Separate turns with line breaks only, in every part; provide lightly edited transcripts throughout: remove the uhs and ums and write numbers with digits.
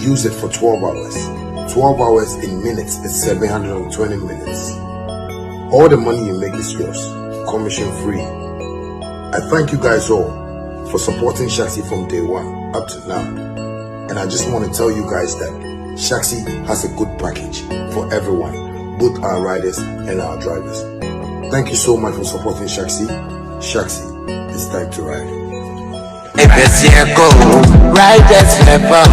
use it for 12 hours. 12 hours in minutes is 720 minutes. All the money you make is yours, commission free. I thank you guys all for supporting Shaxi from day one up to now. And I just want to tell you guys that Shaxi has a good package for everyone, both our riders and our drivers. Thank you so much for supporting Shaxi. Shaxi, it's time to ride.
If it's here, go riders never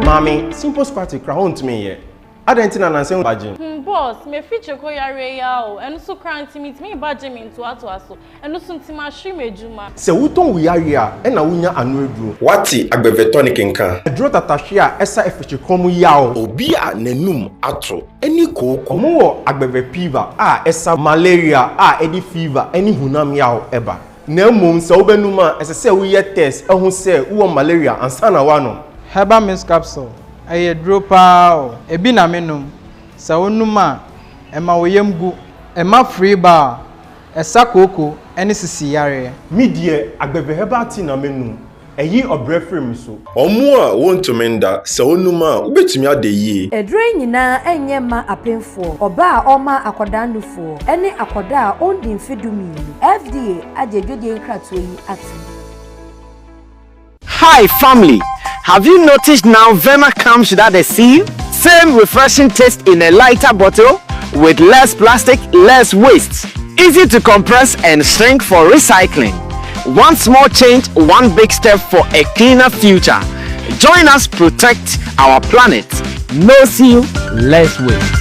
Mommy, simple squat crown to me here. I don't think I'm saying badging.
Boss, me feature ko yare ya o. Enu so kranti meet me badging me into aso. Enu so ntima hwe mejuma.
Se wuton we yare a e na wunya anu eduro.
Wati agbevetonik nka.
Eduro tatahwe a esa efeche krom ya o.
Obi a nanum ato eni koko.
Omo wo agbeve fever a esa malaria a edi fever eni hunam ya o eba. Na mum se obenum a ese se wo ye test ehun se wo malaria ansa na wa no.
Herbal mist capsule. Aye dropa o. Ebi na menum. Sa onuma ema woyemgu ema free bar esa koko eni sisi yare.
Mi die agbeve herbal tea na menum. Eyi obrefrem so.
Omo a wontumenda sa onuma ubetumi ade yi.
Edre nyina enye ma apemfo. Oba a oma akoda nufo. Ene akoda a ondi mfidumi. FDA ajedwede nkrato yi ati.
Hi family, have you noticed now Verna comes without a seal? Same refreshing taste in a lighter bottle with less plastic, less waste. Easy to compress and shrink for recycling. One small change, one big step for a cleaner future. Join us protect our planet. No seal, less waste.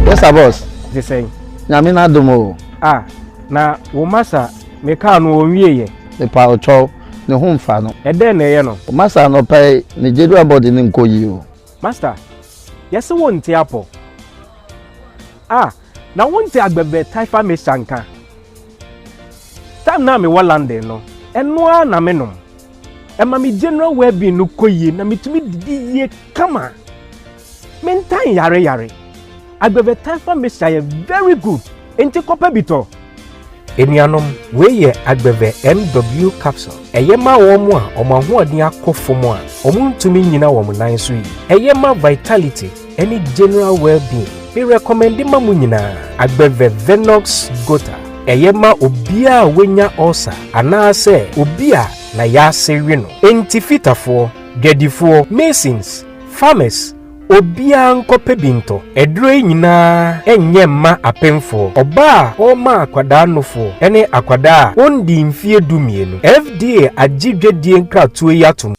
Yes, boss.
The same.
Nyamina domo.
Ah, na wo masa me ka no onwieye.
The pa ocho ne ho mfa no.
Ede na ye no.
Masa no pai ne jedu body ne nkoyi o.
Master. Yes won ti apo. Ah, na won ti agbebe taifa me sanka. Time na me wa London no. Eno a na me no. E ma me general well-being no koyi na metumi didi ye kama. Mentan yare. Agbebe taifa me say very good. Enti kopa bito. Enianom we ye agbeve MW capsule. Eyema womu a omahoɔden akɔfomu a omuntumi nyina wo nan so yi. Eyema vitality any general well-being. We recommend ma mu nyina agbeve Venox Gota. Eyema obia wenya ulcer anaase obia na ya sewe no. Enti fitafo, gedifo, masons, farmers obia nkope binto edure nyina enye ma apemfo oba o ma akwada nofo ene akwada ondi mfie dumienu FDA agidwedie nkratuo yatum.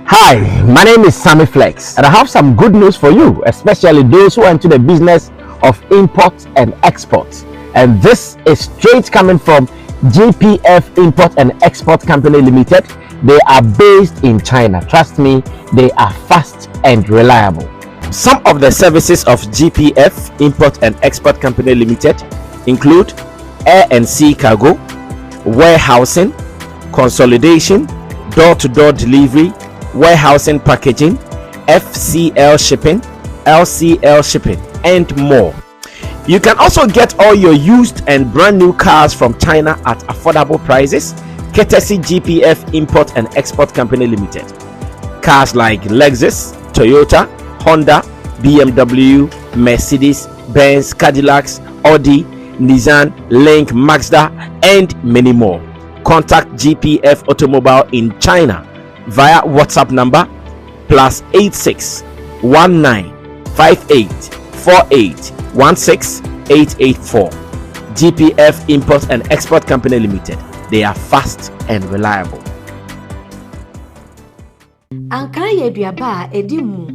Hi, my name is Sammy Flex and I have some good news for you, especially those who are into the business of import and export. And this is straight coming from GPF Import and Export Company Limited. They are based in China. Trust me, they are fast and reliable. Some of the services of GPF Import and Export Company Limited include air and sea cargo, warehousing, consolidation, door-to-door delivery, warehousing packaging, FCL shipping, LCL shipping, and more. You can also get all your used and brand new cars from China at affordable prices, courtesy GPF Import and Export Company Limited. Cars like Lexus, Toyota, Honda, BMW, Mercedes, Benz, Cadillacs, Audi, Nissan, Link, Mazda, and many more. Contact GPF Automobile in China via WhatsApp number +86 19 58 48 16 884. GPF Import and Export Company Limited. They are fast and reliable.
Ankara ye duaba edimu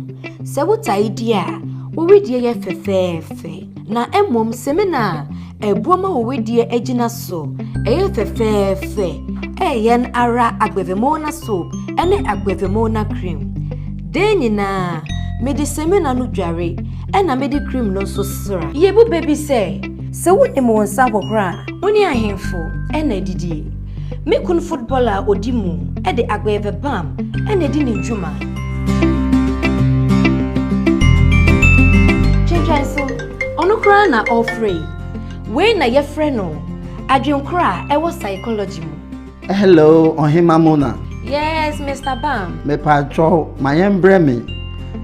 se wuta idia wo wedie ye fefefe na emom semina ebuoma wo wedie agina so eye fefefe eyen ara agbevemo na soap ene agbevemo na cream de nyina medi semina no dware ena medi cream no so sra yebu baby se woni mo nsa bohra woni ahemfo ena didi me kun footballer odimu e de agbeve bam ena di ni djuma chenjanso onukra na offrey wei na ye frɛ no adwenkora ɛwɔ psychology mu.
Hello, Ohima Mona.
Yes, Mr. Bam.
Me patro, my embreme.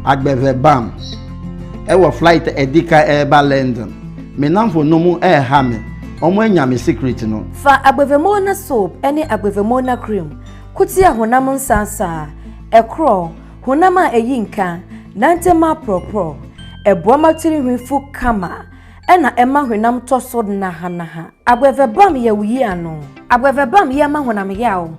Agbeve Bam. Ewo flight edika eba London. Me namfo no mu ha me. Omo anya me secret no.
Fa agbevemona soap ene agbevemona cream. Kutia honam nsansa. Ekro, honama eyinka, nantema propro. Eboa matiri hwifu kama. Ena ema hwenam tosod na hanaha. Agbeve Bam ye wuyi ano. Agbeve Bam ye ma honam yawo.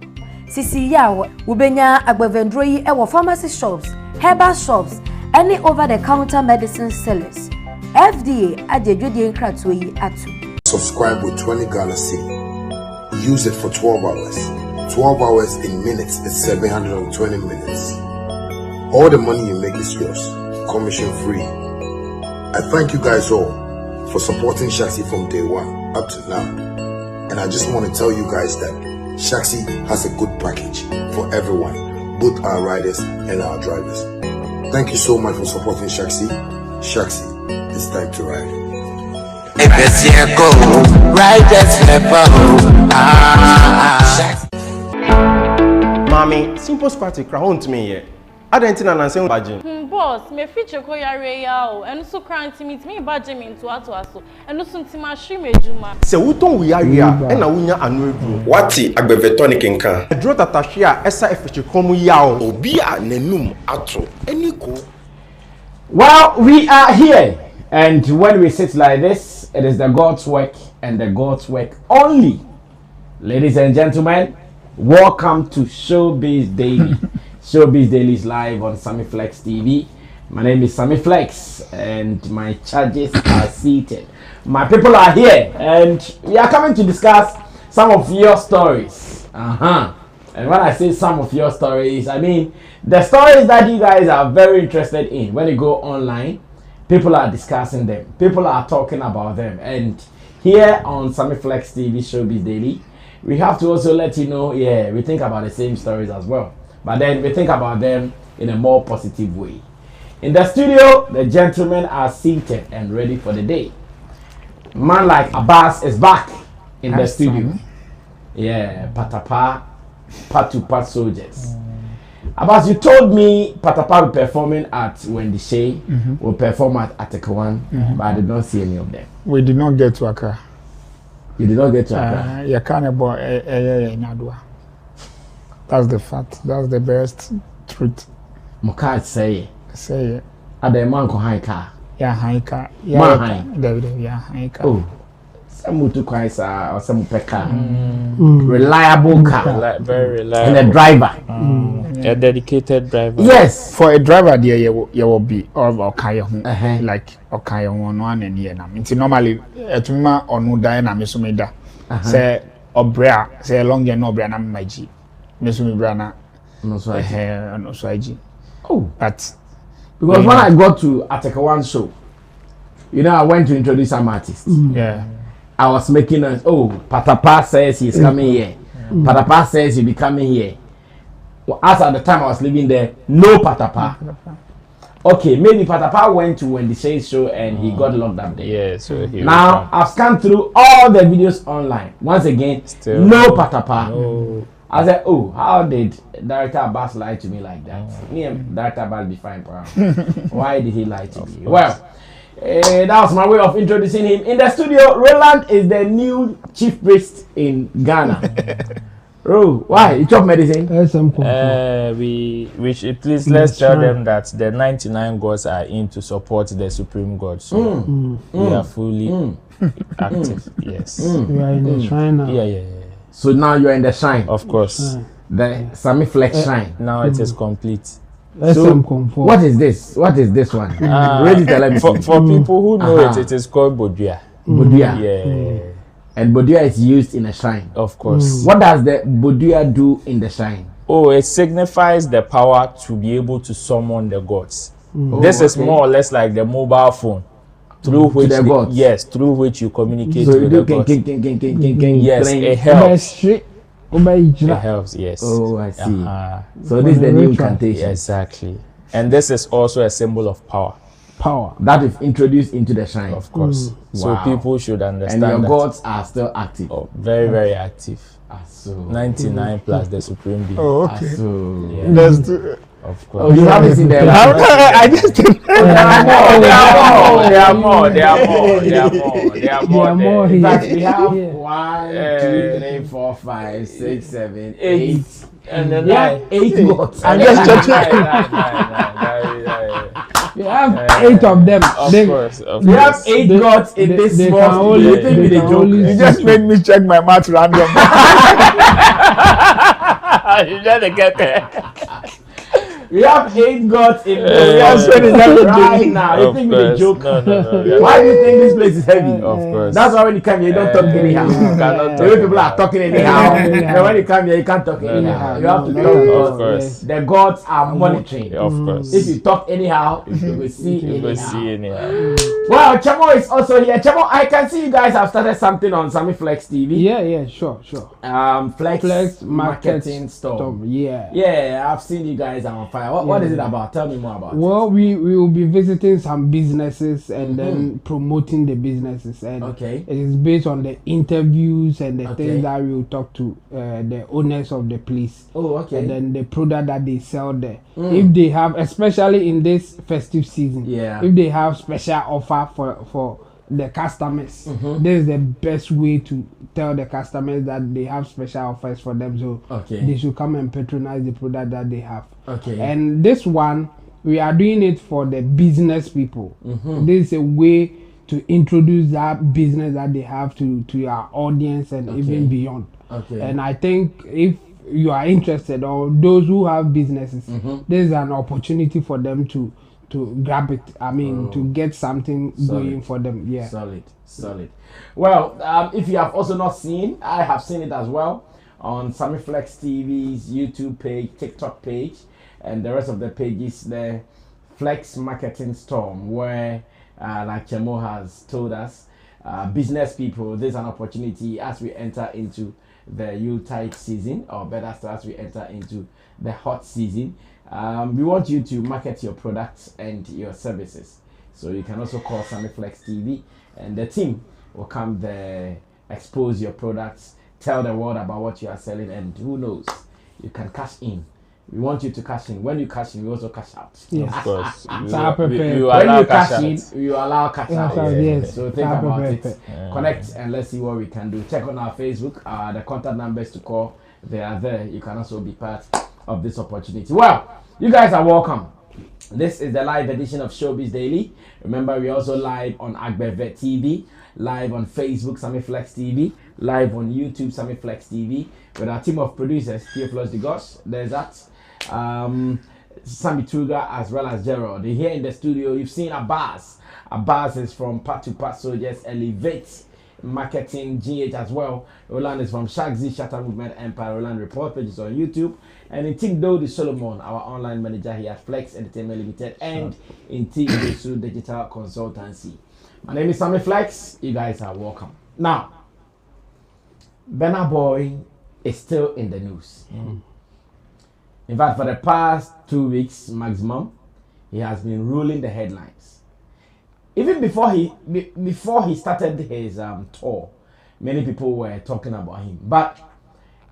Sisi yawo, ubenya agbevendro yi ewo pharmacy shops, herbal shops, any over the counter medicine sellers. FDA adedwedi nkrato yi atu.
Subscribe with 20 Ghana cedi. Use it for 12 hours. 12 hours in minutes is 720 minutes. All the money you make is yours, commission free. I thank you guys all for supporting Shaxi from day one up to now. And I just want to tell you guys that Shaxi has a good package for everyone, both our riders and our drivers. Thank you so much for supporting Shaxi. Shaxi, it's time to ride.
Mommy, simple party crowd to me here. I didn't know I'm saying budget.
Boss, me feature ko yare ya and so cranty meet me budget me to aso and so ntima shri mejuma.
Se wuton we are here and na wunya anu edu.
Wati agbevetonic nka.
Draw tatahia esa efeche komu yawo.
Obi a nenum ato eniko.
Well, we are here, and when we sit like this, it is the God's work and the God's work only. Ladies and gentlemen, welcome to Showbiz Daily. Showbiz Daily is live on Sammy Flex TV. My name is Sammy Flex, and my charges are seated. My people are here, and we are coming to discuss some of your stories. And when I say some of your stories, I mean the stories that you guys are very interested in. When you go online, people are discussing them. People are talking about them. And here on Sammy Flex TV Showbiz Daily, we have to also let you know, yeah, we think about the same stories as well. But then we think about them in a more positive way. In the studio, the gentlemen are seated and ready for the day. Man like Abbas is back in the studio. Yeah, Patapa, part to part soldiers. Abbas, you told me Patapa will performing at Wendy Shay, will perform at Atekewan, but I did not see any of them.
We did not get to Accra.
You did not get to Accra?
You can't boy. That's the fact. That's the best truth.
Mukai say
it.
At the man ko high car.
Yeah, high car.
Yeah,
yeah, high car.
Oh, some mutu kwaisa or some peka. Reliable car.
Very reliable.
And a driver.
A dedicated driver.
Yes.
For a driver, there you will be or kaya like kaya one and year. Normally, at me or no die na misumida. Say obrea say long ya no brea na maji. Mesumi brana
no so
IG.
Oh,
but
because when I got to Atekewan show, you know, I went to introduce some artists.
Yeah,
I was making a Patapa says he's coming here. Patapa says he'll be coming here. Well, as at the time I was living there, no Patapa. Okay, maybe Patapa went to Wendy Shay's show and he got locked up there.
Yeah, so
now I've scanned through all the videos online. Once again, still no Patapa.
No.
I said, oh, how did Director Abbas lie to me like that? Me and Director Abbas be fine, bro. Why did he lie to me? Well, that was my way of introducing him. In the studio, Roland is the new chief priest in Ghana. Oh, why? You chop medicine?
We should please let's tell them that the 99 gods are in to support the supreme god. So we are fully active. Yes.
We are in the shrine now.
Yeah.
So now you're in the shrine.
Of course.
The Sammy Flex shrine.
Now it is complete.
So what is this? What is this one?
For people who know it is called Bodua.
Bodua.
Yeah.
And Bodua is used in a shrine.
Of course.
What does the Bodua do in the shrine?
Oh, it signifies the power to be able to summon the gods. This is more or less like the mobile phone. Through which through which you communicate with the gods. Yes, it helps. It helps, yes.
Oh, I see. So this is the new incantation.
Exactly. And this is also a symbol of power.
power
that we've introduced into the shrine.
Of course. So people should understand.
And your gods are still active.
Oh, very, very active.
So
99 plus the supreme being.
Oh, okay.
So
Let's do it.
Of course.
Oh, you haven't seen them.
I just did.
There are more.
In fact, we have 1, 2, 3, 4, 5, 6, 7, 8.
And then
8 gods.
I'm just checking.
you have 8 of them.
Of course.
We have 8 gods in this small. You think with a joke?
You just made me check my math random.
You just get there.
We have 8 gods in
right
now. You think with a joke?
No.
Why do you think this place is heavy?
Of course.
That's why when you come here, you don't talk anyhow. The way people are talking anyhow. And when you come here, you can't talk anyhow. You have to talk
Of course.
the gods are monitoring.
Of course.
If you talk anyhow, you will see
anyhow.
Well, Chamo is also here. Chamo, I can see you guys have started something on Sammy Flex TV.
Yeah, sure.
Flex Marketing Store.
Yeah,
I've seen you guys are on fire. What is it about? Tell me more about it.
Well, we will be visiting some businesses and then promoting the businesses. And it is based on the interviews and the things that we will talk to the owners of the place.
Oh, okay.
And then the product that they sell there. If they have, especially in this festive season, if they have special offer for the customers, this is the best way to tell the customers that they have special offers for them, so they should come and patronize the product that they have. And this one, we are doing it for the business people. This is a way to introduce that business that they have to our audience and even beyond. And I think if you are interested, or those who have businesses, this is an opportunity for them to grab it. I mean, to get something going for them. Yeah.
Solid. Well, if you have also not seen, I have seen it as well on Sammy Flex TV's YouTube page, TikTok page, and the rest of the pages, the Flex Marketing Storm, where, like Chemo has told us, business people, there's an opportunity as we enter into the Yuletide season, or better still, as we enter into the hot season. We want you to market your products and your services. So you can also call Sammy Flex TV, and the team will come there, expose your products, tell the world about what you are selling, and who knows, you can cash in. We want you to cash in. When you cash in, we also cash out.
Yes. Of course.
When you cash in, we allow cash out.
Yes.
So think about it. Connect and let's see what we can do. Check on our Facebook. The contact numbers to call, they are there. You can also be part of this opportunity. Well, you guys are welcome. This is the live edition of Showbiz Daily. Remember, we're also live on Agbeve TV, live on Facebook, Sammy Flex TV, live on YouTube, Sammy Flex TV, with our team of producers, Theophilus Digos, there's that, Sammy Truga, as well as Gerald. Here in the studio, you've seen Abbas. Abbas is from Part to Part Soldiers, Elevate Marketing, GH as well. Roland is from Shagzi, Shatta Movement Empire. Roland Report pages on YouTube. And in Team Dodi Solomon, our online manager here at Flex Entertainment Limited, and in Team Yesu Digital Consultancy. My name is Sammy Flex. You guys are welcome. Now, Burna Boy is still in the news. In fact, for the past 2 weeks maximum, he has been ruling the headlines. Even before he started his tour, many people were talking about him. But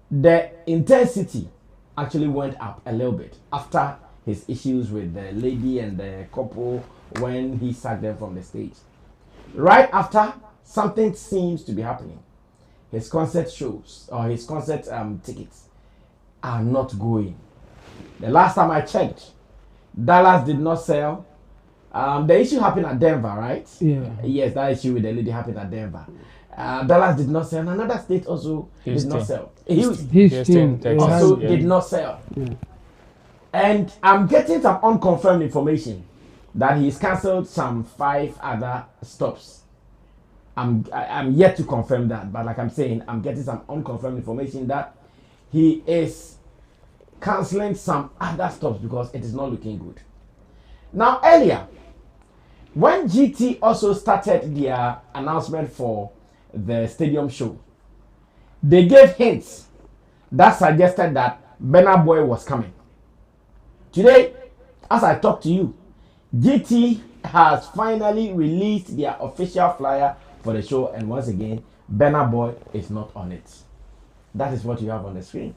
the intensity actually went up a little bit after his issues with the lady and the couple when he sacked them from the stage. Right after, something seems to be happening. His concert shows, or his concert tickets, are not going. The last time I checked, Dallas did not sell. The issue happened at Denver, right?
Yeah.
Yes, that issue with the lady happened at Denver. Dallas did not sell. Another state also did not sell.
Houston
also did not sell.
Yeah.
And I'm getting some unconfirmed information that he's cancelled some 5 other stops. I'm yet to confirm that, but like I'm saying, I'm getting some unconfirmed information that he is cancelling some other stops because it is not looking good. Now, earlier, when GT also started their announcement for the stadium show, they gave hints that suggested that Burna Boy was coming. Today, as I talk to you, GT has finally released their official flyer for the show, and once again, Burna Boy is not on it. That is what you have on the screen.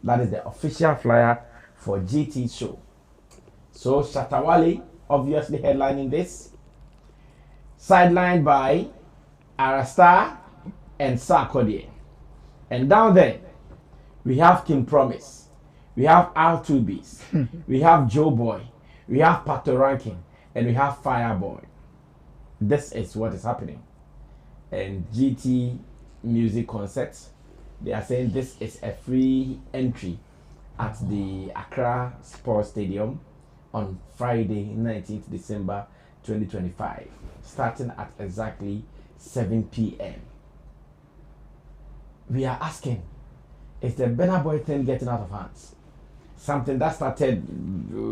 That is the official flyer for GT's show. So Shatta Wale obviously headlining this, sidelined by Arasta and Sarkodie. And down there, we have King Promise, we have R2Bs, we have Joe Boy, we have Pato Ranking, and we have Fireboy. This is what is happening. And GT Music Concerts, they are saying this is a free entry at the Accra Sports Stadium on Friday, 19th December 2025, starting at exactly 7 p.m. We are asking, is the Burna Boy thing getting out of hands? Something that started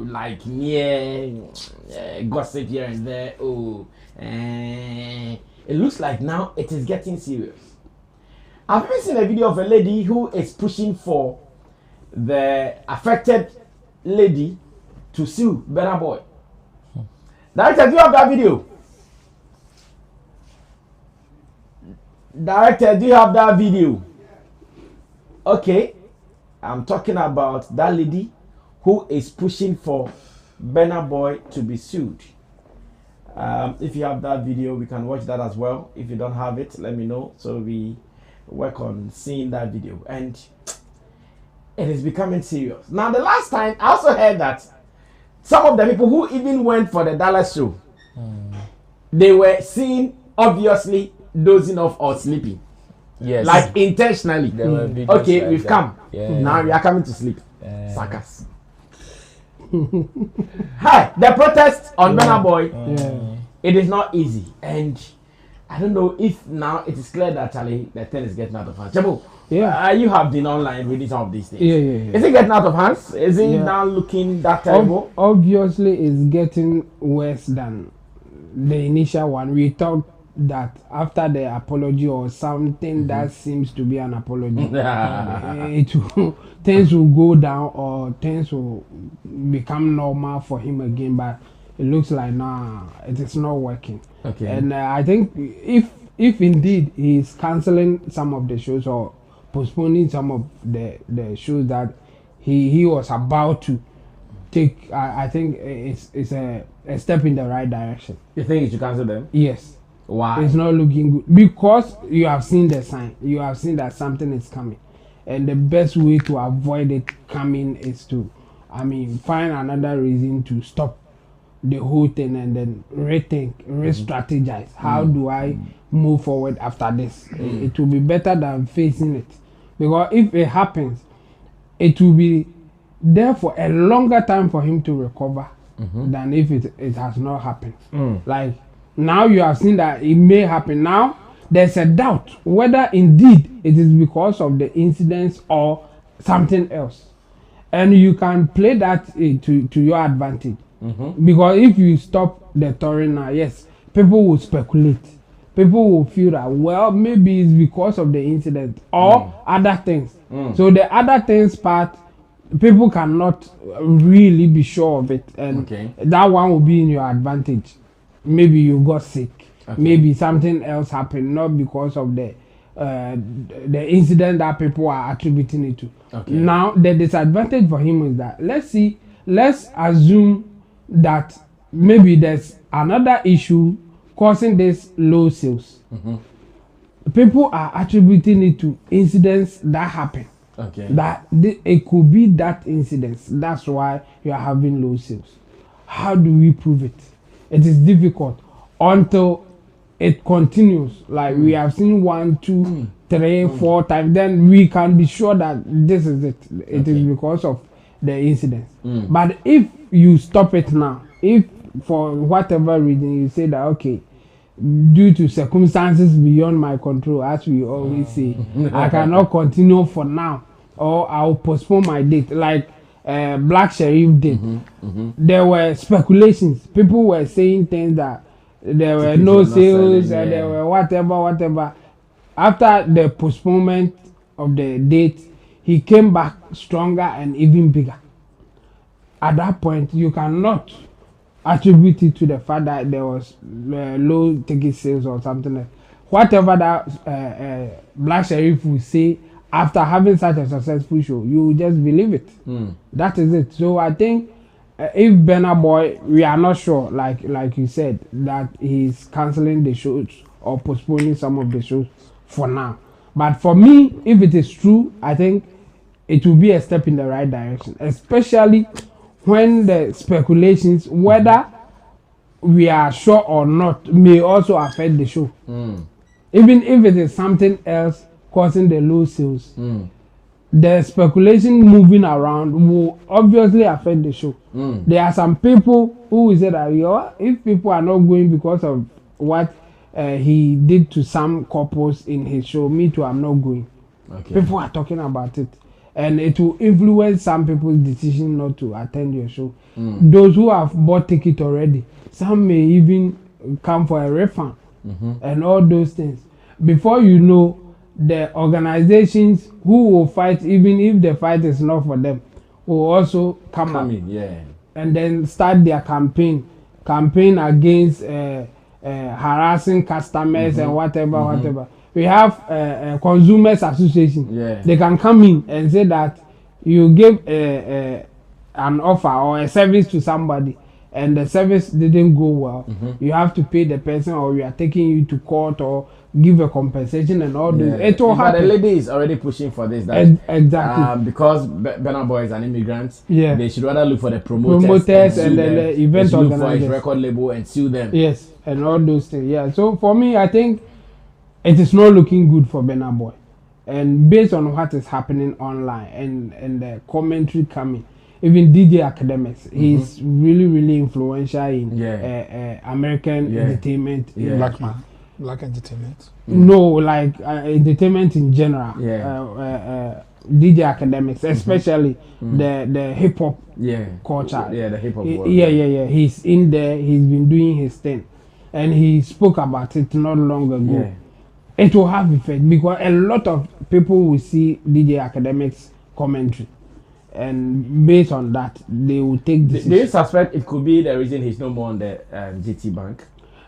like near gossip here and there. It looks like now it is getting serious. I've even seen a video of a lady who is pushing for the affected lady to sue Burna Boy. Director, do you have that video? Director, do you have that video? Okay, I'm talking about that lady who is pushing for Burna Boy to be sued. If you have that video, we can watch that as well. If you don't have it, let me know so we work on seeing that video. And it is becoming serious. Now, the last time I also heard that some of the people who even went for the Dallas show, they were seen obviously dozing off or sleeping.
Yes.
Like intentionally. Okay,
like
we've
that.
come.
Yeah.
Now we are coming to sleep. Suckers. Hi, the protest on Burna Boy. It is not easy, and I don't know if now it is clear that Charlie, the thing is getting out of hand. Jabu, you have been online reading some of these things.
Yeah.
Is it getting out of hands? Is it now looking that terrible?
Obviously, it's getting worse than the initial one. We thought that after the apology or something that seems to be an apology, things will go down or things will become normal for him again. But it looks like it is not working.
Okay.
And I think if indeed he is canceling some of the shows or postponing some of the shows that he was about to take, I think it's a step in the right direction.
You think you should cancel them?
Yes.
Why?
It's not looking good because you have seen the sign. You have seen that something is coming, and the best way to avoid it coming is to, find another reason to stop the whole thing and then rethink, re-strategize. How do I move forward after this? It will be better than facing it, because if it happens, it will be there for a longer time for him to recover than if it has not happened. Like now you have seen that it may happen. Now there's a doubt whether indeed it is because of the incidents or something else, and you can play that to your advantage. Because if you stop the touring now, yes, people will speculate. People will feel that, well, maybe it's because of the incident or other things. So the other things part, people cannot really be sure of it, and that one will be in your advantage. Maybe you got sick, maybe something else happened, not because of the incident that people are attributing it to. Now the disadvantage for him is that let's assume that maybe there's another issue causing this low sales. People are attributing it to incidents that happen. That it could be that incidents. That's why you are having low sales. How do we prove it? It is difficult until it continues. Like we have seen 1, 2, 3, 4 times. Then we can be sure that this is it. It is because of the incidents. But if you stop it now, if for whatever reason you say that, okay, due to circumstances beyond my control, as we always say, I cannot continue for now, or I'll postpone my date, like Black Sheriff did. There were speculations. People were saying things that there were no sales and there were whatever. After the postponement of the date, he came back stronger and even bigger. At that point, you cannot attribute it to the fact that there was low ticket sales or something like whatever that Black Sheriff will say after having such a successful show, you will just believe it. That is it. So I think if Burna Boy, we are not sure, like you said, that he's cancelling the shows or postponing some of the shows for now. But for me, if it is true, I think it will be a step in the right direction, especially when the speculations, whether we are sure or not, may also affect the show. Even if it is something else causing the low sales, the speculation moving around will obviously affect the show. There are some people who will say that if people are not going because of what he did to some couples in his show, me too, I'm not going. People are talking about it, and it will influence some people's decision not to attend your show. Those who have bought ticket already, some may even come for a refund and all those things. Before you know, the organizations who will fight, even if the fight is not for them, will also come in, and then start their campaign against harassing customers and whatever. We have a consumers association. They can come in and say that you give an offer or a service to somebody and the service didn't go well. You have to pay the person, or we are taking you to court or give a compensation and all this. It will happen.
But the lady is already pushing for this.
Exactly.
Because Burna Boy is an immigrant, they should rather look for the
promoters and the event organizers.
Look for his record label and sue them.
Yes, and all those things. So for me, I think it is not looking good for Burna Boy. And based on what is happening online and the commentary coming, even DJ Academics, he's really, really influential in American entertainment.
Black entertainment?
No, like entertainment in general. DJ Academics, especially the hip hop culture.
The hip hop world.
He's in there. He's been doing his thing, and he spoke about it not long ago. It will have effect because a lot of people will see DJ Academics commentary, and based on that, they will take decisions.
Do you suspect it could be the reason he's no more on the GT Bank?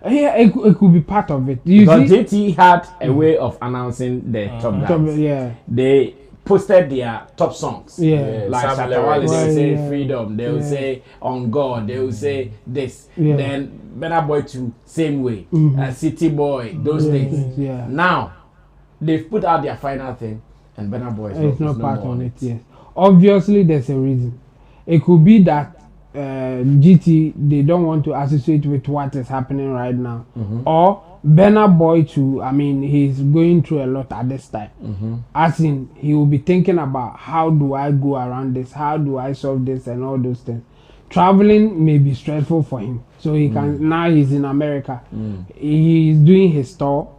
It could be part of it.
Because JT had a way of announcing the top guys. They posted their top songs. Like Shatta, they will say Freedom, they will say On God, they will say this. Then Burna Boy too, same way. City Boy, those things. Now, they've put out their final thing, and Burna Boy is not part of it.
Obviously, there's a reason. It could be that GT, they don't want to associate with what is happening right now, or Burna Boy too. I mean, he's going through a lot at this time. As in, he will be thinking about how do I go around this, how do I solve this, and all those things. Traveling may be stressful for him, so he can. Now he's in America. He's doing his tour.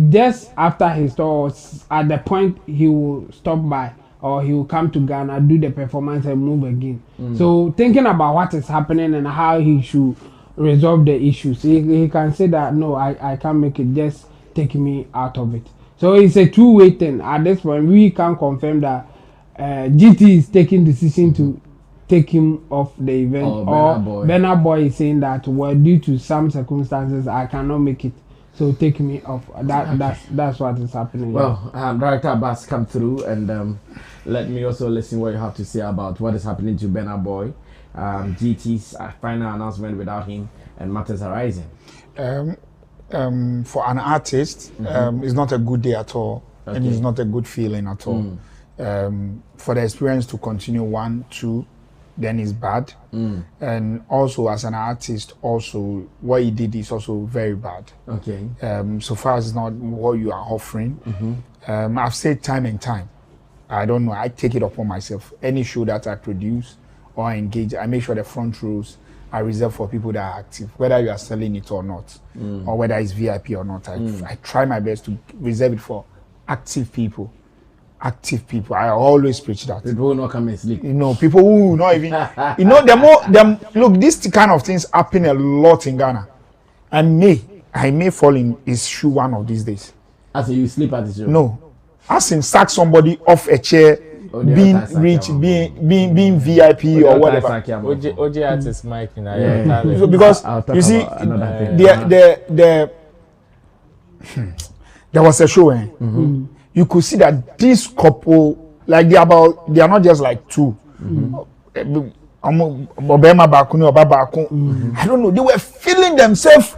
Just after his tour, at the point he will stop by, or he will come to Ghana, do the performance and move again. So thinking about what is happening and how he should resolve the issues, he can say that, no, I can't make it, just take me out of it. So it's a two-way thing. At this point, we can confirm that GT is taking decision to take him off the event, or Burna Boy is saying that, well, due to some circumstances, I cannot make it. So take me off. That's what is happening.
Well, Director Abbas, come through and let me also listen what you have to say about what is happening to Burna Boy, GT's final announcement without him, and matters arising.
For an artist, it's not a good day at all, and it's not a good feeling at all. For the experience to continue 1, 2, then it's bad. And also as an artist, also what he did is also very bad. So far as not what you are offering. I've said time and time, I don't know, I take it upon myself. Any show that I produce or I engage, I make sure the front rows are reserved for people that are active, whether you are selling it or not, or whether it's VIP or not. I try my best to reserve it for active people. I always preach that.
People will not come and sleep.
People who not even, look, this kind of things happen a lot in Ghana. I may fall in his shoe one of these days.
As in you sleep at his show?
No. As in sack somebody off a chair being rich, being VIP or whatever.
OJ artist Mike in
so because you see there was a show you could see that this couple, like they are not just like two. I don't know, they were feeling themselves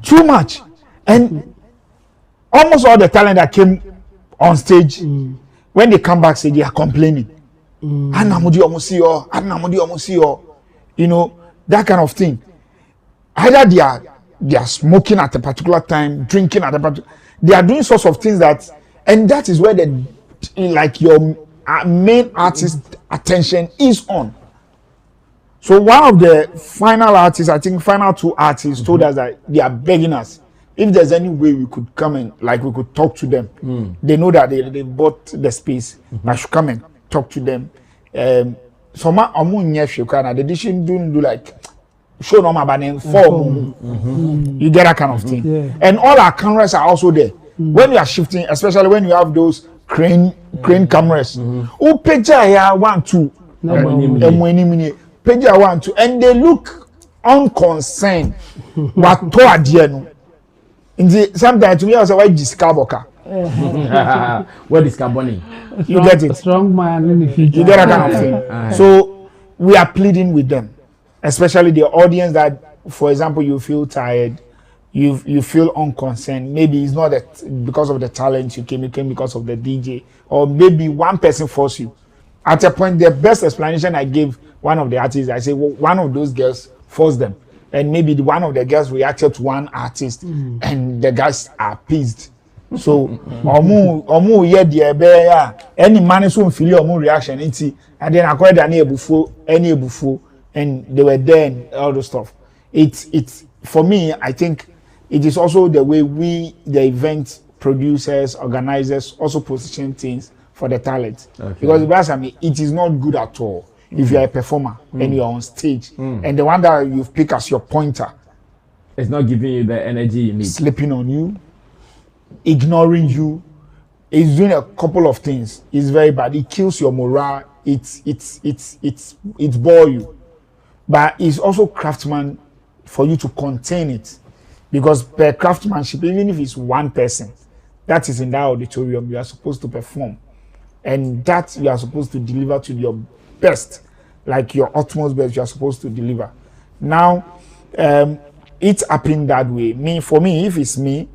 too much, and almost all the talent that came on stage, when they come back, say they are complaining. You know, that kind of thing. Either they are smoking at a particular time, drinking at a particular, they are doing sorts of things and that is where your main artist attention is on. So one of the final artists, I think final two artists told us that they are begging us if there's any way we could come and we could talk to them. They know that they bought the space. I should come and talk to them. So they didn't do like show no about form. You get that kind of thing. Yeah. And all our cameras are also there. When you are shifting, especially when you have those crane cameras. Who picture here 1 2 picture 1 2 and they look unconcerned. What to adiano. Sometimes to me I say why discarboka.
What is carboning?
You get it.
Strong man in the future.
You get that kind of thing. So we are pleading with them, especially the audience that, for example, you feel tired, you feel unconcerned. Maybe it's not that because of the talent you came because of the DJ, or maybe one person forced you. At a point, the best explanation I gave one of the artists, I say, well, one of those girls forced them, and maybe one of the girls reacted to one artist, and the guys are pissed. So omu ye die be ya any man so feel omu reaction and then acquired any ebufu and they were there and all the stuff. It's for me, I think it is also the way we, the event producers, organizers, also position things for the talent. Because it is not good at all if you are a performer and you are on stage and the one that you pick as your pointer,
it's not giving you the energy you need,
sleeping on you, ignoring you, is doing a couple of things. It's very bad. It kills your morale. It bore you, but it's also craftsman for you to contain it, because per craftsmanship, even if it's one person that is in that auditorium, you are supposed to perform, and that you are supposed to deliver to your best, like your utmost best. You are supposed to deliver. Now, it's happening that way. For me, if it's me,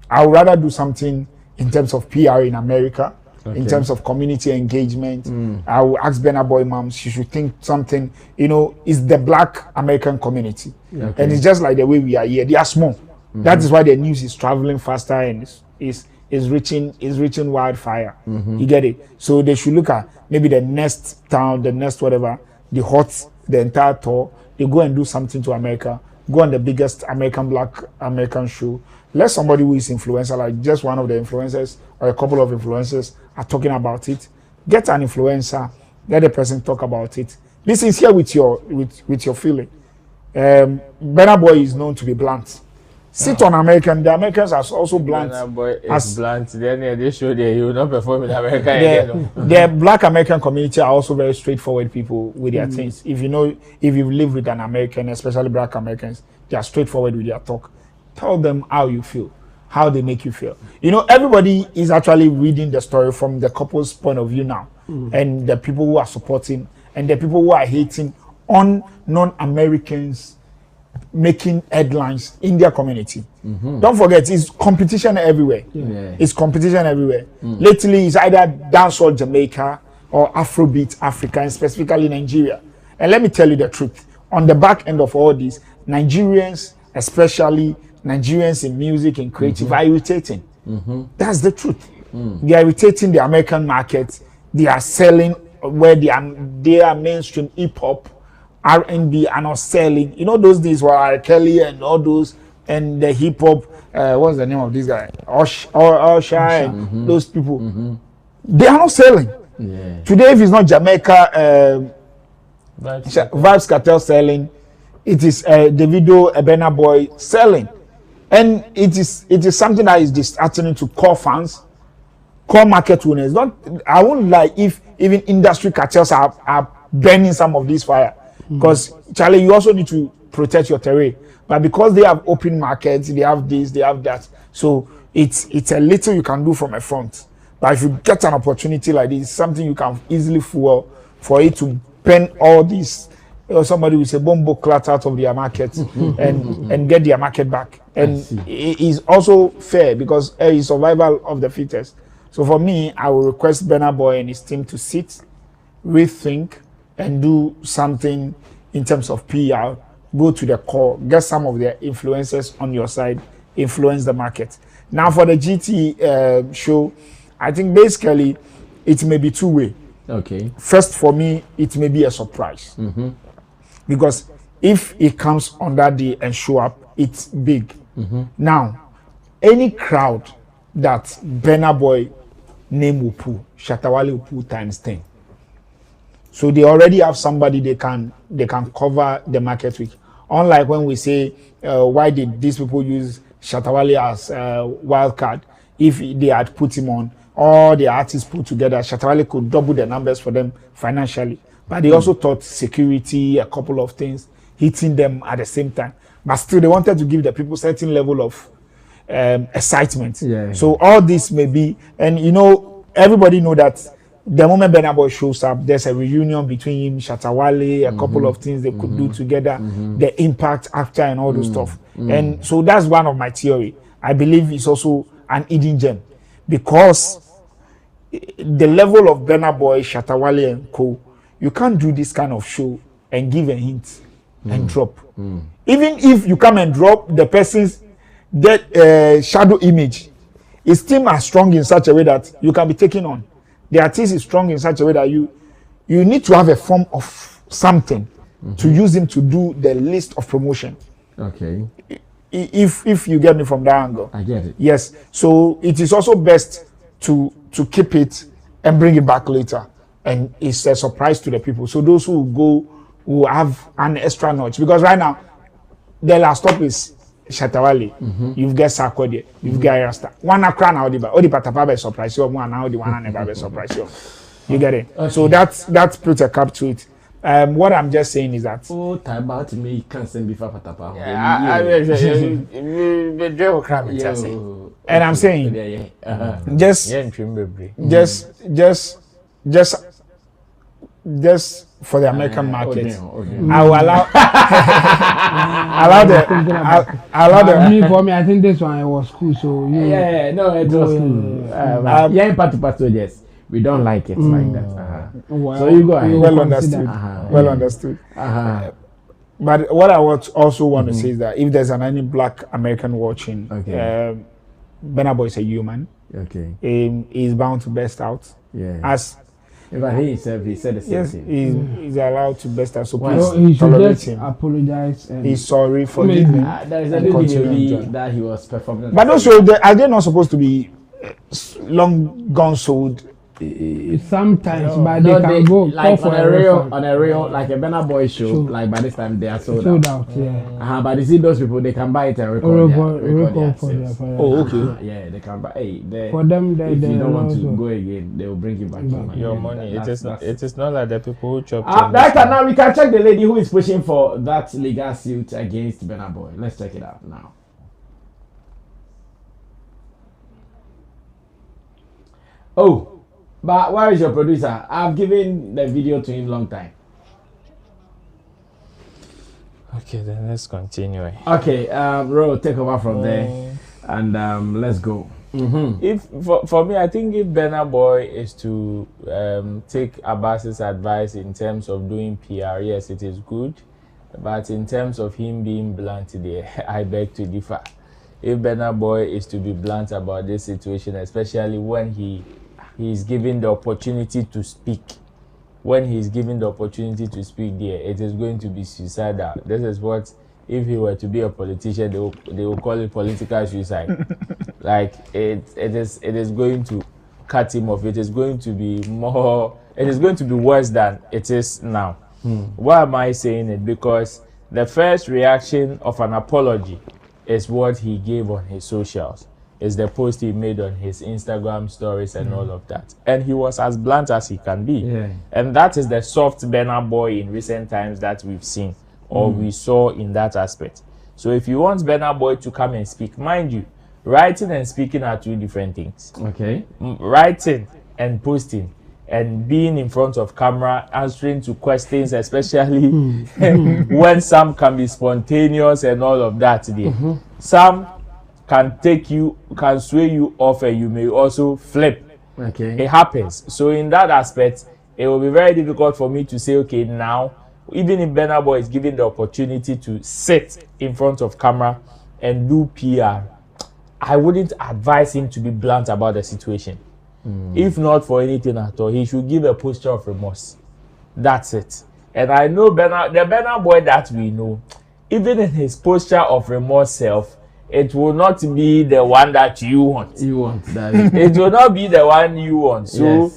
I would rather do something in terms of PR in America, in terms of community engagement. I will ask Burna Boy moms, she should think something, it's the Black American community. And it's just like the way we are here. They are small. That is why the news is traveling faster and is reaching wildfire. You get it? So they should look at maybe the next town, the next whatever, the entire tour. They go and do something to America. Go on the biggest Black American show. Let somebody who is influencer, like just one of the influencers or a couple of influencers are talking about it. Get an influencer, let the person talk about it. This is here with your feeling. Burna Boy is known to be blunt. Sit on American. The Americans are also blunt.
Burna Boy is blunt. Then they show that he will not perform in America again.
The Black American community are also very straightforward people with their things. If you live with an American, especially Black Americans, they are straightforward with their talk. Tell them how you feel, how they make you feel. Everybody is actually reading the story from the couple's point of view now, and the people who are supporting and the people who are hating on non-Americans making headlines in their community. Don't forget, it's competition everywhere. It's competition everywhere. Lately, it's either dancehall Jamaica or Afrobeat Africa, and specifically Nigeria. And let me tell you the truth. On the back end of all this, Nigerians, especially Nigerians in music and creative, are irritating. That's the truth. They are irritating the American market. They are selling where they are mainstream hip hop, R&B are not selling. Those days were R. Kelly and all those, and the hip hop. What's the name of this guy? Usher and those people. They are not selling. Today, if it's not Jamaica, Vibes Cartel selling, it is Davido, Burna Boy selling, and it is something that is disheartening to core fans, core market owners. I won't lie if even industry cartels are burning some of this fire, because Charlie, you also need to protect your terrain. But because they have open markets, they have this, they have that. So it's a little you can do from a front. But if you get an opportunity like this, something you can easily fuel for it to burn all these. Somebody will say bombo clat out of their market and get their market back. And it is also fair because it's survival of the fittest. So for me, I will request Burna Boy and his team to sit, rethink, and do something in terms of PR. Go to the core, get some of their influencers on your side, influence the market. Now for the GT show, I think basically it may be two-way.
Okay.
First, for me, it may be a surprise. Because if it comes on that day and show up, it's big. Now, any crowd that Burna Boy name will pull, Shatta Wale will pull times 10. So they already have somebody they can cover the market with. Unlike when we say, why did these people use Shatta Wale as wild card? If they had put him on, all the artists put together, Shatta Wale could double the numbers for them financially. But they also thought security, a couple of things, hitting them at the same time. But still, they wanted to give the people certain level of excitement.
Yeah.
So all this may be, and you know, everybody know that the moment Burna Boy shows up, there's a reunion between him, Shatta Wale, a couple of things they could do together, the impact after and all those stuff. And so that's one of my theory. I believe it's also an hidden gem because the level of Burna Boy, Shatta Wale and co, you can't do this kind of show and give a hint and drop. Even if you come and drop the person's shadow image, his team are strong in such a way that you can be taken on. The artist is strong in such a way that you need to have a form of something to use him to do the list of promotion.
Okay.
If you get me from that angle.
I get it.
Yes. So it is also best to keep it and bring it back later. And it's a surprise to the people. So those who go will have an extra notch. Because right now, the last stop is Shatta Wale. You've got Sarkodie. You've got Rasta. One akra na odi patapa be surprise you. One na odi one never be surprise you. You get it? Okay. So that's put a cap to it. What I'm just saying is that.
Oh, time about me can't send before patapa.
And I'm saying, just for the American market, I will allow
Me for me, I think this one was cool. So
no, it was cool. Yeah, yes, we don't like it like that.
Well,
so you go ahead. Well understood. Well understood. But what I also want to say is that if there's any black American watching, Burna Boy is a human.
Okay.
He's bound to burst out.
Yeah.
As
but he said the same thing.
He's allowed to burst out. So
well,
please tolerate him.
Apologize. And
he's sorry for him.
There is a video that he was performing.
But those shows, are they not supposed to be long gone sold?
Sometimes, but they can go
like on a real like a Burna Boy show. Like by this time they are sold out.
Yeah.
But you see those people, they can buy it and record for their
Oh, okay.
Yeah, they can buy.
For them,
if you don't want to go again, they will bring you back
your money. It is not like the people who chop.
Director, now we can check the lady who is pushing for that legal suit against Burna Boy. Let's check it out now. Oh. But where is your producer? I've given the video to him long time.
Okay, then let's continue.
Okay, Ro, take over from there, and let's go.
If for me, I think if Burna Boy is to take Abbas's advice in terms of doing PR, yes, it is good. But in terms of him being blunt today, I beg to differ. If Burna Boy is to be blunt about this situation, especially when he's given the opportunity to speak. When he's given the opportunity to speak there, it is going to be suicidal. This is what, if he were to be a politician, they will call it political suicide. Like it is going to cut him off. It is going to be worse than it is now. Why am I saying it? Because the first reaction of an apology is what he gave on his socials. is the post he made on his Instagram stories and all of that. And he was as blunt as he can be.
Yeah.
And that is the soft Burna boy in recent times that we've seen or we saw in that aspect. So if you want Burna boy to come and speak, mind you, writing and speaking are two different things.
Okay.
Writing and posting and being in front of camera, answering to questions, especially when some can be spontaneous and all of that today. Some can sway you off and you may also flip.
Okay.
It happens. So in that aspect, it will be very difficult for me to say, okay, now, even if Burna Boy is given the opportunity to sit in front of camera and do PR, I wouldn't advise him to be blunt about the situation. If not for anything at all, he should give a posture of remorse. That's it. And I know the Burna Boy that we know, even in his posture of remorse self, it will not be the one that you want.
You want that.
It will not be the one you want. So,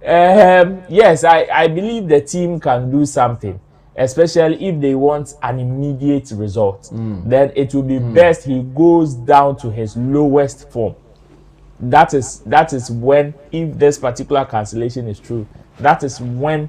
yes, I believe the team can do something, especially if they want an immediate result. Then it will be best he goes down to his lowest form. That is when, if this particular cancellation is true, that is when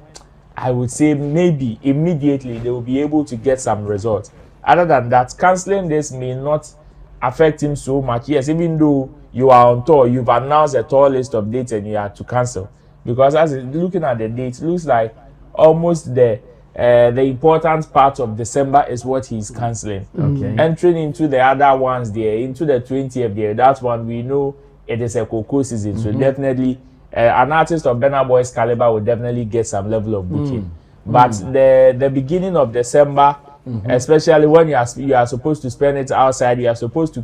I would say maybe immediately they will be able to get some results. Other than that, cancelling this may not affect him so much. Yes, even though you are on tour, you've announced a tour list of dates and you have to cancel. Because as looking at the dates, it looks like almost the important part of December is what he's cancelling.
Okay.
Entering into the other ones there, into the 20th there, that one we know it is a cocoa season. So definitely an artist of Burna Boy's caliber will definitely get some level of booking. But the beginning of December, especially when you are supposed to spend it outside, you are supposed to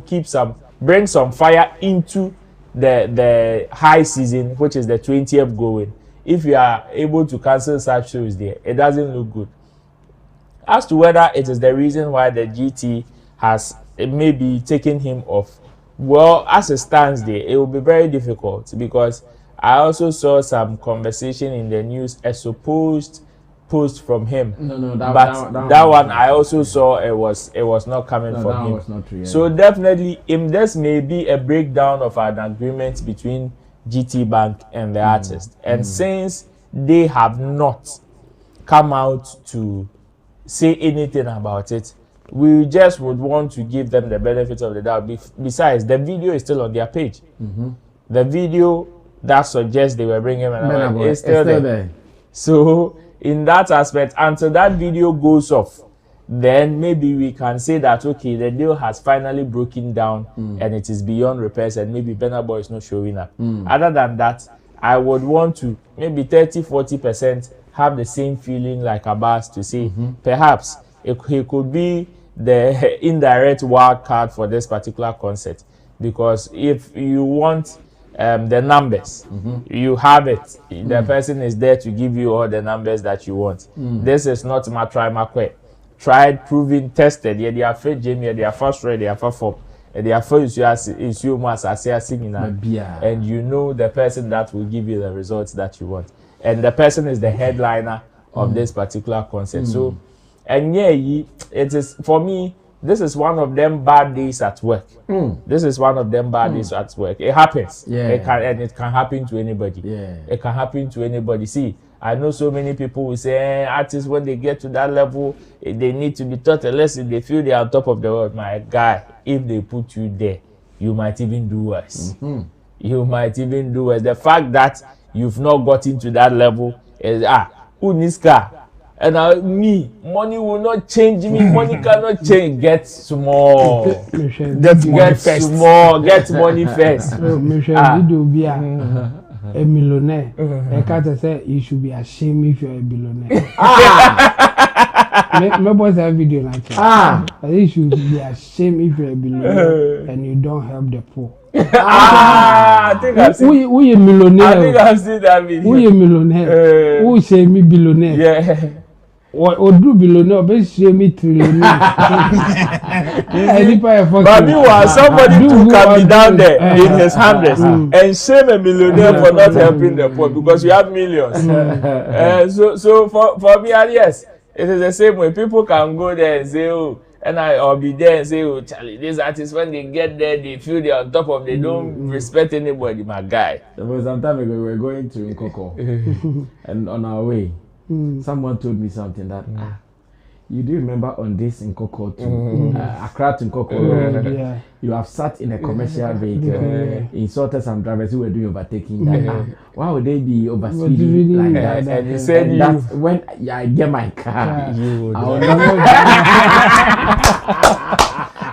bring some fire into the high season, which is the 20th going. If you are able to cancel such shows there, it doesn't look good. As to whether it is the reason why the GT has maybe taken him off, well, as it stands there, it will be very difficult, because I also saw some conversation in the news, a supposed post from him. That one I also saw it was not coming from him.
Was not true, yeah.
So definitely, this may be a breakdown of an agreement between GT Bank and the artist. And since they have not come out to say anything about it, we just would want to give them the benefit of the doubt. Besides, the video is still on their page. The video that suggests they were bringing him is still there. So in that aspect, until that video goes off, then maybe we can say that, okay, the deal has finally broken down and it is beyond repairs, and maybe Burna Boy is not showing up. Other than that, I would want to maybe 30-40% have the same feeling like Abbas to say perhaps he could be the indirect wild card for this particular concert. Because if you want the numbers, you have it. The person is there to give you all the numbers that you want. This is not Matry. Tried, proven, tested. Yeah, they are first Jamie, they are first ready, they are first form, they are first and you know the person that will give you the results that you want. And the person is the headliner of this particular concert. So, and yeah, it is, for me, this is one of them bad days at work. This is one of them bad days at work. It happens. It can happen to anybody. It can happen to anybody. See, I know so many people will say, artists, when they get to that level, they need to be taught a lesson. They feel they are on top of the world. My guy, if they put you there, you might even do worse. You might even do worse. The fact that you've not gotten to that level is, who needs car? And money will not change me. Money cannot change. Get small. Get money first.
A millionaire. I can't say you should be ashamed if you're a billionaire. My boys have video like that. You should be ashamed if you're a billionaire and you don't help the poor.
I think I've seen.
Who a millionaire?
I think I've seen that video.
Who a millionaire? Who say me billionaire?
Yeah.
Or do billionaire? But say me trillionaire.
But meanwhile, somebody too can be down there in his hundreds and shame a millionaire for not helping the poor because you have millions. So for me, yes, it is the same way. People can go there and say, oh, And I'll be there and say, oh, Charlie, these artists, when they get there, they feel they're on top of, they don't respect anybody, my guy.
Some time ago, we were going to Nkoko, and on our way, someone told me something that, you do remember on this Nkoko to Accra to Nkoko, you have sat in a commercial vehicle, insulted some drivers who were doing overtaking. That, why would they be overspeeding like that?
And you said
that when I get my car, you would.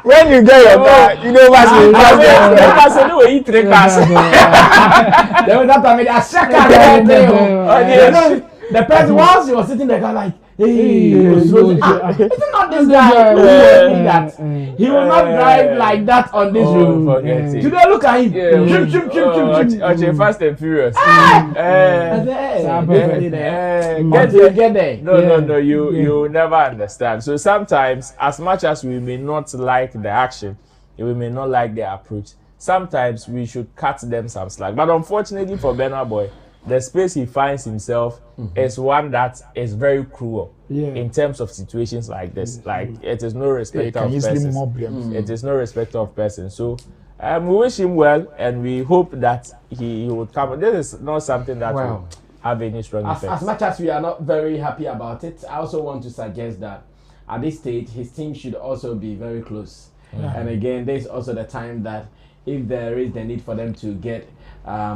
When you get your car, you know what's the way you 3 cars.
There was that time the person once he was sitting there like, hey, it's not this guy who told me that he will not drive like that on this road. Today look at him.
Chip, Fast and Furious.
Get there.
No, you never understand. So sometimes, as much as we may not like the action, we may not like the approach, sometimes we should cut them some slack. But unfortunately for Burna Boy, the space he finds himself is one that is very cruel in terms of situations like this. Like, it is no respect of persons. It is no respect of persons. So we wish him well, and we hope that he would come. This is not something that will have any strong effect.
As much as we are not very happy about it, I also want to suggest that at this stage, his team should also be very close. And again, there's also the time that if there is the need for them to get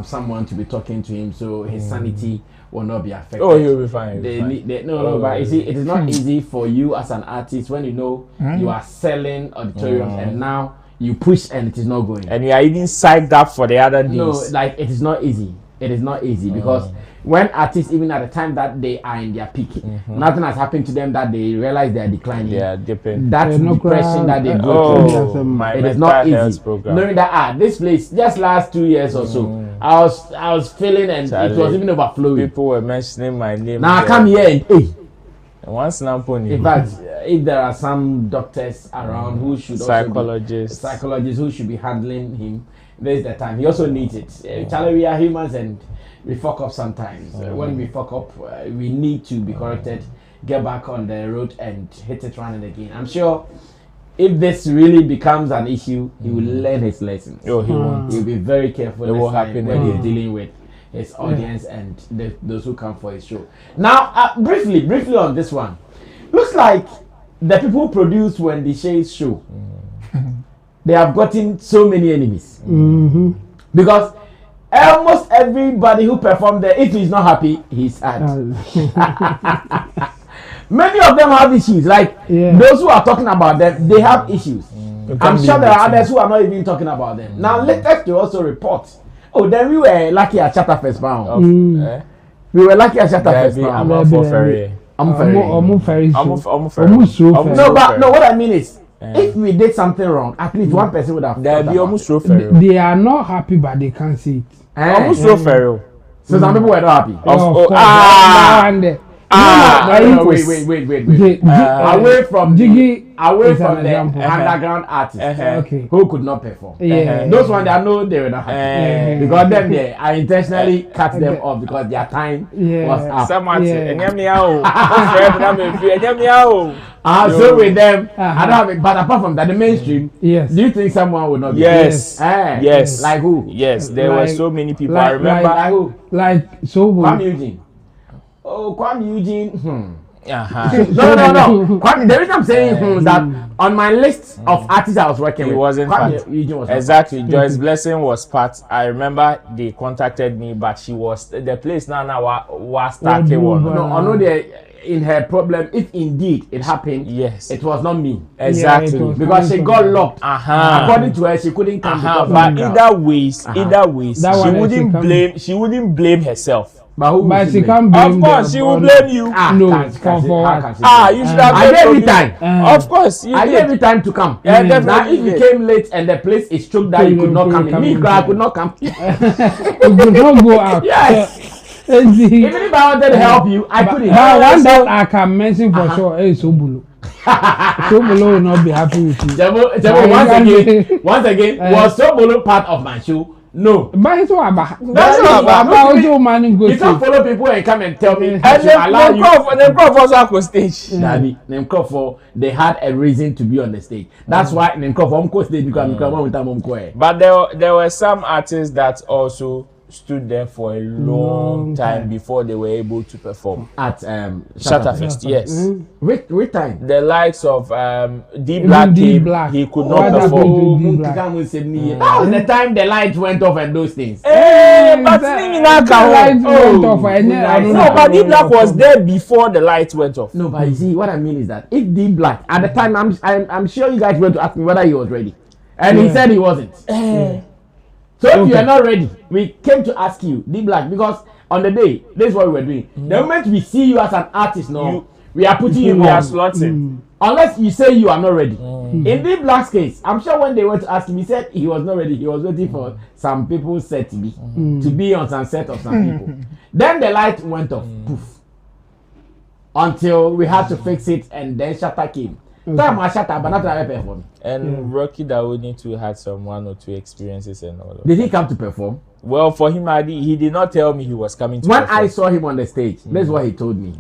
someone to be talking to him, so his sanity will not be affected.
Oh, he'll be fine.
But you see, it is not easy for you as an artist when you know you are selling auditoriums and now you push and it is not going.
And you are even psyched up for the other days.
No, like it is not easy. It is not easy because when artists, even at the time that they are in their peak, nothing has happened to them that they realize they are declining.
They are dipping.
That's the depression that they go through. It is not easy. Knowing that this place, just last 2 years or so, I was feeling and it was even overflowing.
People were mentioning my name.
Now I come here and
one snap on you.
In fact, if there are some doctors around who should
psychologists
who should be handling him, there's the time. He also needs it. Charlie, we are humans and we fuck up sometimes. When we fuck up, we need to be corrected, get back on the road and hit it running again. I'm sure if this really becomes an issue, he will learn his lessons.
Oh, he won't.
He'll be very careful
it will happen
when he's dealing with his audience and those who come for his show. Now, briefly on this one. Looks like the people who produce Wendy Shay's show, they have gotten so many enemies. Because almost everybody who performed there, if he's not happy, he's sad. Many of them have issues. Like those who are talking about them, they have issues. I'm sure there are others who are not even talking about them. Now, let's also report. Oh, then we were lucky at Shatta first bound. We were lucky at Shatta first bound. No, what I mean is, if we did something wrong, at least one person would have.
They are not happy, but they can't see it.
Almost so fair.
So some people were not happy. Wait. Away from the underground artists who could not perform. Those ones, I know they were not happy because them I intentionally cut them off because their time was up. So with them, I don't have it. But apart from that, the mainstream. Do you think someone would not be?
Yes.
Like who?
Yes, there were so many people. I remember.
Like who?
Like so.
Kwame Eugene. Oh, Kwame Eugene. No. Kwame, the reason I'm saying that on my list of artists I was working with,
wasn't
Kwame Eugene was
exactly. Joyce Blessing was part. I remember they contacted me, but she was the place now was starting one.
No, I know they in her problem. If indeed it happened, it was not me.
Exactly,
because she got locked. According to her, she couldn't come.
But either ways, she wouldn't blame herself.
But she can't blame.
Of course, she will blame you.
You should have.
I
gave you time.
Of course,
I gave you time to come. Now, if you came late and the place is choked that you could not come in, me, I could not come.
You could not go out.
Yes. Even if I wanted to help you, I couldn't.
One that I can mention for sure is Sobulu. Sobulu will not be happy with you.
Once again, was Sobulu part of my show? No.
But it's what about.
That's what about.
You can't follow people and come and tell me.
And them crop also on stage.
Them crop for they had a reason to be on the stage. That's why them crop on stage because
But there were some artists that also stood there for a long time before they were able to perform
at
Shatta Fest. Yes.
Which time?
The likes of D Black came, he could not perform.
That was the time the light went off and those things.
But
the light went off.
No, but D Black was there before the light went off.
No, but you see, what I mean is that if D Black at the time, I'm sure you guys went to ask me whether he was ready, and he said he wasn't. So if you are not ready, we came to ask you, D Black, because on the day, this is what we were doing. The moment we see you as an artist now, we are putting you on.
We are slotting.
Unless you say you are not ready. In D Black's case, I'm sure when they went to ask him, he said he was not ready. He was waiting for some people's set to be on some set of some people. Then the light went off, poof. Until we had to fix it, and then Shatta came.
And Rocky Dawuni too had some 1 or 2 experiences and all of
Did he come to perform?
Well, for him, he did not tell me he was coming to
when
perform.
I saw him on the stage, that's what he told me.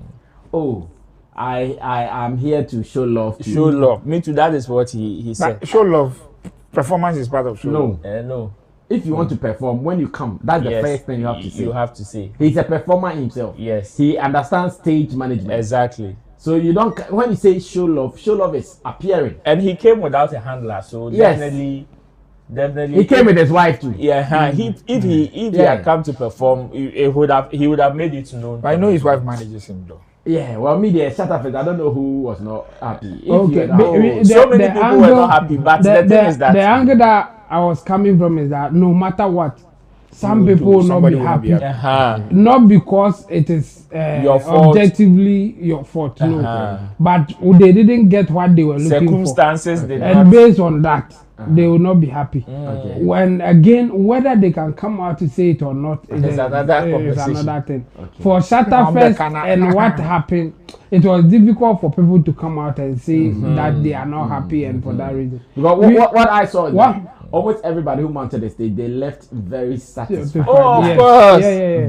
Oh, I am here to show love to
show love. Me too, that is what he said.
Show love. Performance is part of show love.
No.
If you want to perform, when you come, that's the first thing you have to say.
You have to say.
He's a performer himself.
Yes.
He understands stage management.
Exactly.
So you don't, when you say show love is appearing.
And he came without a handler, so definitely.
He came with his wife too.
Yeah, if he had come to perform, he would have made it known.
I know his wife manages him though.
Yeah, well, me the Shatta Fest, I don't know who was not happy.
So many people were not happy, but the thing is that
the angle that I was coming from is that no matter what, some people will not be happy. Not because it is objectively your fault, no. But they didn't get what they were looking
Circumstances
for.
Did
and
not.
Based on that, they will not be happy. When again, whether they can come out to say it or not is another thing. For Shatta Fest and what happened, it was difficult for people to come out and say that they are not happy and for that reason.
Because what I saw almost everybody who mounted the stage, they left very satisfied.
Oh, of course.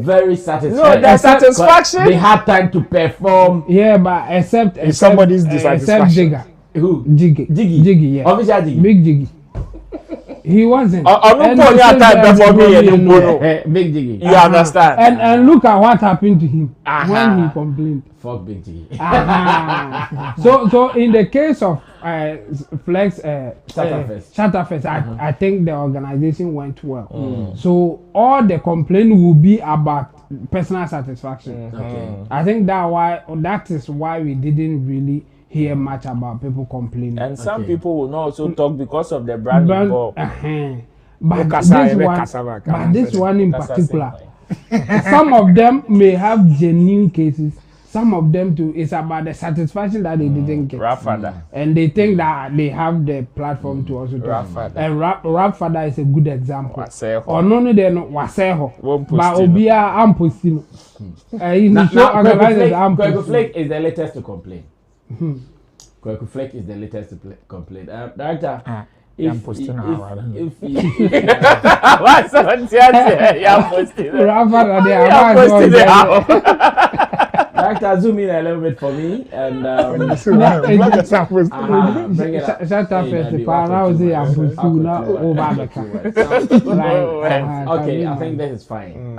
Very satisfied.
No, there's satisfaction.
They had time to perform.
Yeah, but except
somebody's dissatisfaction.
Except Jigga.
Who?
Jiggy, yeah.
Official Jiggy.
Big Jiggy. He wasn't.
Big Jiggy.
You understand?
And look at what happened to him when he complained.
Fuck Big Jiggy.
So in the case of
Shatta Fest,
I think the organization went well. So all the complaint will be about personal satisfaction. I think that is why we didn't really hear much about people complaining.
And some people will not also talk because of the brand involved.
But this one in particular, some of them may have genuine cases. Some of them too, it's about the satisfaction that they didn't get. And they think that they have the platform to also talk. And Rap Father is a good example. Or no, they know Waseho. But Obia Ampostino.
Kwadwo Flake is the latest to complain. Kwadwo Flake is the latest to complain. Director, if Director, zoom in a little bit for me and okay, I think this is fine.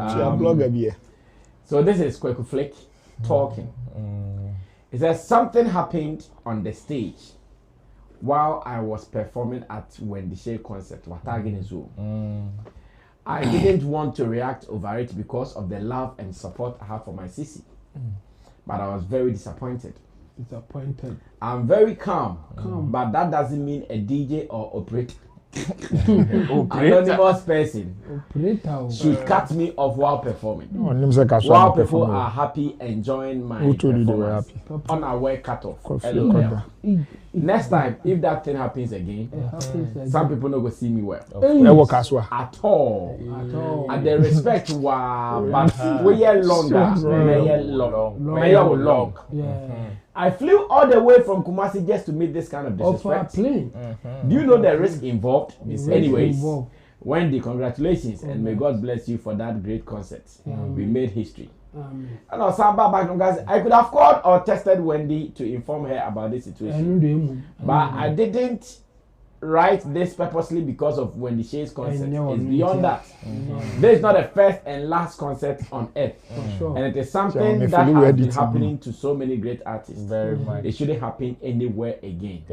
So this is Kwadwo Flake talking. It says something happened on the stage while I was performing at Wendy Shay concert. I didn't want to react over it because of the love and support I have for my sissy. But I was very disappointed. I'm very calm. But that doesn't mean a DJ or operator. Anonymous person should cut me off while performing. While people are happy enjoying my performance. Unaware cut off. Next time, if that thing happens again, some people not go see me well. At all. And the respect but we are longer. Long. I flew all the way from Kumasi just to meet this kind of disrespect. Do you know the risk involved? Anyways, Wendy, congratulations, and may God bless you for that great concert. We made history. And also, guys, I could have called or texted Wendy to inform her about this situation, but I didn't write this purposely because of Wendy Shay's concert. It's beyond that. This is not the first and last concert on earth, and it is something that has been happening to so many great artists. Very much. It shouldn't happen anywhere again.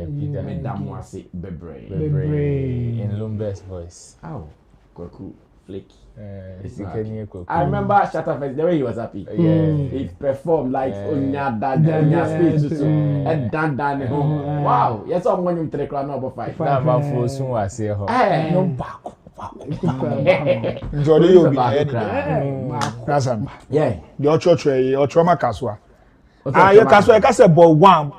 In
Lumber's voice.
Oh, Kwaku, flaky. I
remember
Shatta Fest, the way he was happy. He performed like wow. Yes, I'm going to take number 5.
Number 4 was here.
Enjoy you be yeah. The church or trauma kaswa. Your kaswa ka say bo one.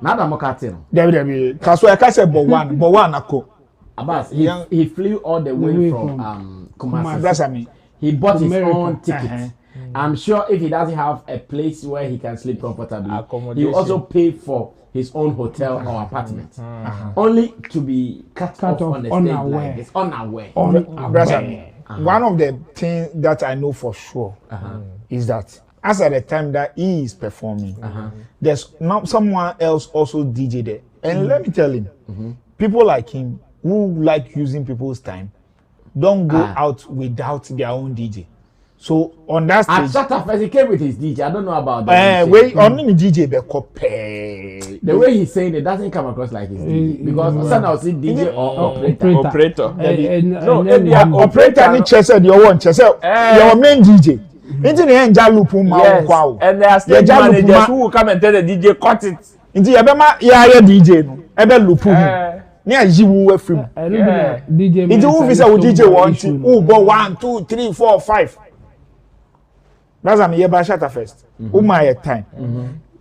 Na da mo katin.
There kaswa ka say bo one ako.
Abbas, he flew all the way from Kumasi. He bought his own ticket. I'm sure if he doesn't have a place where he can sleep comfortably, he will also pay for his own hotel or apartment, only to be cut off on the stage like this, unaware.
One of the things that I know for sure is that as at the time that he is performing, there's not someone else also DJ there. And let me tell him, people like him who like using people's time don't go out without their own DJ. So on that stage,
at Shatta Fest, he came with his DJ. I don't know about that.
Only DJ
the way he's saying it doesn't come across like his DJ because I'll see DJ or operator.
No, operator and Chester, your one Chester, your main DJ. Into the end,
yes. And there are stage managers who will come and tell the DJ cut it.
Into Yabama, DJ no, Ebe Lupu. Near you were free.
DJ.
Into who is our DJ 1 2 3 4 5. That's am here by Shatta Fest. My time.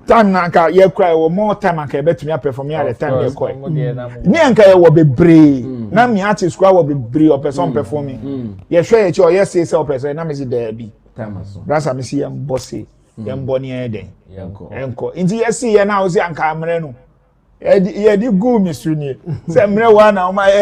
Time na ye cry or more time and bet me perform at the time ye cry. Me anka ye wo bebre. Na me artist kwa wo bebre or person performing. Ye share it or yes say person na me see there be. That's am see am bossy. Yam boni e den. Enko. Inti ye see ye na o see anka amre no. Ye di go me suni. Say mre wa na o ma you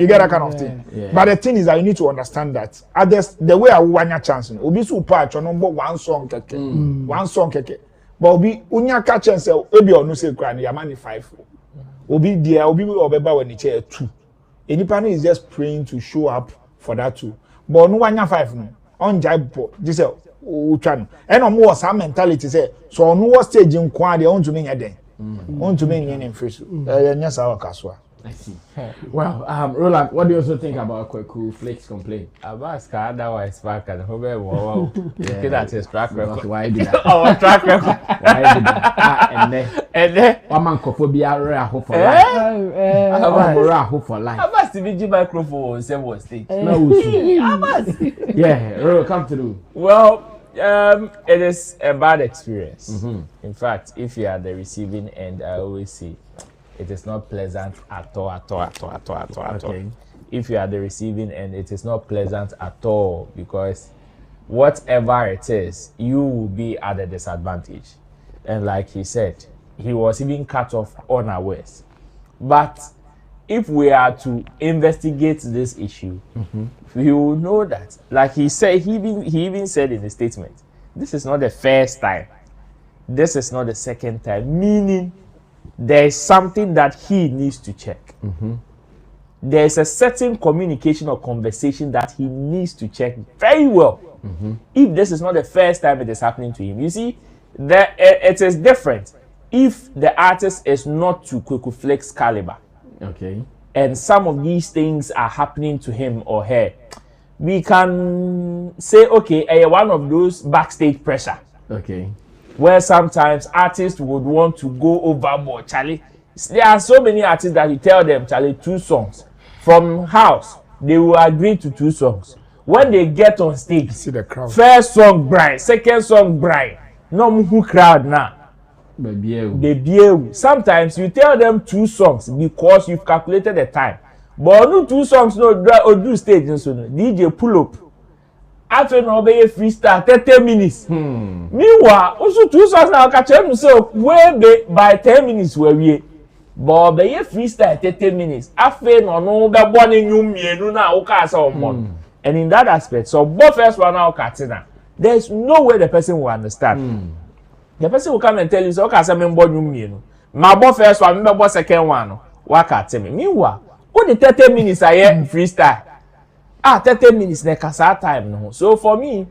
get that kind of thing. But the thing is that you need to understand that others the way I wanya chance obi so patch on one song keke but obi unya ka chance obi onu say kra na yamani 5 obi there obi obeba when chair 2 anybody is just praying to show up for that 2 but no wanya 5 no on jaibo this utwa and omo was some mentality say so no was stage nkwa de on to me nyeden on to me nyen face nya sawa kaswa.
I see. Well, Roland, what do you also think about Kwaku Flex complaint?
Abbas otherwise back and wow. Look at his track record.
Why did that?
Our track record.
Why did that? And then one man cophobia hope for life. For life.
Abbas the VG microphone on stage.
Abbas. Yeah, Roland, come through.
Well, it is a bad experience. In fact, if you are the receiving end, I always say it is not pleasant at all. Okay. If you are the receiving end, it is not pleasant at all because whatever it is, you will be at a disadvantage. And like he said, he was even cut off unawares. But if we are to investigate this issue, we will know that, like he said, he even said in the statement, this is not the first time. This is not the second time, meaning there is something that he needs to check. There is a certain communication or conversation that he needs to check very well. If this is not the first time it is happening to him, you see, it is different if the artist is not to Kwaku Flex caliber.
Okay.
And some of these things are happening to him or her. We can say, okay, one of those backstage pressure.
Okay.
Where sometimes artists would want to go overboard, Charlie. There are so many artists that you tell them, Charlie, 2 songs. From house, they will agree to 2 songs. When they get on stage,
see the crowd.
First song, Brian. Second song, Brian. No who crowd now. Sometimes you tell them 2 songs because you've calculated the time. But no 2 songs, no do stage. DJ pull up. After no be freestyle 30 minutes. Meanwhile, also 2 songs now catch him so way by 10 minutes where we but be ye freestyle 30 minutes afe no be born nyum mienu na wo ka say omon. And in that aspect, so both first one now katina, there's no way the person will understand. The person will come and tell you, so okay, I'm born you. My both first one, my both second one, what can me? Meanwhile, what the 30 minutes I hear freestyle? 30 minutes ne kasa time no. So for me,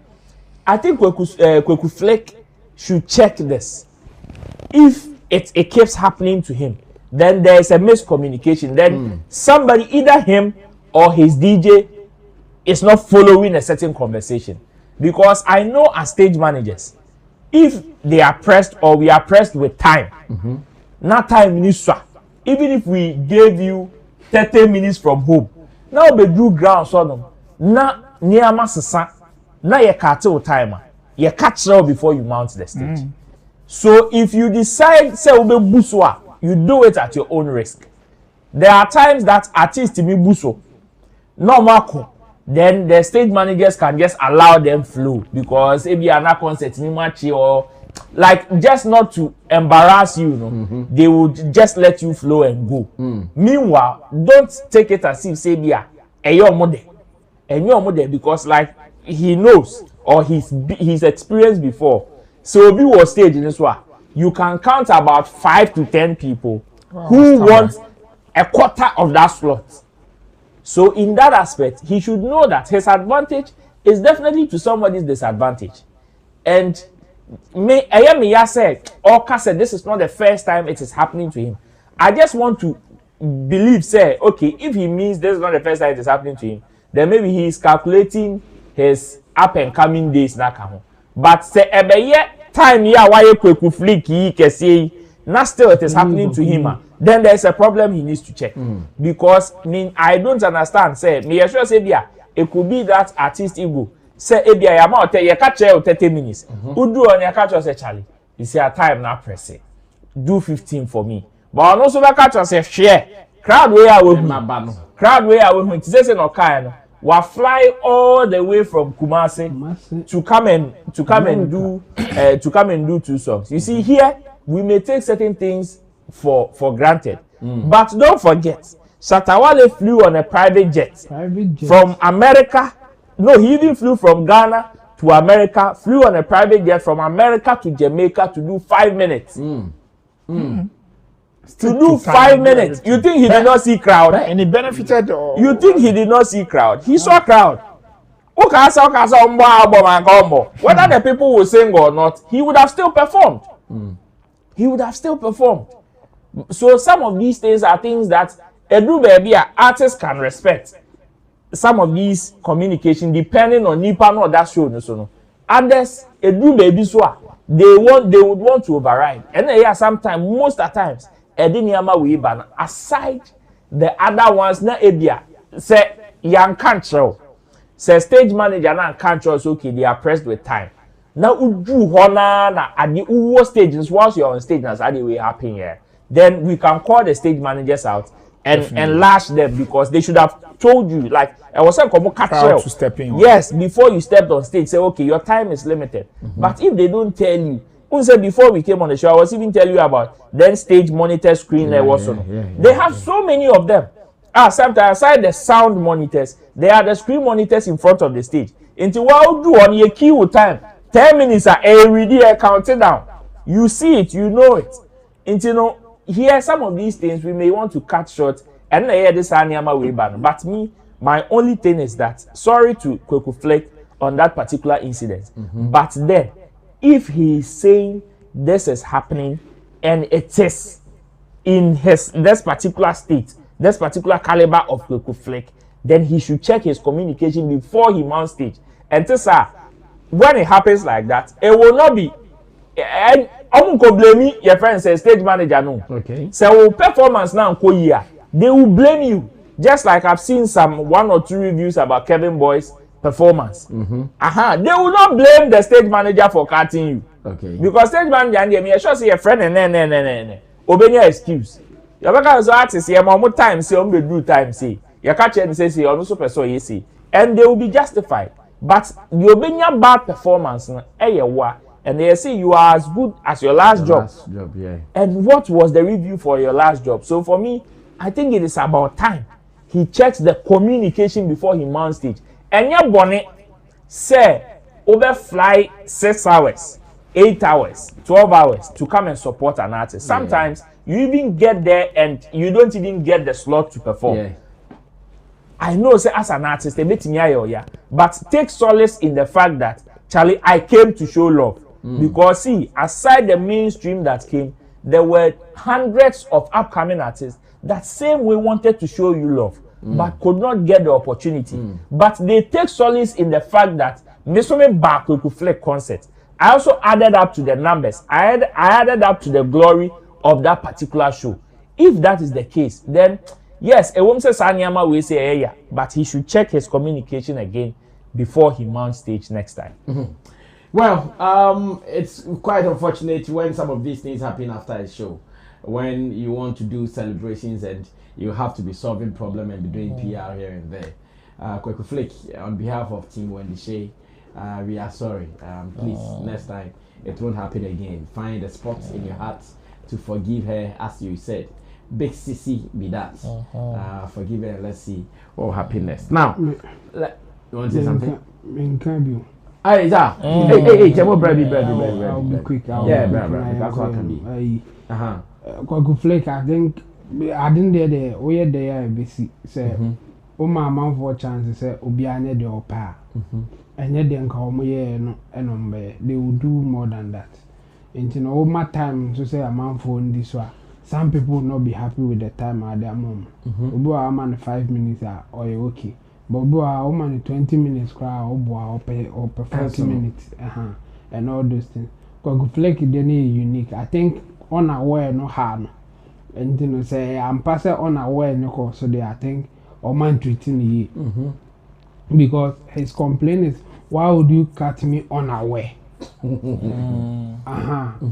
I think Kweku Flake should check this. If it keeps happening to him, then there is a miscommunication. Then somebody, either him or his DJ, is not following a certain conversation. Because I know as stage managers, if they are pressed or we are pressed with time, not time minister, even if we gave you 30 minutes from home, now be do ground so them, na near masasa, na ye cartel timer, ye catch now before you mount the stage. So if you decide say ube buswa, you do it at your own risk. There are times that artists me buso, no mako. Then the stage managers can just allow them flow because if you are not concert in match or like just not to embarrass you, they would just let you flow and go. Meanwhile, don't take it as if say bia your mother because like he knows or he's experienced before. So if you was stage in this one, you can count about 5 to 10 people who want a quarter of that slot. So in that aspect, he should know that his advantage is definitely to somebody's disadvantage. And I said, Oka said this is not the first time it is happening to him. I just want to believe, say, okay, if he means this is not the first time it is happening to him, then maybe he is calculating his up and coming days. But say, time ya why Kweku Flake can say, not still it is happening to him. Then there's a problem he needs to check. Because I don't understand. Say, me sure say it could be that artist ego. Say ebia ya ma you catch 30 minutes. Udu on your catch say Charlie. You say a time now press it. Do 15 for me. But also catch us say share. Crowd way away with crowd way away with say no kind. We fly all the way from Kumasi to come and do 2 songs. You see here we may take certain things for granted. But don't forget, Shatta flew on a private jet. From America. No, he even flew from Ghana to America, flew on a private jet from America to Jamaica to do 5 minutes. To do 5 minutes. You think he did not see crowd?
And he benefited? Or...
You think he did not see crowd? He saw crowd. Whether the people will sing or not, he would have still performed. He would have still performed. So some of these things are things that artists can respect. Some of these communication depending on nipa no that show no. Others they would want to override. And sometimes most of the times we ban aside the other ones na ebia say yan control. Say stage manager na control so okay they are pressed with time. Now udu hona na at the uwo stages once you're on stage that's how the way happen here. Then we can call the stage managers out and lash them because they should have told you like I was saying
crowd to step in.
Yes, before you stepped on stage, say okay, your time is limited. But if they don't tell you, say before we came on the show, I was even telling you about then stage monitor screen They have so many of them. Sometimes aside the sound monitors, there are the screen monitors in front of the stage. Until what do on your key with time, 10 minutes are already counting down. You see it, you know it. Until here some of these things we may want to cut short and hear this Anyama way ban. But me, my only thing is that sorry to Kweku Flake on that particular incident. But then if he is saying this is happening and it is in this particular state, this particular caliber of Kweku Flake, then he should check his communication before he mounts stage. And when it happens like that, it will not be and I'm going to blame your friend say stage manager no. Okay. So performance now they will blame you. Just like I've seen some 1 or 2 reviews about Kevin Boy's performance. They will not blame the stage manager for cutting you. Okay. Because stage manager and me sure say your friend and obey your excuse. You because artists here more time say on do time say. You catch and say also person you see. And they will be justified. But you obey your bad performance and they say you are as good as your last job.
Yeah.
And what was the review for your last job? So for me, I think it is about time he checks the communication before he mounts stage. And your bonnet say overfly 6 hours, 8 hours, 12 hours to come and support an artist. Sometimes you even get there and you don't even get the slot to perform.
Yeah.
I know, say as an artist, they make me but take solace in the fact that Charlie, I came to show love. Because see, aside the mainstream that came, there were hundreds of upcoming artists that same way wanted to show you love, but could not get the opportunity. But they take solace in the fact that Mesome back to Flex concert. I also added up to the numbers. I added up to the glory of that particular show. If that is the case, then yes, a woman says Sanyama will say yeah, but he should check his communication again before he mounts stage next time.
Well, it's quite unfortunate when some of these things happen after a show. When you want to do celebrations and you have to be solving problem and be doing PR here and there. Kwadwo Flick, on behalf of Team Wendy, Shay, we are sorry. Please, next time it won't happen again. Find a spot in your heart to forgive her, as you said. Big sissy be that. Forgive her and let's see what happiness. Now, you want to say something? Hey, Jamo, baby.
I'll be quick.
Yeah, that's what can be.
Kwadwo Flick, I think I didn't there. We are there. Busy. Say, oh my man for chance. Say, Obiane de opa. And yet then come here no, they will do more than that. And you know, all my time to say a man for this one. Some people will not be happy with the time at their moment. Obo a man 5 minutes or okay. But obo a man 20 minutes crowd or 40 minutes. And all those things. Kwadwo Flick is unique. I think unaware no harm. And you know say I'm passing unaware no cause so they I think or man treating ye. Because his complaint is why would you cut me unaware?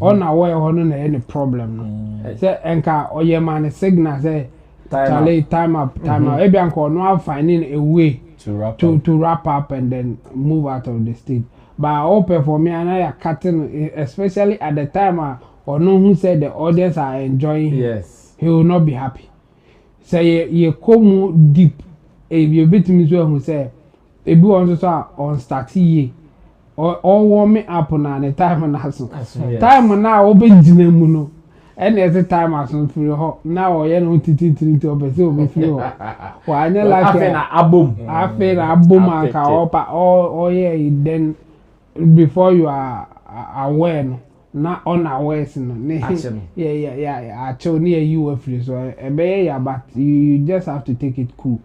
Unaware on any problem. Say enka oye man signal say Charlie time up. Maybe uncle no finding a way to wrap up and then move out of the state. But open for me and I are cutting, especially at the time or no who said the audience are enjoying.
Yes,
he will not be happy. Say you come deep. If you beat me so who say if you also on stacky or warm me up on the time on us. Time now open Jinemuno. And there's a time as on free now you know to open free. Why not like a boom? I feel a boom and oh yeah, then before you are aware, not unaware. Yeah. I told near you free, so but you just have to take it cool.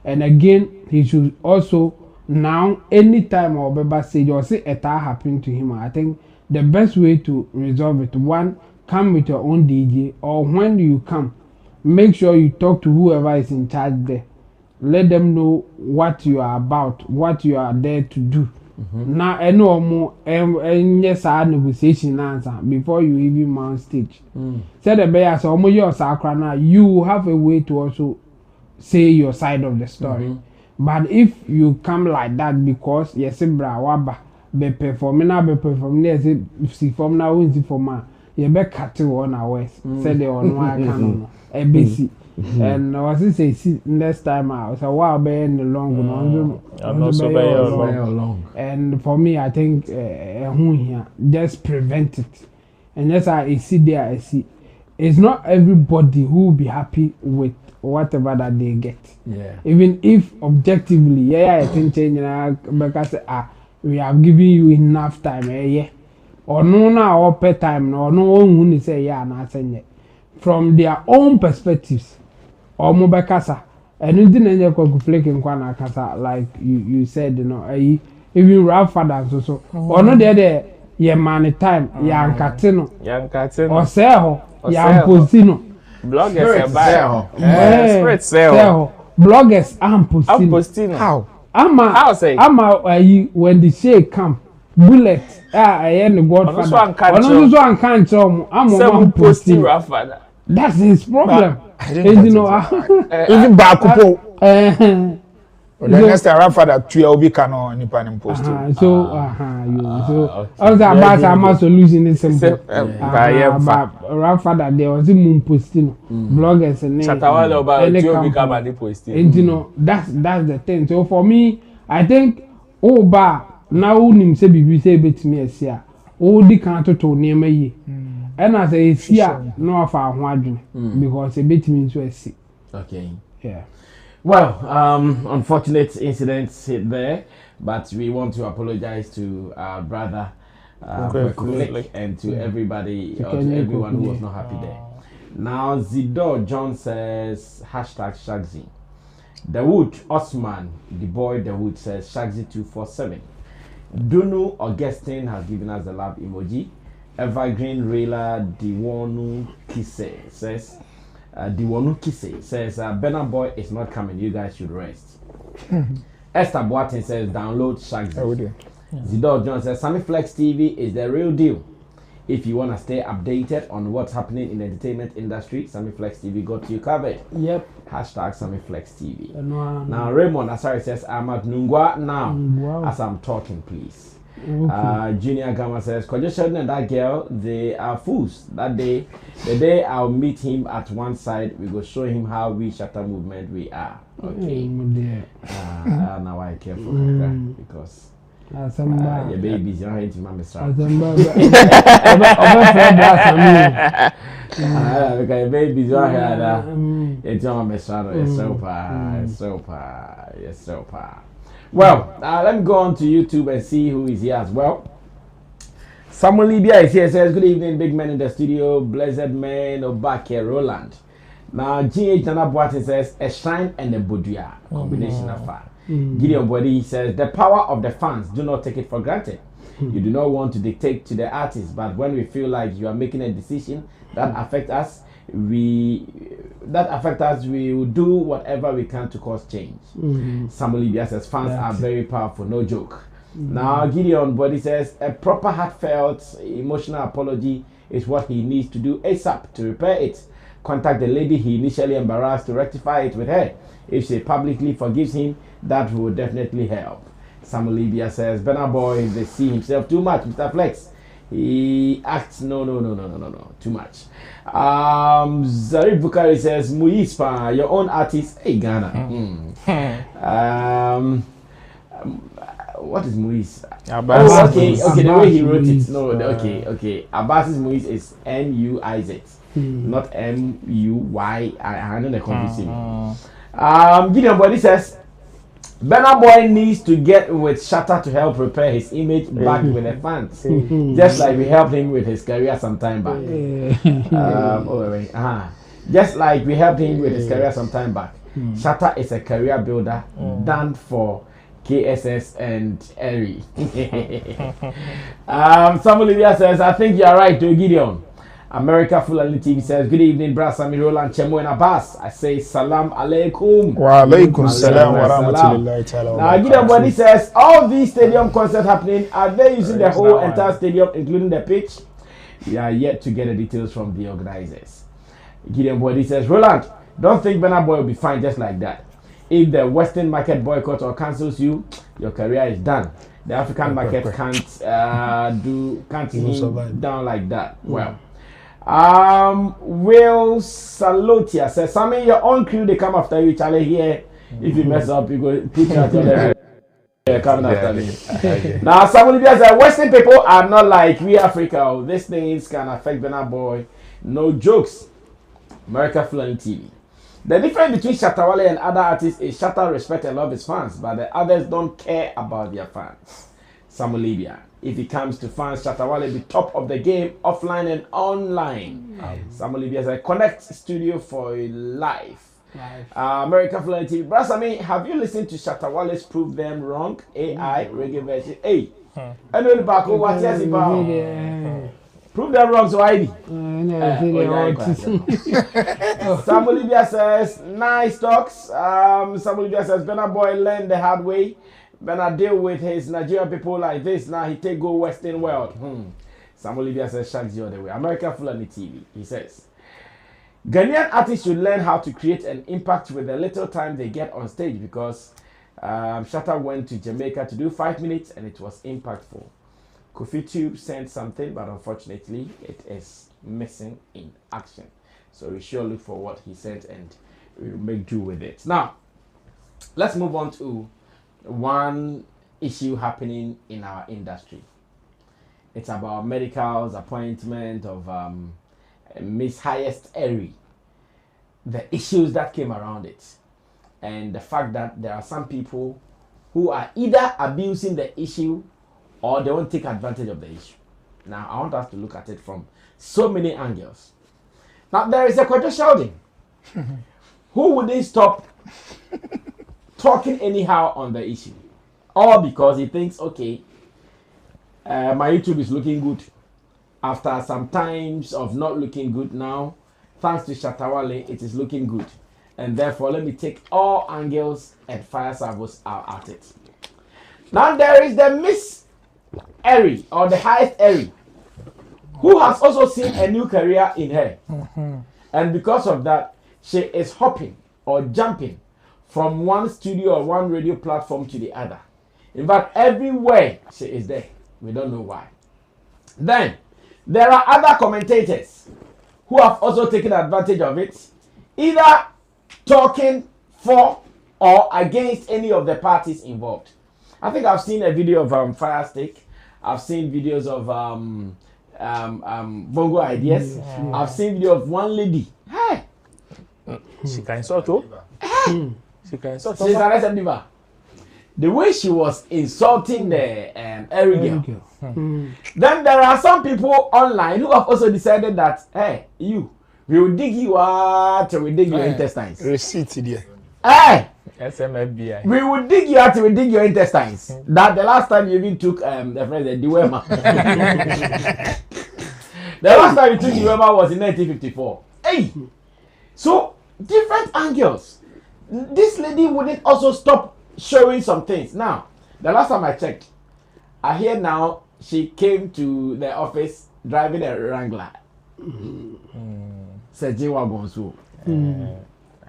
And again, he should also now anytime or Beba say or say a thing happened to him. I think the best way to resolve it, one, come with your own DJ, or when you come, make sure you talk to whoever is in charge there. Let them know what you are about, what you are there to do. Now, I know more yes, I negotiation answer before you even mount stage. Say the bear so your sacra now, you have a way to also say your side of the story. But if you come like that because yes, bra waba be performing now, be performing see from now win for man, you be cut to 1 hour. Say the on one can ABC. And was it say next time out? So while being the long long. And for me, I think here just prevent it. And yes, I see there. I see it's not everybody who will be happy with whatever that they get.
Yeah.
Even if objectively, I think because we have given you enough time. Or no now or per time or no one who say not saying it. From their own perspectives. Or mobile casa, and you didn't end up flicking Kwana casa like you said, you know, even rough fathers also. Or no, there, yeah, man, time, young Catino, or Seho, young Postino.
Bloggers,
bloggers, and Postino. How? I'm when the Shay come, bullet, I am the godfather. I can't show I'm one posting rough father. That's his problem.
Even Bakupo.
The next time Rap Father 2 will be canon in Pan post.
So also about some solution is simple. Rap Father there was a moon posting bloggers and
Shatta about 2 will become a posting.
And you know that's the thing. So for me, I think now nim say bibi say betimi asia. Di kan to nneema yi. And as I see no afa ho adwene because a betimi nso asi.
Okay.
Yeah.
Well, unfortunate incidents hit there, but we want to apologize to our brother and to everybody, or to everyone who was not happy there. Now, Zidor John says, #Shagzy. Dawood Osman, the boy Dawood says, Shagzy247. Dunu Augustine has given us the love emoji. Evergreen Rayla Diwanu Kise says, Burna Boy is not coming. You guys should rest. Esther Boatin says, download Shagzy. Zidor John says, Sammy Flex TV is the real deal. If you want to stay updated on what's happening in the entertainment industry, Sammy Flex TV got you covered.
Yep.
#Sammy Flex TV. Now, Raymond Asari says, I'm at Nungwa now as I'm talking, please. Okay. Junior Gamma says, Kwadwo Sheldon and that girl, they are fools. That day, the day I'll meet him at one side, we go show him how we Shatta movement we are. Okay. Now I care for because your babies, you're not my mistress. Because your babies, you're here. It's your mistress. Yes, so. Well, let me go on to YouTube and see who is here as well. Samuel Libya is here, says, good evening, big men in the studio, blessed man, Obake, Roland. Now, GH Nana Boatin says, a shrine and a Bodia, combination of fire. Gideon Body says, the power of the fans, do not take it for granted. You do not want to dictate to the artist, but when we feel like you are making a decision that affects us, we will do whatever we can to cause change. Samuel Libya says, fans are very powerful, no joke. Now, Gideon Body says, a proper heartfelt, emotional apology is what he needs to do ASAP to repair it. Contact the lady he initially embarrassed to rectify it with her. If she publicly forgives him, that will definitely help. Samuel Libya says, Burna Boy, they see himself too much, Mr. Flex. He acts no, too much. Zarif Bukari says, Muispa, your own artist, hey Ghana. What is Muis? Okay, the way he wrote it. No, okay. Abbas's Muis is N-U-I-Z, not M-U-Y. I know the confusion. Gideon Body says, Burna Boy needs to get with Shatta to help repair his image back with the fans, just like we helped him with his career some time back. Just like we helped him with his career some time back. Shatta is a career builder done for KSS and Erie. Samuel Olivia says, I think you're right, Gideon. America Fulani TV says, good evening, Bra Sammy Roland, Chemo and Abbas. I say, salam alaikum.
Wa alaikum salam wa rahmatullahi ta'ala.
Now, Gideon Body says, all these stadium concerts happening, are they using the whole entire stadium, including the pitch? We are yet to get the details from the organizers. Gideon Body says, Roland, don't think Burna Boy will be fine just like that. If the Western market boycotts or cancels you, your career is done. The African market can't him down like that. Well. Will Salotia says, Sammy, your own crew, they come after you, Charlie, here. If you mess up, you go put you out coming after me. Now, somebody says, Western people are not like we Africa. These things can affect Burna Boy. No jokes. America Fluent TV. The difference between Shatta Wale and other artists is Shatta respects and loves his fans, but the others don't care about their fans. Samuel Libya. If it comes to fans, Shatta Wale be top of the game, offline and online. Samuel Libya says, connect studio for life. America Fluent TV. Brasami, have you listened to Shatta Wale's Prove Them Wrong? AI reggae version. Hey, I know the back. What's yes about? Prove them wrong, so I Samuel Libya says, nice talks. Samuel Libya says, Burna Boy learned the hard way. Burna deal with his Nigerian people like this. Now he take go Western world. Samuel Libya says, Shaggy the other way. America Fulani TV. He says, Ghanaian artists should learn how to create an impact with the little time they get on stage because
Shatta went to Jamaica to do 5 minutes and it was impactful. Kofi Tube sent something, but unfortunately it is missing in action. So we sure look for what he sent and we'll make do with it. Now, let's move on to one issue happening in our industry. It's about medical's appointment of Miss Highest Erie. The issues that came around it. And the fact that there are some people who are either abusing the issue or they won't take advantage of the issue. Now, I want us to look at it from so many angles. Now, there is a Kwadwo Sheldon who wouldn't stop talking anyhow on the issue. All because he thinks, okay, my YouTube is looking good. After some times of not looking good now, thanks to Shatta Wale, it is looking good. And therefore, let me take all angles and fire salvos out at it. Now, there is the Miss Erie, or the Highest Erie, who has also seen a new career in her. And because of that, she is hopping or jumping from one studio or one radio platform to the other. In fact, everywhere she is there. We don't know why. Then, there are other commentators who have also taken advantage of it, either talking for or against any of the parties involved. I think I've seen a video of Fire Stick. I've seen videos of Bongo Ideas. I've seen video of one lady. Hey,
she can insult you.
Hey,
she can insult.
She's an SMD. The way she was insulting the Erie girl. Then there are some people online who have also decided that, hey, we will dig you out till we dig your intestines.
Receipt there.
Hey!
SMFBI.
We will dig you out till we dig your intestines. That the last time you even took the phrase, the Diwema. The last time you took Diwema was in 1954. Hey! So, different angles. This lady wouldn't also stop showing some things. Now, the last time I checked, I hear now she came to the office driving a Wrangler. Seji Wagonsu.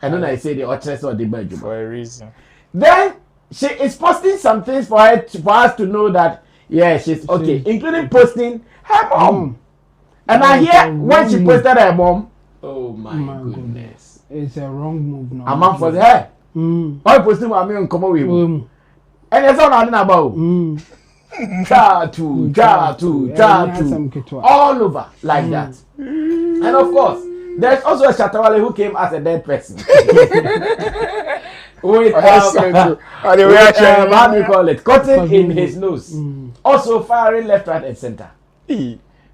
I don't know, I say the Ochres or the Belgium.
For a reason.
Then she is posting some things for her for us to know that, yeah, she's okay, including posting her mom. And I hear when she posted her mom, oh my goodness.
It's a wrong move now.
A man for her. Why posting my man come away? And it's all I know about. Tattoo, all over like that. And of course, there's also a Shatta Wale who came as a dead person. With how do you call it? Cutting in his nose. Also firing left, right, and center.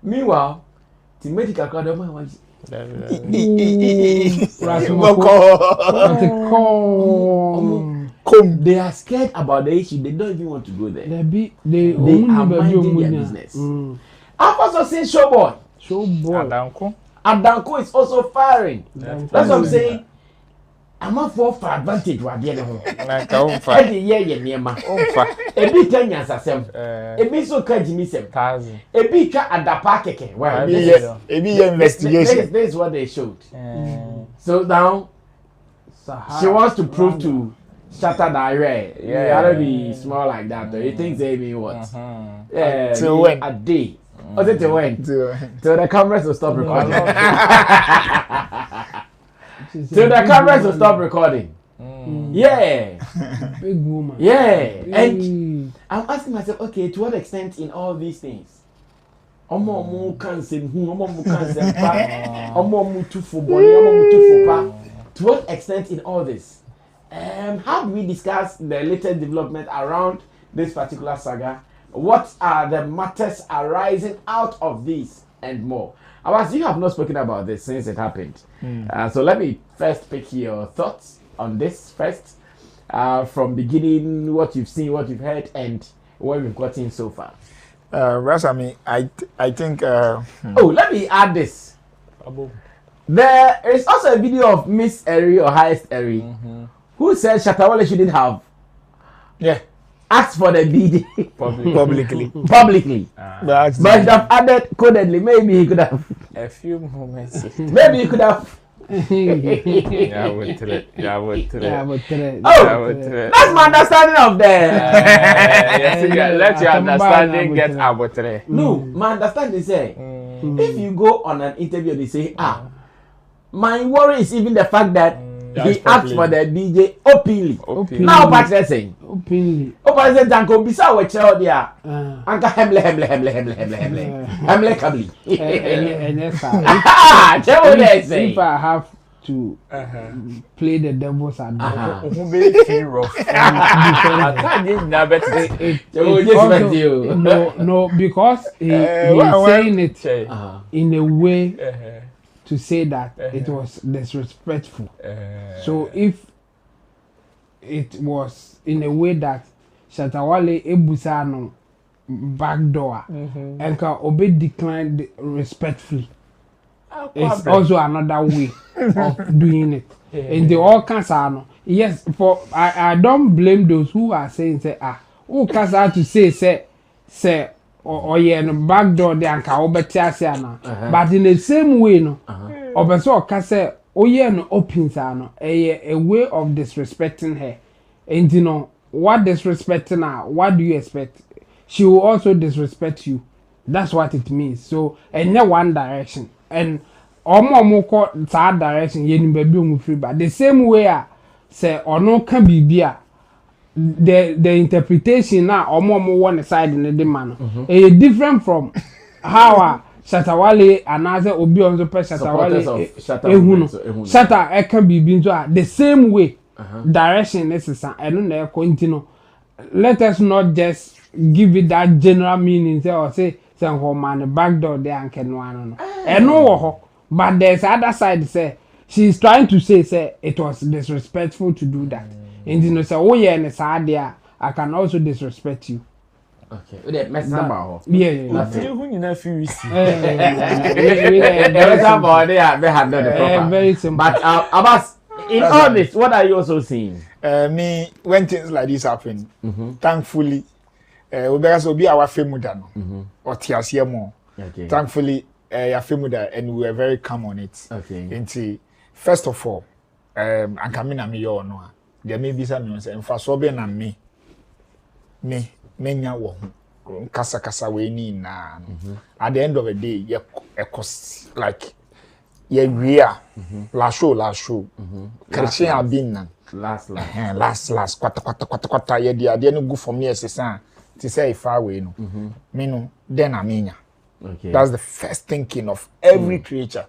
Meanwhile, the medical crowd they are scared about the issue. They don't even want to go there. They are minding their business. I've also seen Showboy. Adanko is also firing. That's what I'm saying. I'm not for advantage. Ebi Kenya sasem. Ebi so kajimi sem. Ebi ka adapa keke. Well,
ebi investigation.
This is what they showed. So now she wants to prove to Shatta that you gotta be small like that. He thinks they mean what?
Till when?
A day. Was it till when? Till the cameras will stop recording. Till the cameras will stop recording. Yeah.
Big woman.
Yeah. And I'm asking myself, okay, to what extent in all these things? To what extent in all this? How do we discuss the latest development around this particular saga? What are the matters arising out of this and more? Abbas, you have not spoken about this since it happened. So let me first pick your thoughts on this first. From beginning, what you've seen, what you've heard, and what we've gotten so far.
Rasami, I think...
Oh, let me add this. There is also a video of Miss Erie or Highest Erie who said Shatta Wale shouldn't have asked for the BD publicly. But if have added codedly, maybe he could have
a few moments.
Maybe he could have
Yeah, with it.
That's my understanding of the.
Let your understanding get arbitrary.
No, my understanding is if you go on an interview, they say, my worry is even the fact that he asked for the DJ openly. Now, what they're saying?
Openly.
Openly said, "Danko, bisa we child there. Anka hemle kabli."
If I have to play the devil's advocate, no, because he's saying it in a way to say that it was disrespectful. So if it was in a way that Shatta Wale ebusano backdoor and can obey declined respectfully, it's also another way of doing it. And the all cancer, yes, for I don't blame those who are saying say who cancer to say or no backdoor there and can but in the same way no obeso ka say no opens a way of disrespecting her. And you know what disrespecting her, what do you expect? She will also disrespect you. That's what it means. So and no one direction. And omo ko that direction ye ni baby omo free, but the same way say ono can be the interpretation now omo one side in the man different from how Shatta Wale another obi on the Shatta Wale Shatta can be the same way direction necessary and no continue. Let us not just give it that general meaning or say man back door there and can one no. But there's other side say she's trying to say it was disrespectful to do that. And you know say and it's hard there I can also disrespect you.
Okay. That mess about.
Yeah. Who you know feel
very simple.
But Abbas, in all this, what are you also seeing?
Me when things like this happen, thankfully, because we be our family or TSM more.
Okay.
Thankfully, your family and we were very calm on it.
Okay.
And first of all, and coming at me you know, there may be some and for so being and me menya wo kasa we ni na at the end of the day you cost like we are last show Christian have been
last
kwata ye dia no go for me esesa to say far away no me no then amenya.
Okay.
That's the first thinking of every creature.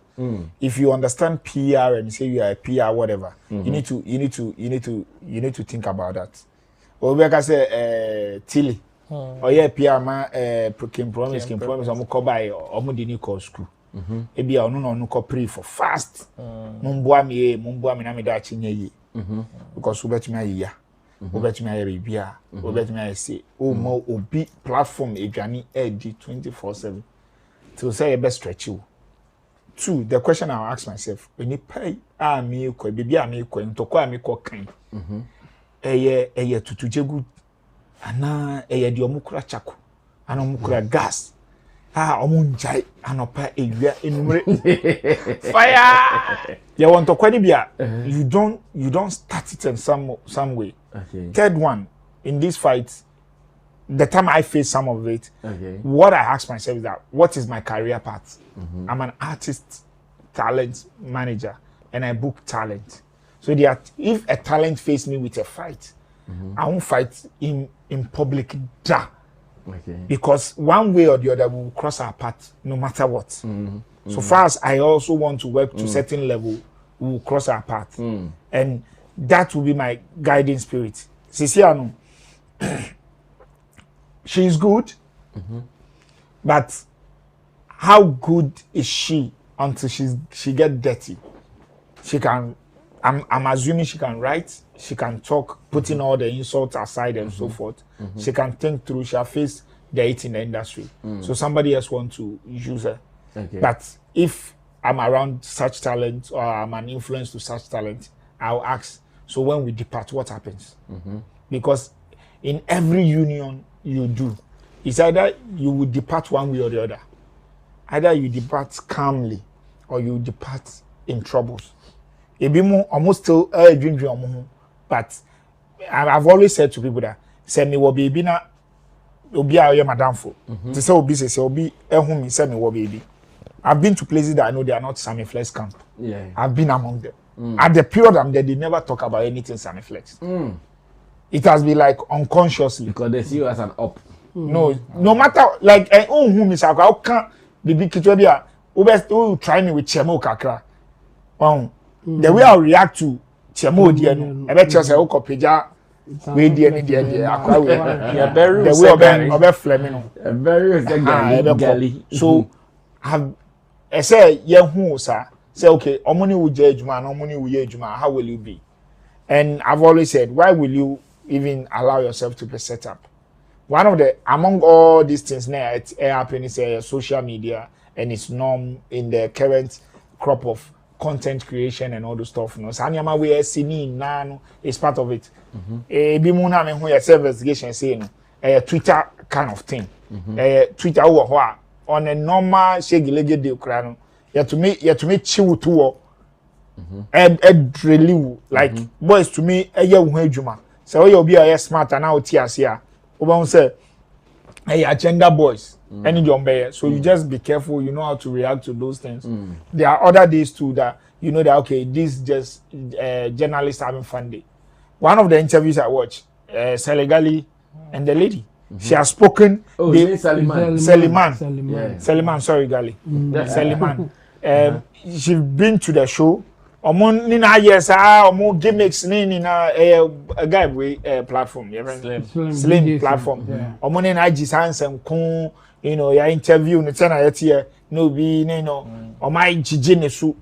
If you understand PR and say you are a PR whatever, you need to think about that. Or we can say Tilly. Or yeah PR ma can promise am ko buy or mo dey call school. E bia no ko pray for fast. Mumboa me na me da chinye yi. Because we bet me ya. We bet me ya bibia. We bet me say o mo obi platform edwane edi 24/7. To say best stretch you. Two, the question I'll ask myself, when you pay me ko bibi me ko ntoko me ko kan. Eye tutujegu ana eye di omukura chako. Ana omukura gas. Omunjai anopa ewia enumre. Fire. You want to kwani bia you don't start it in some way.
Okay.
Third one, in this fight the time I face some of it, what I ask myself is that what is my career path? I'm an artist, talent manager, and I book talent. So that if a talent face me with a fight, I won't fight in public. Because one way or the other we will cross our path no matter what. So far as I also want to work to a certain level, we will cross our path. And that will be my guiding spirit. Sisiano. She's good, but how good is she until she get dirty? She can, I'm assuming she can write, she can talk, putting all the insults aside and so forth. She can think through. She has faced the hate in the industry, so somebody else want to use her. But if I'm around such talent or I'm an influence to such talent, I'll ask. So when we depart, what happens? Because in every union you do, it's either you will depart one way or the other. Either you depart calmly or you depart in troubles. Ebi mu almost still dream omo, but I've always said to people that say me wo baby na obi a ye madam for. To say obi say obi ehun me say me wo baby. I've been to places that I know they are not Sammy Flex camp. Yeah. I've been among them. At the period I'm there, they never talk about anything Sammy Flex. It has been like unconsciously.
Because they see you as an up.
No matter like who me say how can baby kitwebia who try me with chemo kakra. The way I react to chemo die no, e be tell say who kopeja we die akwa we.
Yeah, very
the way obe flame no.
Very gally.
So have I say hu sir say okay omoni wo je adwuma na omoni wo ye adwuma, how will you be? And I've always said, why will you even allow yourself to be set up? One of the among all these things now it's happening is social media and its norm in the current crop of content creation and all the stuff. You know, Sanyama we are seeing now is part of it. Bimuna me who your investigation saying Twitter kind of thing. Twitter on a normal shaggy deal crano. You to me chill to relieve like boys to me juma. So you'll be a smart and out here. Oba say hey agenda boys any jombe. So you just be careful, you know how to react to those things. There are other days too that you know that okay, this just journalists having fun day. One of the interviews I watched, Selegali and the lady. She has spoken. Seliman, sorry, Gali. Seliman. She's been to the show. Omon nina yes omo gimmicks nina a guy we platform. Slim platform. Omon nina jisansem kun you know ya interview no tena yete no bi no omai jiji ne su.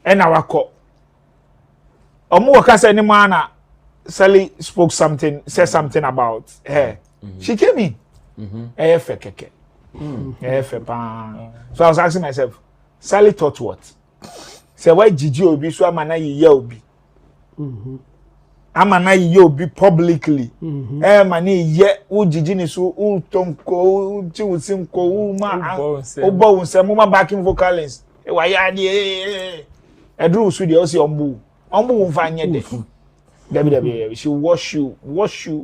Ena wako. Omo waka say ni mana Sally spoke something, said something about her. She came in. Keke. So I was asking myself, Sally thought what? Say why Gigi obi so amana ye obi. Amana ye obi publicly. Mani ye u Gigi ni so u tonko u ti usimko u ma obo unse mo ma backing vocalist. Wa ya de edru su de o si ombu unfa nye de. She wash you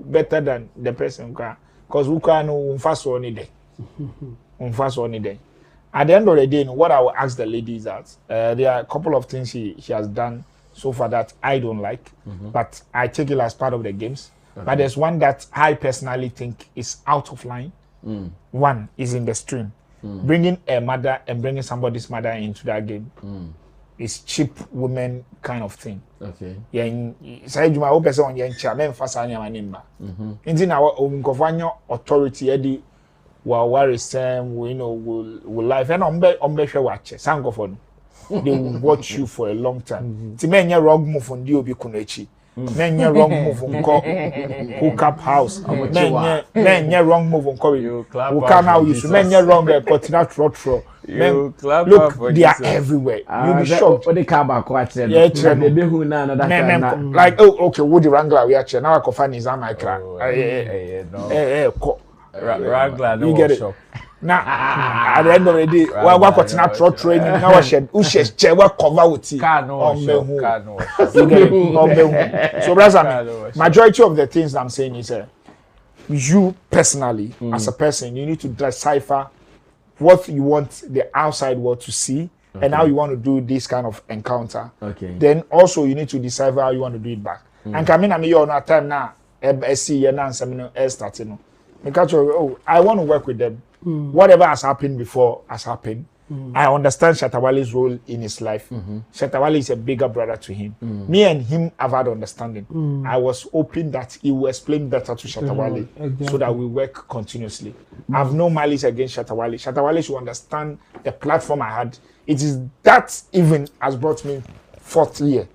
better than the person because who can unfast on day. At the end of the day, what I will ask the lady is that there are a couple of things she has done so far that I don't like, but I take it as part of the games. Okay. But there's one that I personally think is out of line. One is in the stream. Bringing a mother and bringing somebody's mother into that game. It's cheap women kind of thing. Okay. Yeah, say you my person on your chairman for Sanya Manimba. In our own authority, Eddie, while worry Sam, we know will life and on watch. Sangophone. They will watch you for a long time. It's many wrong move on Dio Bikunechi. Many wrong move on hook up house. Many wrong move on Corey. You can now use many wrong continue trot. Men, look, they are everywhere. You'll be shocked.
What they come back watch them.
Yeah, like okay, Woody Wrangler we actually now I can find his my car.
Wrangler,
you get it. Now at the end of the day, we continue trot training. Now I shed chair we cover with it. So brother, majority of the things I'm saying is you personally as a person, you need to decipher what you want the outside world to see and how you want to do this kind of encounter. Okay. Then also you need to decipher how you want to do it back. And coming at me on a time now, see you now starting. I want to work with them. Whatever has happened before has happened. I understand Shatta Wale's role in his life. Shatta Wale is a bigger brother to him. Me and him have had understanding. I was hoping that he will explain better to Shatta Wale so that we work continuously. I have no malice against Shatta Wale. Shatta Wale should understand the platform I had. It is that even has brought me 4th year.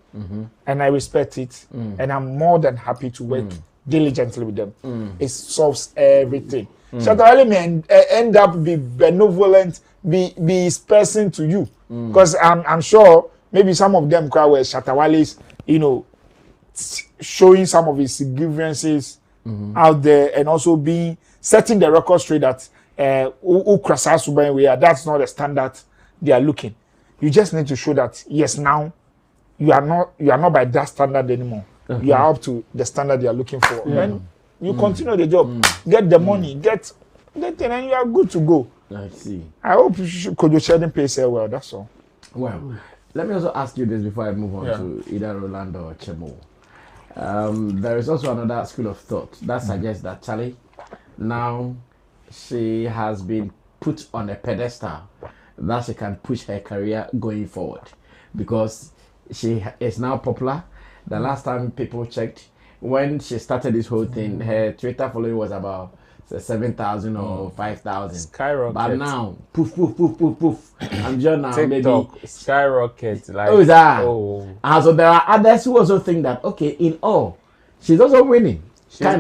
And I respect it. And I'm more than happy to work diligently with them. It solves everything. Shatta Wale may end up be benevolent, be his person to you, because I'm sure maybe some of them were Shatta Wale's, you know, showing some of his grievances out there and also being setting the record straight that that's not the standard they are looking. You just need to show that yes, now you are not by that standard anymore. You are up to the standard you are looking for. Then you continue the job, get the money, get it, and you are good to go.
I see.
I hope Kwadwo Sheldon pays her well. That's all.
Well, let me also ask you this before I move on to either Rolando or Chemo. There is also another school of thought that suggests that Charlie, now she has been put on a pedestal that she can push her career going forward because she is now popular. The last time people checked, when she started this whole thing, her Twitter following was about 7,000 or 5,000.
Skyrocket.
But now, poof, poof, poof, poof, poof. I'm just now
TikTok,
maybe
skyrocket. Like,
oh, is that?
Oh.
And so there are others who also think that okay, in all, she's also winning.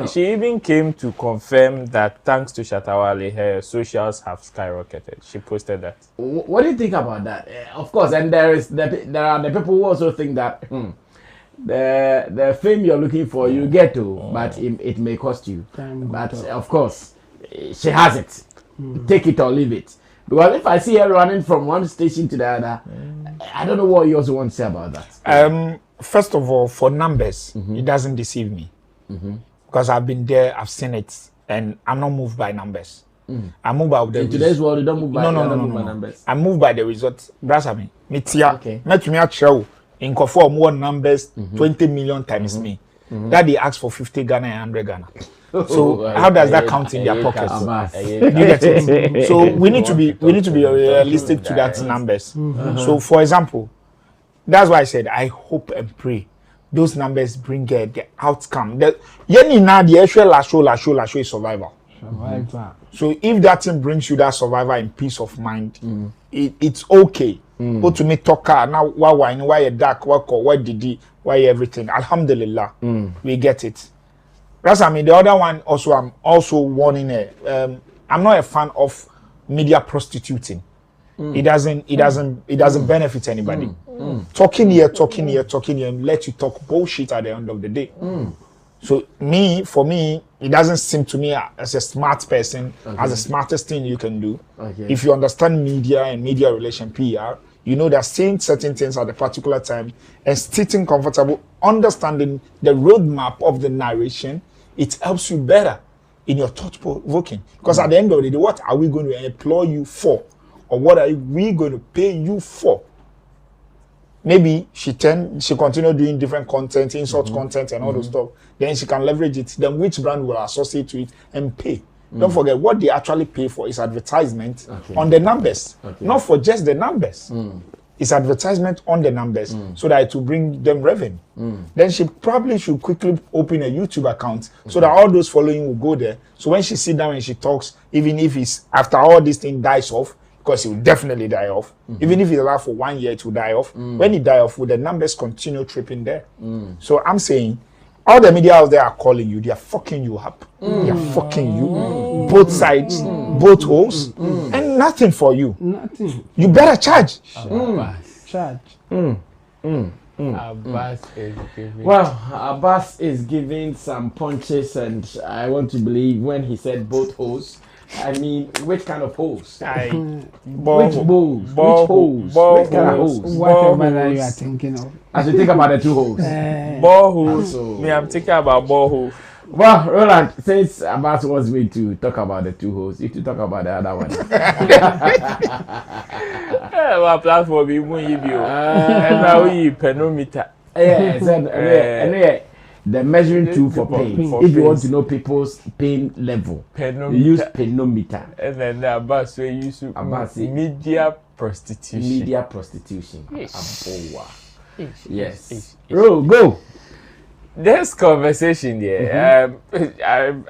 She even came to confirm that thanks to Shatta Wale, her socials have skyrocketed. She posted that.
What do you think about that? Of course, and there are the people who also think that the fame you're looking for you get to, but it may cost you. But of course, she has it. Take it or leave it. Because if I see her running from one station to the other, I don't know what you also want to say about that.
First of all, for numbers, it doesn't deceive me. Because I've been there, I've seen it, and I'm not moved by numbers. I move by the
in today's world, you don't move by
numbers. I move by the results. That's what I mean. Met me at show in Kofo more numbers 20 million times me. That they ask for 50 Ghana and 100 Ghana. So how does that count in their pockets? You get it? So we need to be realistic to that numbers. So for example, that's why I said I hope and pray those numbers bring the outcome. The actual last show is survival. So if that thing brings you that survival and peace of mind, it's okay. But to me, talker now, why you dark, why did why everything? Alhamdulillah, we get it. That's I mean. The other one also, I'm also warning it. I'm not a fan of media prostituting. It doesn't benefit anybody. Talking here, and let you talk bullshit at the end of the day. So for me, it doesn't seem to me as a smart person, as the smartest thing you can do. If you understand media and media relation PR, you know that saying certain things at a particular time and sitting comfortable, understanding the roadmap of the narration, it helps you better in your thought provoking. Because at the end of the day, what are we going to employ you for? Or what are we going to pay you for? Maybe she continue doing different content, insult content and all those stuff. Then she can leverage it. Then which brand will associate to it and pay? Don't forget, what they actually pay for is advertisement on the numbers. Not for just the numbers. It's advertisement on the numbers so that it will bring them revenue. Then she probably should quickly open a YouTube account so that all those following will go there. So when she sits down and she talks, even if it's after all this thing dies off, because it will definitely die off. Even if it's allowed for 1 year, it will die off. When it die off, will the numbers continue tripping there? So I'm saying, all the media out there are calling you. They are fucking you up. They are fucking you. Both sides, both holes, and nothing for you.
Nothing.
You better charge.
Charge.
Abbas is giving.
Well, Abbas is giving some punches, and I want to believe when he said both holes. I mean, which kind of holes? Which bowls? Which holes? Which kind of holes?
Whatever you are thinking of.
As you think about the two holes.
Boreholes. Me, I'm thinking about borehole.
Well, Roland, since Abbas wants me to talk about the two holes, you to talk about the other one.
Well, platform you won't give you. And now we penometer.
Yeah, the measuring tool for pain. If you want to know people's pain level, you use penometer.
And then the Abbas we use media prostitution.
Media prostitution. Yes. Go.
This conversation there,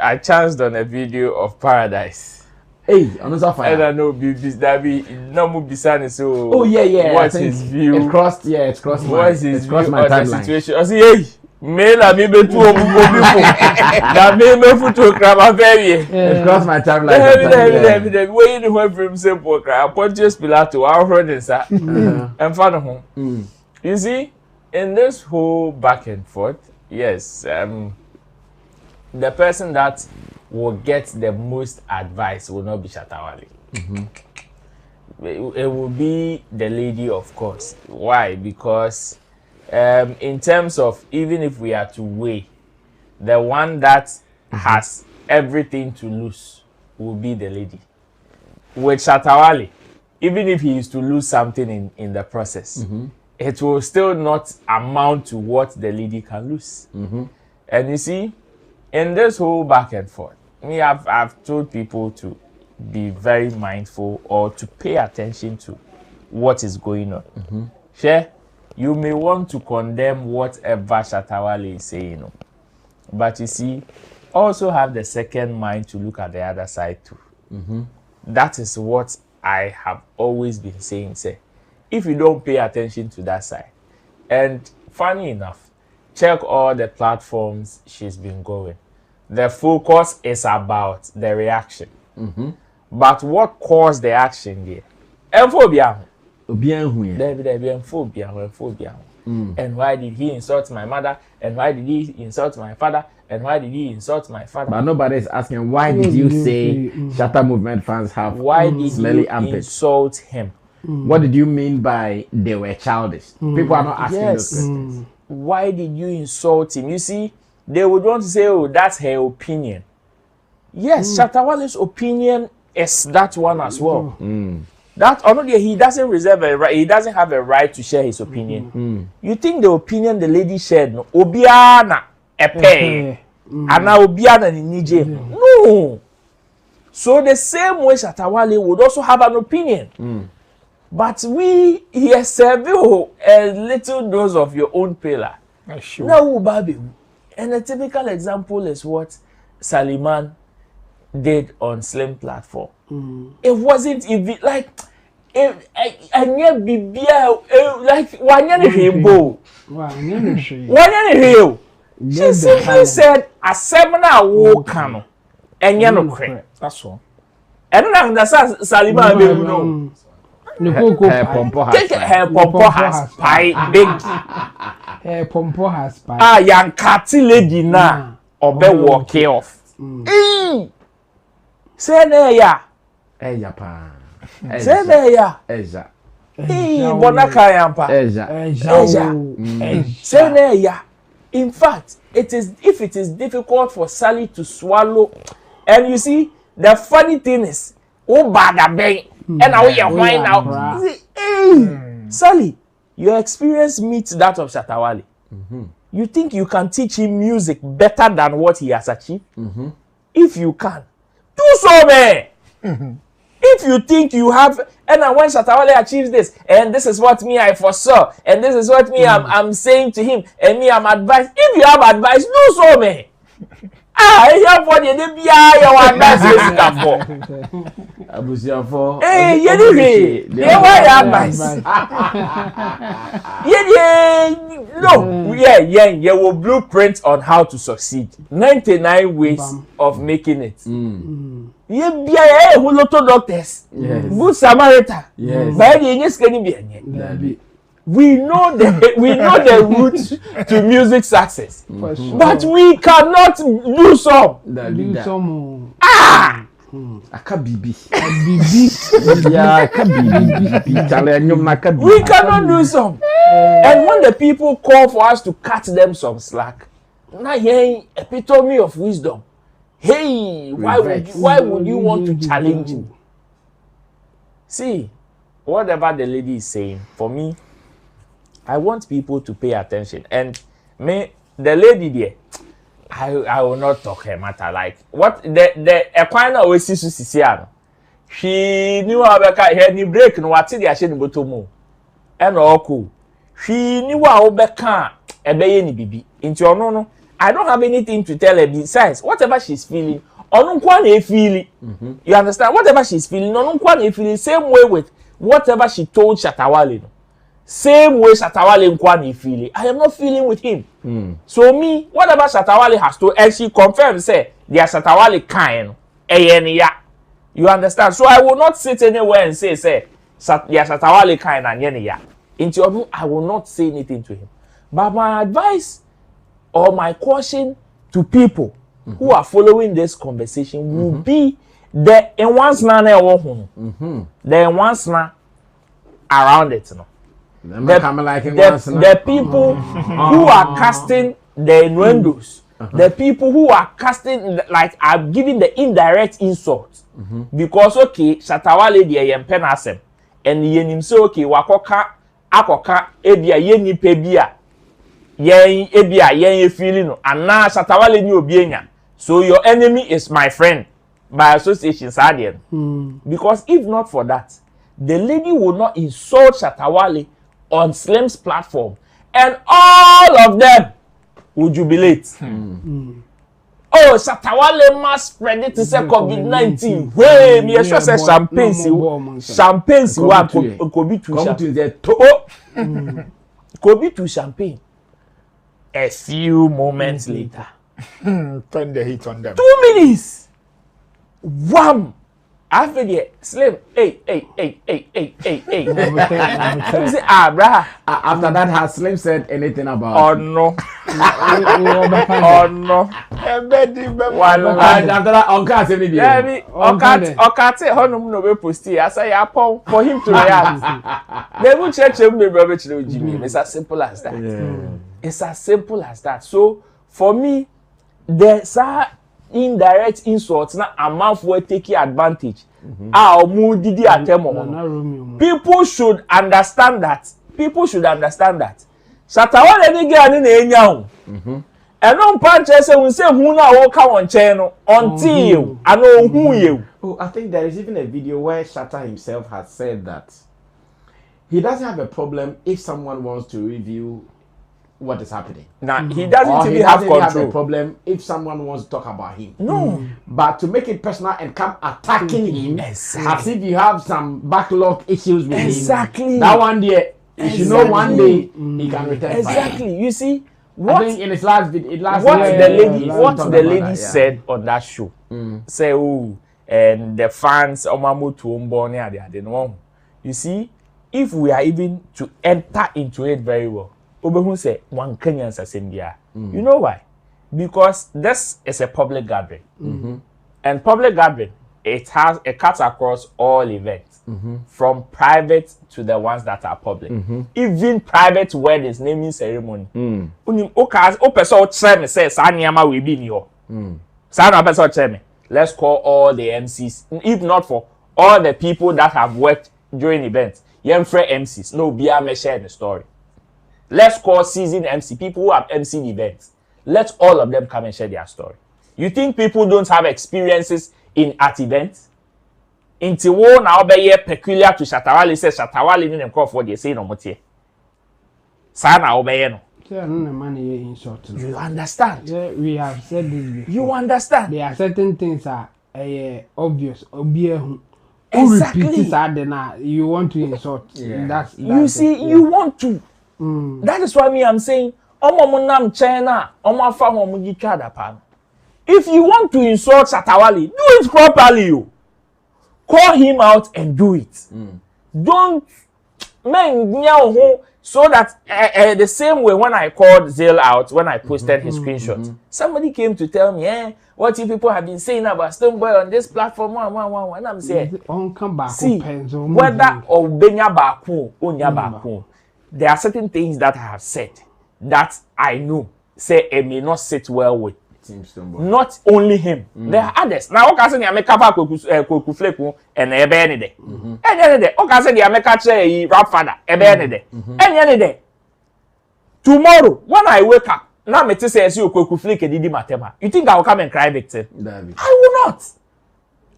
I chanced on a video of Paradise.
Hey, another fire.
And I know that be no more bisani so.
Oh yeah.
What's his view?
It's crossed
what's his view on
the
situation? I say, hey. Me la mi be tu obu people. Na me photo crab very.
It crossed my timeline.
The way you went from simple crab. Pontius Pilato, I heard this. And father home. You see, in this whole back and forth, yes, the person that will get the most advice will not be Shatta Wale. it will be the lady, of course. Why? Because in terms of, even if we are to weigh, the one that has everything to lose will be the lady. With Shatta Wale, even if he is to lose something in the process, it will still not amount to what the lady can lose. And you see, in this whole back and forth, I've told people to be very mindful or to pay attention to what is going on. Shay, you may want to condemn whatever Shatta Wale is saying, but you see, also have the second mind to look at the other side too. That is what I have always been saying, say, if you don't pay attention to that side, and funny enough, check all the platforms she's been going. The focus is about the reaction. But what caused the action there? And why did he insult my mother? And why did he insult my father? And why did he insult my father?
But nobody is asking, why did you say Shatta movement fans have
why did
smelly
you
armpits?
Insult him?
What did you mean by they were childish? People are not asking those questions.
Why did you insult him? You see, they would want to say, oh, that's her opinion. Yes, Shatta Wale's opinion is that one as well. That honestly, he doesn't reserve a right. He doesn't have a right to share his opinion. You think the opinion the lady shared, no? Obiana epe, ana obiana ni nije. No. So the same way Shatta Wale would also have an opinion. But we here serve you a little dose of your own pillar.
Sure.
Now, baby, and a typical example is what Saliman did on Slim platform. It wasn't even like I never be like one rainbow. She simply said a seminar walk cano and yano.
That's all.
And then that's Saliman baby no.
Her
pompo has pie big.
Her pompo has pie.
Ah, young catty lady na obe walk off. Say ne ya.
Eja pa.
Say ne ya.
Eja.
Bonaka yampa.
Eja.
Say ne ya. In fact, if it is difficult for Sally to swallow, and you see, the funny thing is, oh bad bang, and now you're wine now. Sally, your experience meets that of Shatta Wale. You think you can teach him music better than what he has achieved? If you can, do so, man. If you think you have, and when Shatta Wale achieves this, and this is what me I foresaw, and this is what me I'm saying to him, and me I'm advice. If you have advice, do so, man. I have for the your advice is for.
Abusia for.
Hey, anyway, they want advice. Yeah, will blueprint on how to succeed. 99 ways of making it. Yeah, who lotto doctors. Good Samaritan. By the English can be. We know the route to music success, but we cannot do some.
Akabibi.
We cannot do some. And when the people call for us to cut them some slack, now hearing epitome of wisdom. Hey, why would you want to challenge me? See, whatever the lady is saying, for me, I want people to pay attention. And me, the lady there, I will not talk her matter. Like what the equine always sees to she knew how to hear ni break no what the ashe ni botomo. And all cool. She knew how to ebeye ni bibi. Into no. I don't have anything to tell her besides whatever she's feeling. Feeling. You understand? Whatever she's feeling, feeling same way with whatever she told Shatta Wale. Same way Shatta Wale feeling. I am not feeling with him. So me, whatever Shatta Wale has to, and she confirms, say, they are Shatta Wale kind. You understand? So I will not sit anywhere and say, they are Shatta Wale kind and yeniya. Into I will not say anything to him. But my advice or my caution to people who are following this conversation will be The in once na na the once na around it no. The people who are casting the innuendos, the people who are casting like are giving the indirect insults. Because okay, Shatta Wale dey yempe na asem, and yenim say okay wakoka akoka ebia yeni pebia yen ebia yen feeling no ana Shatta Wale ni obi enya. So your enemy is my friend by association sadien. Because if not for that, the lady would not insult Shatta Wale on Slim's platform, and all of them would jubilate. Oh, Shatta Wale must spread it to say COVID-19. Hey, me sure say champagne si wa Kobe to champagne. Kobe to champagne. A few moments later,
turn the heat on them.
2 minutes. Wham! After the Slim, hey. Say, bruh.
After that, has Slim said anything about?
Oh no. Oh no.
After that, Uncle said anything.
Okay, honum no be posti. I say for him to react. They will check me, brother. It's as simple as that. It's as simple as that. So for me, there's a indirect insults na amount for taking advantage. People should understand that. Shatta Wale ni girl ni enya ho. Eno mpa say we say hu na wo ka won chen no until ano hu you.
Oh, I think there is even a video where Shatta himself has said that he doesn't have a problem if someone wants to review what is happening.
Now he doesn't even have control.
Have a problem if someone wants to talk about him.
No,
but to make it personal and come attacking him, as if you have some backlog issues with him. That one day, you should know one day he can return.
Exactly. You see,
what I think in his last video,
what the lady said on that show. Say, oh, and the fans, you see, if we are even to enter into it very well. Obehun say one Kenyan Sasembia. You know why? Because this is a public gathering. And public gathering, it cuts across all events. From private to the ones that are public. Even private weddings, naming ceremony. Let's call all the MCs. If not for all the people that have worked during events. Yemfre MCs. No, Bia may share the story. Let's call seasoned MC, people who have MC events. Let all of them come and share their story. You think people don't have experiences at events? Into one now be peculiar to Shatta Wale says Shatta Wale in them call for they say no motie. Sana obey no. You understand?
Yeah, we have said this before.
You understand?
There are certain things are obvious.
Exactly.
You want to insult. That's
you see, you want to. That is why I'm saying, if you want to insult Shatta Wale, do it properly. Call him out and do it. Don't so that the same way when I called Zale out, when I posted his screenshot, somebody came to tell me, what you people have been saying about Stoneboy on this platform, and I'm saying, see, whether or Benya Baku, Onya Baku, there are certain things that I have said that I know say it may not sit well with not only him. There are others. Now, okay, say you make cover Koku Flake and ebe any day. Any day. Okay, say you make a rap father ebe any day. Any day. Tomorrow, when I wake up, now me say you Koku Flake didi matema. You think I will come and cry victim? I will not.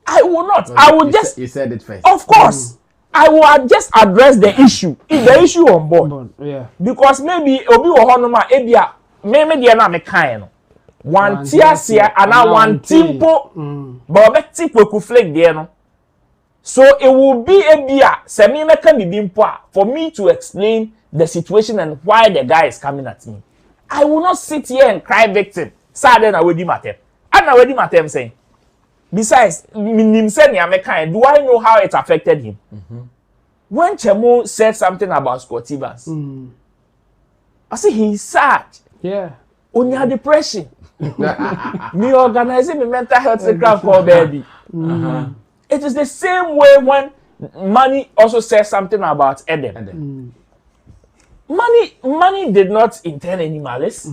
I will not. I will just.
You said it first.
Of course. I will just address the issue. If the issue on board.
Yeah.
Because maybe obi wo honoma ebia me dey na me kan no. One tiasia and one timpo. But obeti Koku Flake there no. So it will be ebia se me make bibi mpo for me to explain the situation and why the guy is coming at me. I will not sit here and cry victim. Sad na wedi matem. And na wedi matem saying. Besides, do I know how it affected him? When Chemo said something about Scott Evans, I say he's sad.
Yeah.
On your depression. Me organizing my mental health secret for baby. It is the same way when money also says something about Edem. Money did not intend any malice.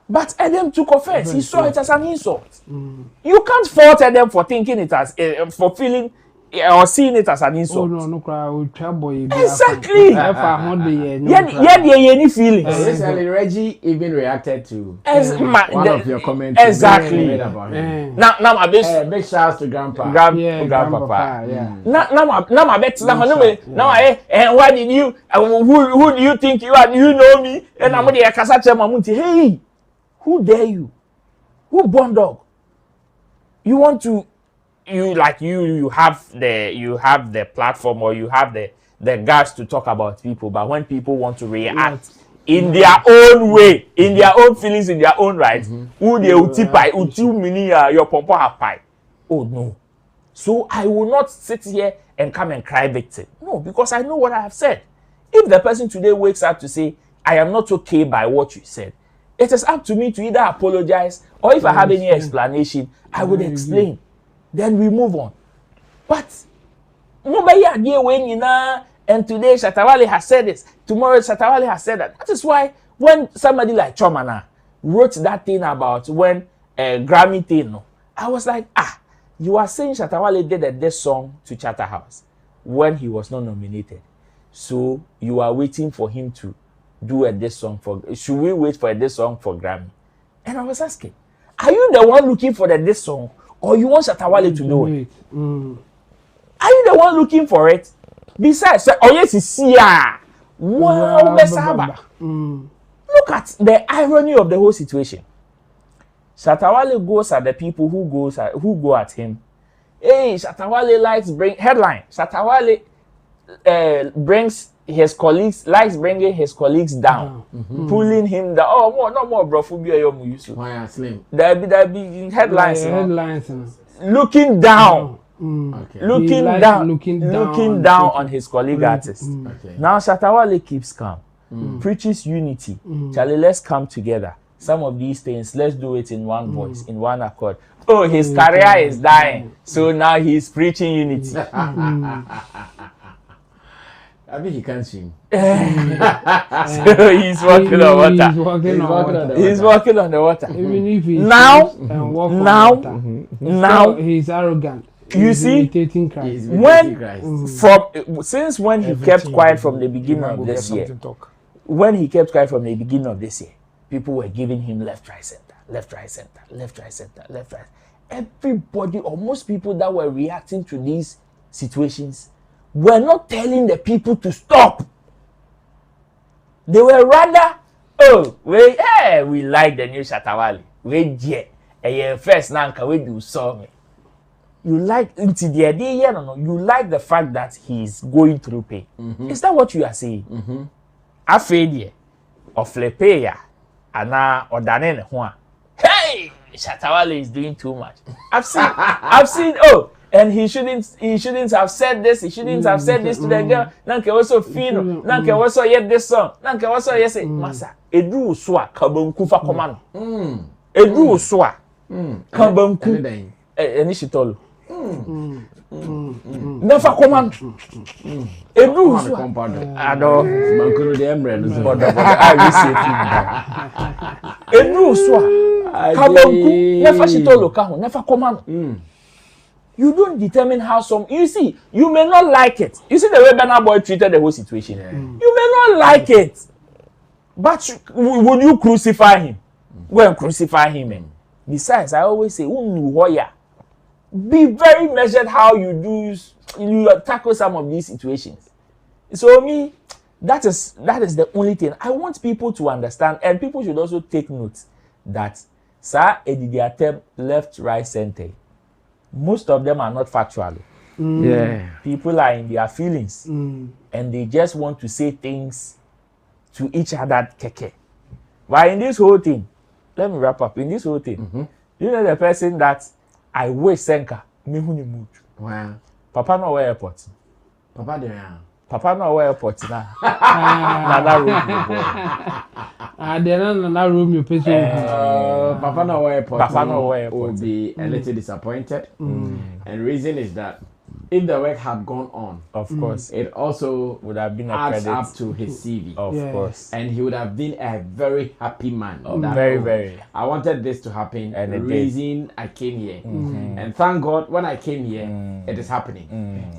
But Edem took offense. He saw it as an insult. You can't fault Edem for thinking it as for feeling or seeing it as an insult.
Oh no, trouble.
Exactly. Any feelings.
Recently, Reggie even reacted to one of your comments.
Exactly. Now my
big shouts to Grandpa.
Grandpapa. Now my bet. Now and why did you? Who do you think you are? Do you know me? And I'm the Kasache Mamunti. Hey, who dare you? Who born dog? You want to? You have the platform or you have the guts to talk about people, but when people want to react in their own way, in their own feelings, in their own right, who they your pompo have pie. Oh no. So I will not sit here and come and cry victim. No, because I know what I have said. If the person today wakes up to say, I am not okay by what you said, it is up to me to either apologize or if I have any explanation, I would explain. Then we move on. But nobody idea when and today Shatta Wale has said this, tomorrow Shatta Wale has said that. That is why when somebody like Chomana wrote that thing about when Grammy thing, I was like, you are saying Shatta Wale did this song to Charterhouse when he was not nominated. So you are waiting for him to do this song for. Should we wait for this song for Grammy? And I was asking, are you the one looking for this song? Or you want Shatta Wale to do it? Are you the one looking for it? Besides, oh yes, it's here. Wow, look at the irony of the whole situation. Shatta Wale goes at the people who go at him. Hey, Shatta Wale likes bring headline. Shatta Wale brings his colleagues, likes bringing his colleagues down, pulling him down. Oh, no more bro.
Why slim?
There be headlines. Looking down. Looking down on his colleague artist. Now Shatta Wale keeps calm, preaches unity. Charlie, let's come together. Some of these things, let's do it in one voice, in one accord. Oh, his career is dying, so now he's preaching unity.
I mean, he can't swim.
So he's walking on water. He's walking on the water.
Even if he's
now
he's arrogant.
You see, when he kept quiet from the beginning of this year, people were giving him left, right, center. Everybody, or most people that were reacting to these situations, were not telling the people to stop. They were rather, we like the new Shatta Wale. First nanka we do saw me. You like into the idea, you like the fact that he's going through pain. Is that what you are saying? A failure of lepeya ana odane ne hey, Shatta Wale is doing too much. I've seen and he shouldn't have said this. He shouldn't have said this to the girl. Nanke also fino. Nanke also yet this song. Nanke also yes masa. Edu uswa kabanku fa komano. Edu uswa kabanku. Eni shitolo. Never komano. Edu uswa. Ado.
Bankuru de emre.
Edu uswa kabanku. Never shitolo kaho. Never komano. You don't determine how you see, you may not like it. You see the way Burna Boy treated the whole situation. You may not like it. But would you crucify him? Go and crucify him. Besides, I always say, be very measured how you tackle some of these situations. So me, that is the only thing. I want people to understand, and people should also take note that Sir Edidi attempt left, right, center. Most of them are not factual. People are in their feelings and they just want to say things to each other keke. But in this whole thing, let me wrap up. In this whole thing, you know the person that I wish Senka me mood.
Wow.
Papa no airport.
Papa there.
Papa no airport na. Nana
room. Then Nana room you pay
Papa no airport.
Papa no airport
Will be a little disappointed. And reason is that if the work had gone on,
of course,
it also
would have been a
adds
credit
up to his CV.
Of course.
And he would have been a very happy man.
Very.
I wanted this to happen.
And
the reason I came here. And thank God when I came here, it is happening.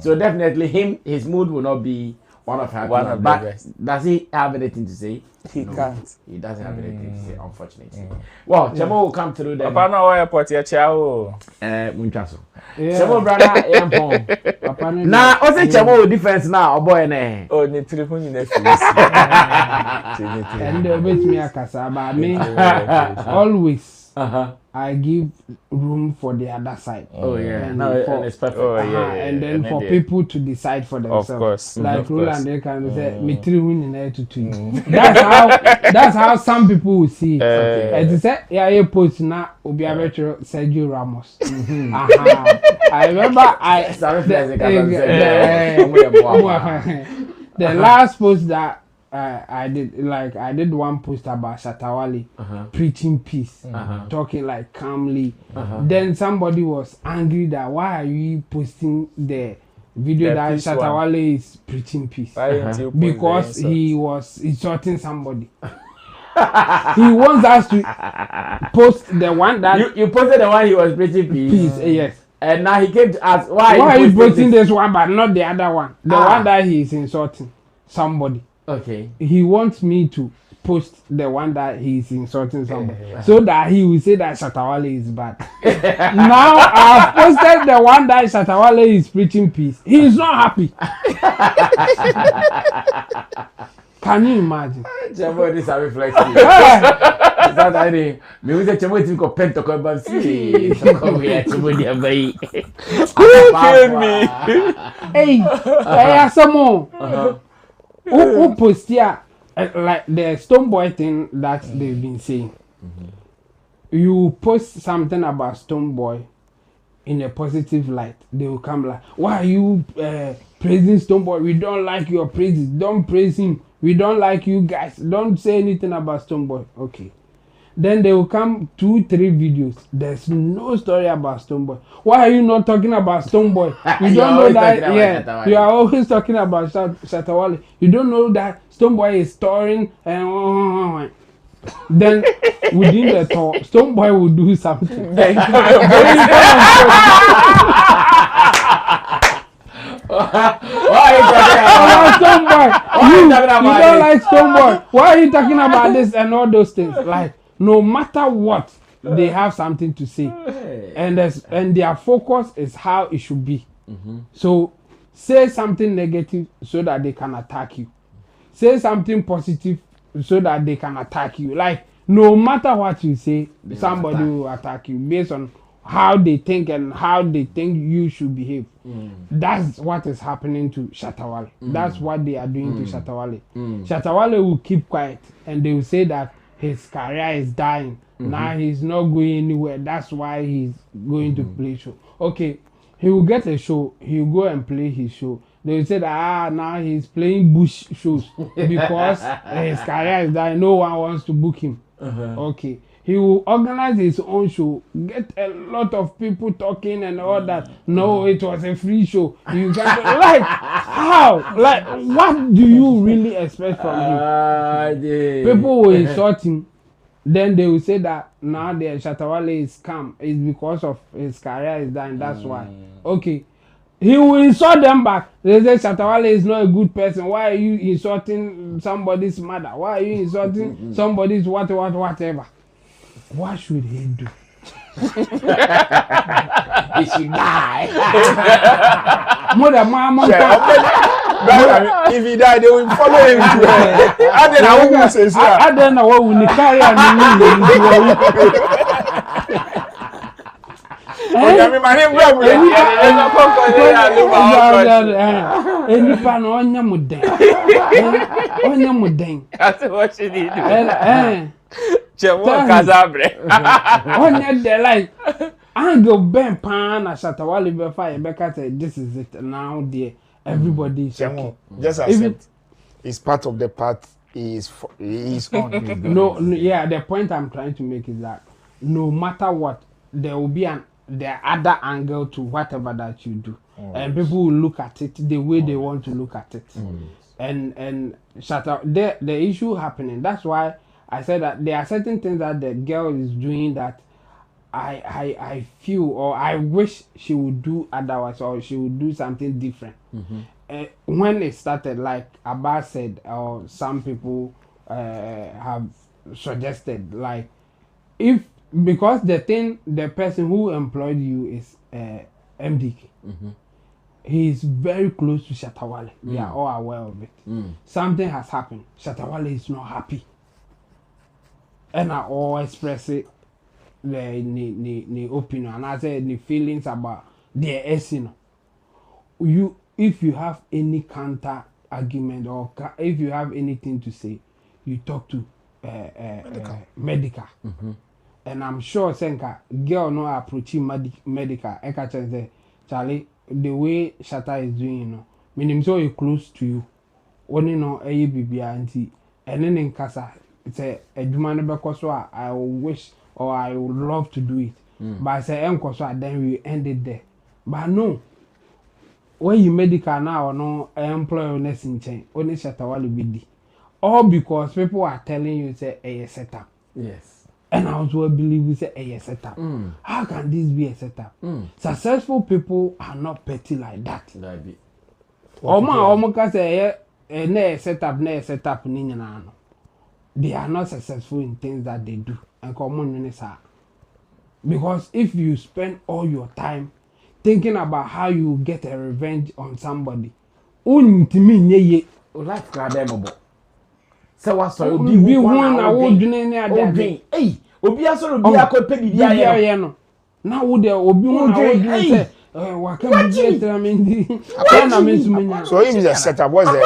So definitely his mood will not be one of happy. But does he have anything to say?
He can't.
He doesn't have anything to say, unfortunately. Well, Chemo will come through then.
Papa no airport ya chao.
Munchaso. Chemo brother empom. Now, also Chemo defense now, boy ne.
Oh, ni triple ni next.
And with me akasa, but me always I give room for the other side.
Oh yeah,
and
it's perfect.
And then for people to decide for themselves.
Of course.
Like Roland, they can say, "Me three win in to two." That's how some people will see it. And they say, "Yeah, you post now. Obi Abecho Sergio Ramos." I remember the last post that I did one post about Shatta Wale preaching peace, talking like calmly. Then somebody was angry that why are you posting the video that Shatta Wale is preaching peace? Because he was insulting somebody. He wants us to post the one that
you posted the one he was preaching peace.
Yes.
And now he came to ask why
are you posting this one but not the other one? The one that he is insulting somebody.
Okay.
He wants me to post the one that he's insulting somebody so that he will say that Shatta Wale is bad. Now I've posted the one that Shatta Wale is preaching peace. He is not happy. Can you imagine?
Chemo, this is reflexive. Is that any? Me we say Chemo is going to talk about see. Come here, Chemo, dear boy.
Kill me.
Hey, someone. Who post here like the Stone Boy thing that they've been saying. You post something about Stone Boy in a positive light, they will come like, why are you praising Stone Boy? We don't like your praises. Don't praise him. We don't like you guys. Don't say anything about Stone Boy. Okay. Then they will come 2-3 videos. There's no story about Stone Boy. Why are you not talking about Stone Boy? You don't know that. Yeah, you are always talking about Shatta Wale. You don't know that Stone Boy is touring and then within the tour, Stone Boy will do something.
Why are you talking about
Stone Boy? You don't like Stone Boy. Why are you talking about this and all those things? Like, no matter what, they have something to say, and their focus is how it should be. So say something negative so that they can attack you. Say something positive so that they can attack you. Like, no matter what you say, somebody will attack you based on how they think and how they think you should behave. That's what is happening to Shatta Wale. That's what they are doing to Shatta Wale. Shatta Wale will keep quiet and they will say that his career is dying. Now he's not going anywhere. That's why he's going to play show. Okay, he will get a show. He will go and play his show. They will say that now he's playing bush shows because his career is dying. No one wants to book him. Okay, he will organize his own show, get a lot of people talking and all that. No, it was a free show. You can't like how? Like what do you really expect from him? People will insult him. Then they will say that now the Shatta Wale is calm. It's because of his career is dying. That's why. Okay. He will insult them back. They say Shatta Wale is not a good person. Why are you insulting somebody's mother? Why are you insulting somebody's whatever? What should he do?
He should die.
If he died, they will follow him to hell.
I don't know what we carry Enipa na onya muden. Onya muden.
That's what she need. Chemo kazabre.
Onya de like angle ben pan na Shatta Wale be fire be say this is it now there. everybody is okay.
Just accept. It's part of the part. Is on.
No, yeah. The point I'm trying to make is that no matter what, there will be the other angle to whatever that you do, and people will look at it the way they want to look at it. And Shatta, the issue happening. That's why I said that there are certain things that the girl is doing that I feel or I wish she would do otherwise, or she would do something different. When it started, like Abba said, or some people have suggested, like because the person who employed you is MDK. He is very close to Shatta Wale. We are all aware of it. Something has happened. Shatta Wale is not happy, and I all express it. The opinion and I said the feelings about their essence. If you have any counter argument or if you have anything to say, you talk to medical. And I'm sure Senka girl no approaching medical. Eka say, Charlie, the way Shatta is doing, you know, meaning so close to you. Only no baby auntie, and then in casa, it's a demand because I wish. Or I would love to do it. But I say, then we end it there. But no, when you medical now or no, employer nursing chain, only Shatta Wale be all because people are telling you say a setup. Yes. And I also believe we say a setup. How can this be a setup? Successful people are not petty like that. Omo can say a setup they are not successful in things that they do. And common because if you spend all your time thinking about how you get a revenge on somebody,
life card so what's so be one
award
hey obi aso obi akope bibia
no na wo de obi one award
So if it's a setup, what's the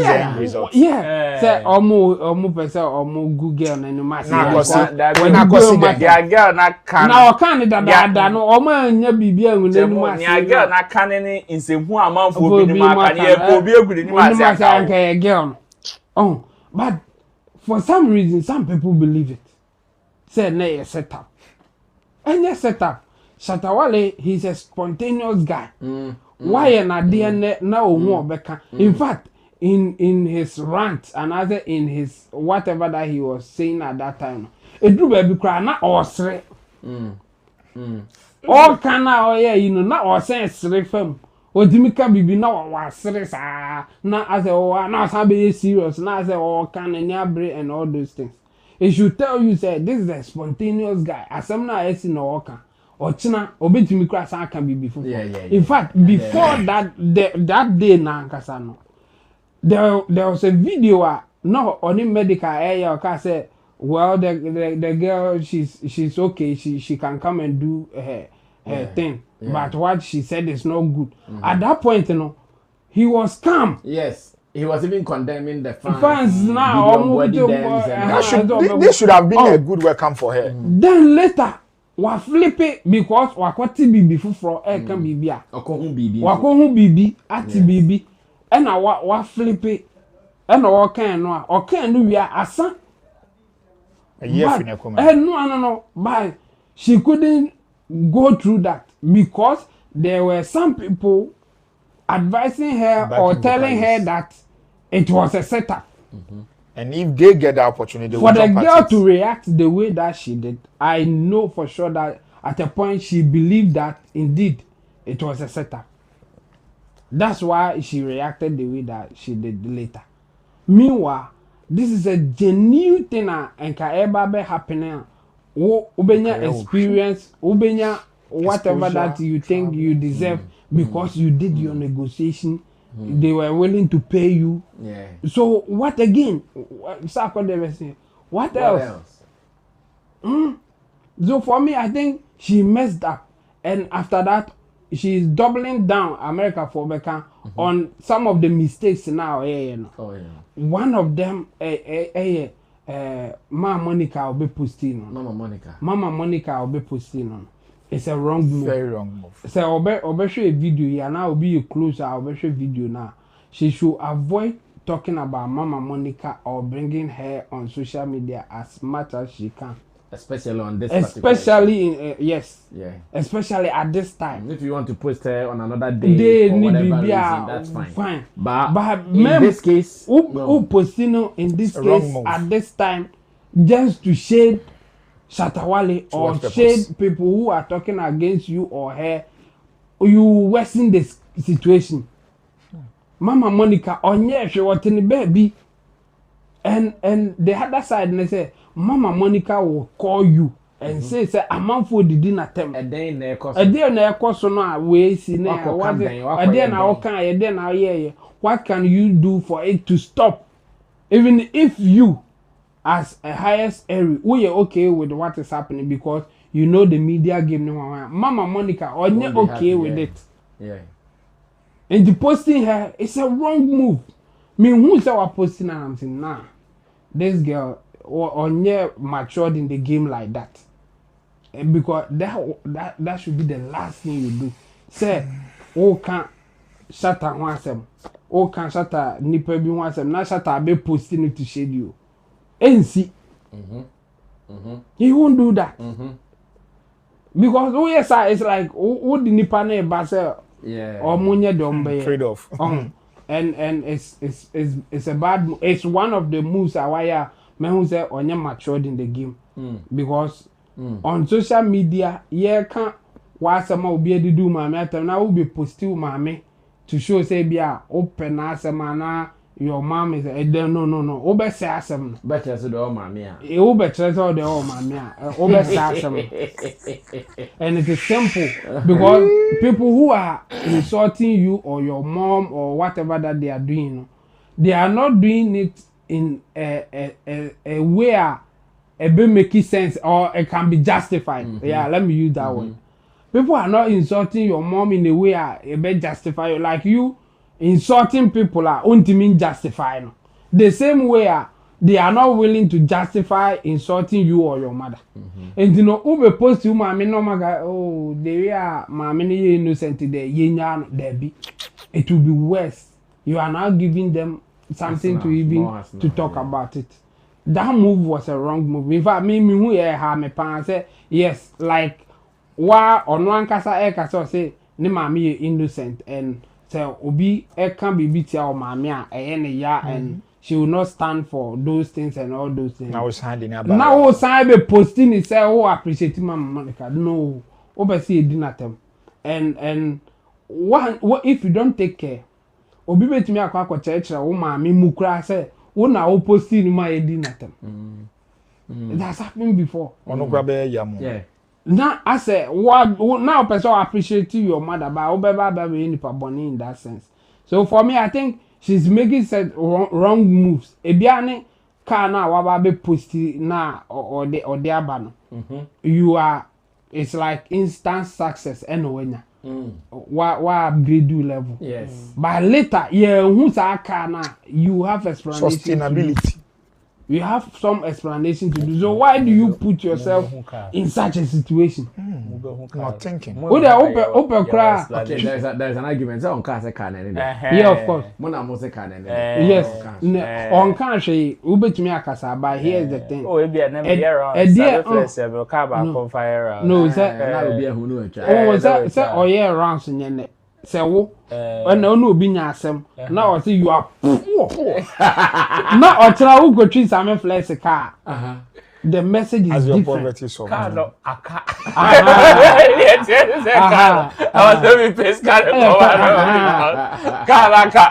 end result?
Yeah, say omo person omo Google na no matter.
Na kosi the girl na kan.
Na o kan da no omo anya bibia ngu na no matter.
Ni girl na kan ni nsehu amanfo bi ni ma kan ye ko bi eguri ni ma say
aka girl. Oh, but for some reason some people believe it. Say na a setup. Any setup. Shatta Wale, he's a spontaneous guy. Why na DNA na omo obeka. In fact, in his rant and other in his whatever that he was saying at that time, it do baby cry na osre. All kana oh yeah, you know na osre sre fam. Odimika bibi na wa sre sa na as a na sa be serious na as a can and all those things. It should tell you say this is a spontaneous guy. Asem na esi na oka. Ochina obetimi kra san kan bibi fufu. In fact, before that day na nkasa no, there was a video no on medical area okay say well the girl she's okay, she can come and do her thing. But what she said is not good. At that point, you know, he was calm.
Yes. He was even condemning the
fans now.
This should have been a good welcome for her.
Then later wa flip it because wa kwati bibi fufuro kan bibi a wakohu bibi ati bibi e na wa flip it e na wa kan no a o kan no wi asa no but she couldn't go through that because there were some people advising her or telling her that it was a setup.
And if they get the opportunity,
for the girl to react the way that she did, I know for sure that at a point she believed that indeed it was a setup. That's why she reacted the way that she did later. Meanwhile, this is a genuine thing and can ever be happening. Ubenya experience, ubenya whatever that you think you deserve because you did your negotiation. They were willing to pay you. Yeah. So what again? What else? So for me, I think she messed up, and after that, she's doubling down America for Becca on some of the mistakes now. One of them, Mama Monica will be posting on.
Mama
Monica will be posting on. it's a wrong move.
Very wrong move.
So obe show a video here now will be closer. Obe show video now. She should avoid talking about Mama Monica or bringing her on social media as much as she can.
Especially on this.
Especially in yes.
Yeah.
Especially at this time.
If you want to post her on another day for whatever reason, that's fine.
Fine.
But in this case,
who posting in this case at this time just to shade Shatta Wale or shade people who are talking against you or her, you worsen the situation. Mama Monica onye she what in the baby, and the other side they say Mama Monica will call you and say a man for the dinner time. A day na course no we see na what a day na okay a day na yeah. What can you do for it to stop? Even if you as a highest Erie, we are okay with what is happening because you know the media game no Mama Monica onye okay with it.
Yeah.
And the posting her, it's a wrong move. Me who's our posting and I'm saying, nah, this girl onye matured in the game like that. And because that should be the last thing you do. Say, oh can't Shatta wansem. Oh can't Shatta nipa bi wansem. Na Shatta be posting it to shade you. NC. He won't do that. Because oh yes, it's like oh the nipa na ba
yeah.
Or munye dombe.
Trade off.
And it's a bad. It's one of the moves why me who say onye matured in the game. Because on social media, can wasama obi edidu mama atam na will be posting mama to show say bia open asema na your mom is no obe say asem
better so the mama
e obe treasure the mama obe say asem. And it is simple because people who are insulting you or your mom or whatever that they are doing, they are not doing it in a way it be making sense or it can be justified. Yeah, let me use that one. People are not insulting your mom in a way it be justified. Like you insulting people are ultimately justified. The same way they are not willing to justify insulting you or your mother. And you know, who be post you mommy no maga oh they are mommy innocent there be. It will be worse. You are now giving them something to even to talk about it. That move was a wrong move. In fact, me who have me pan say yes, like why on one kasa say ni mommy innocent and say obi can be beat or mommy and she will not stand for those things and all those things.
Now signing about.
Now sign be posting it say oh appreciate Mama Monica. No, obviously dinner them. And what if you don't take care? Obi bet me akwa church o mama mukra say wo na o posting ma dinner them. That's happened before.
Yeah.
Now I say what now person appreciate your mother but obeba be any boni in that sense. So for me I think she's making wrong moves. Ebiane car na wa be posti na or the abano. You are it's like instant success anyway. What upgrade you level.
Yes.
But later who's a car na you have explanation.
Sustainability.
You have some explanation to do. So why do you put yourself in such a situation?
Not thinking.
Open cry.
Okay, there's an argument. So on car say car
yeah, of course.
Mona mo say car
yes. On car say ubetumi akasa but here's the thing.
Oh, be never hear around. Car back fire.
No, say
na obi ehun no atwa.
Oh, say oye around so nyene. Say wo when no obi nya asem na o say you are poor. Na o try who go treat some flex car. The message is
as your
different.
poverty so.
Car no aka. I was doing face car.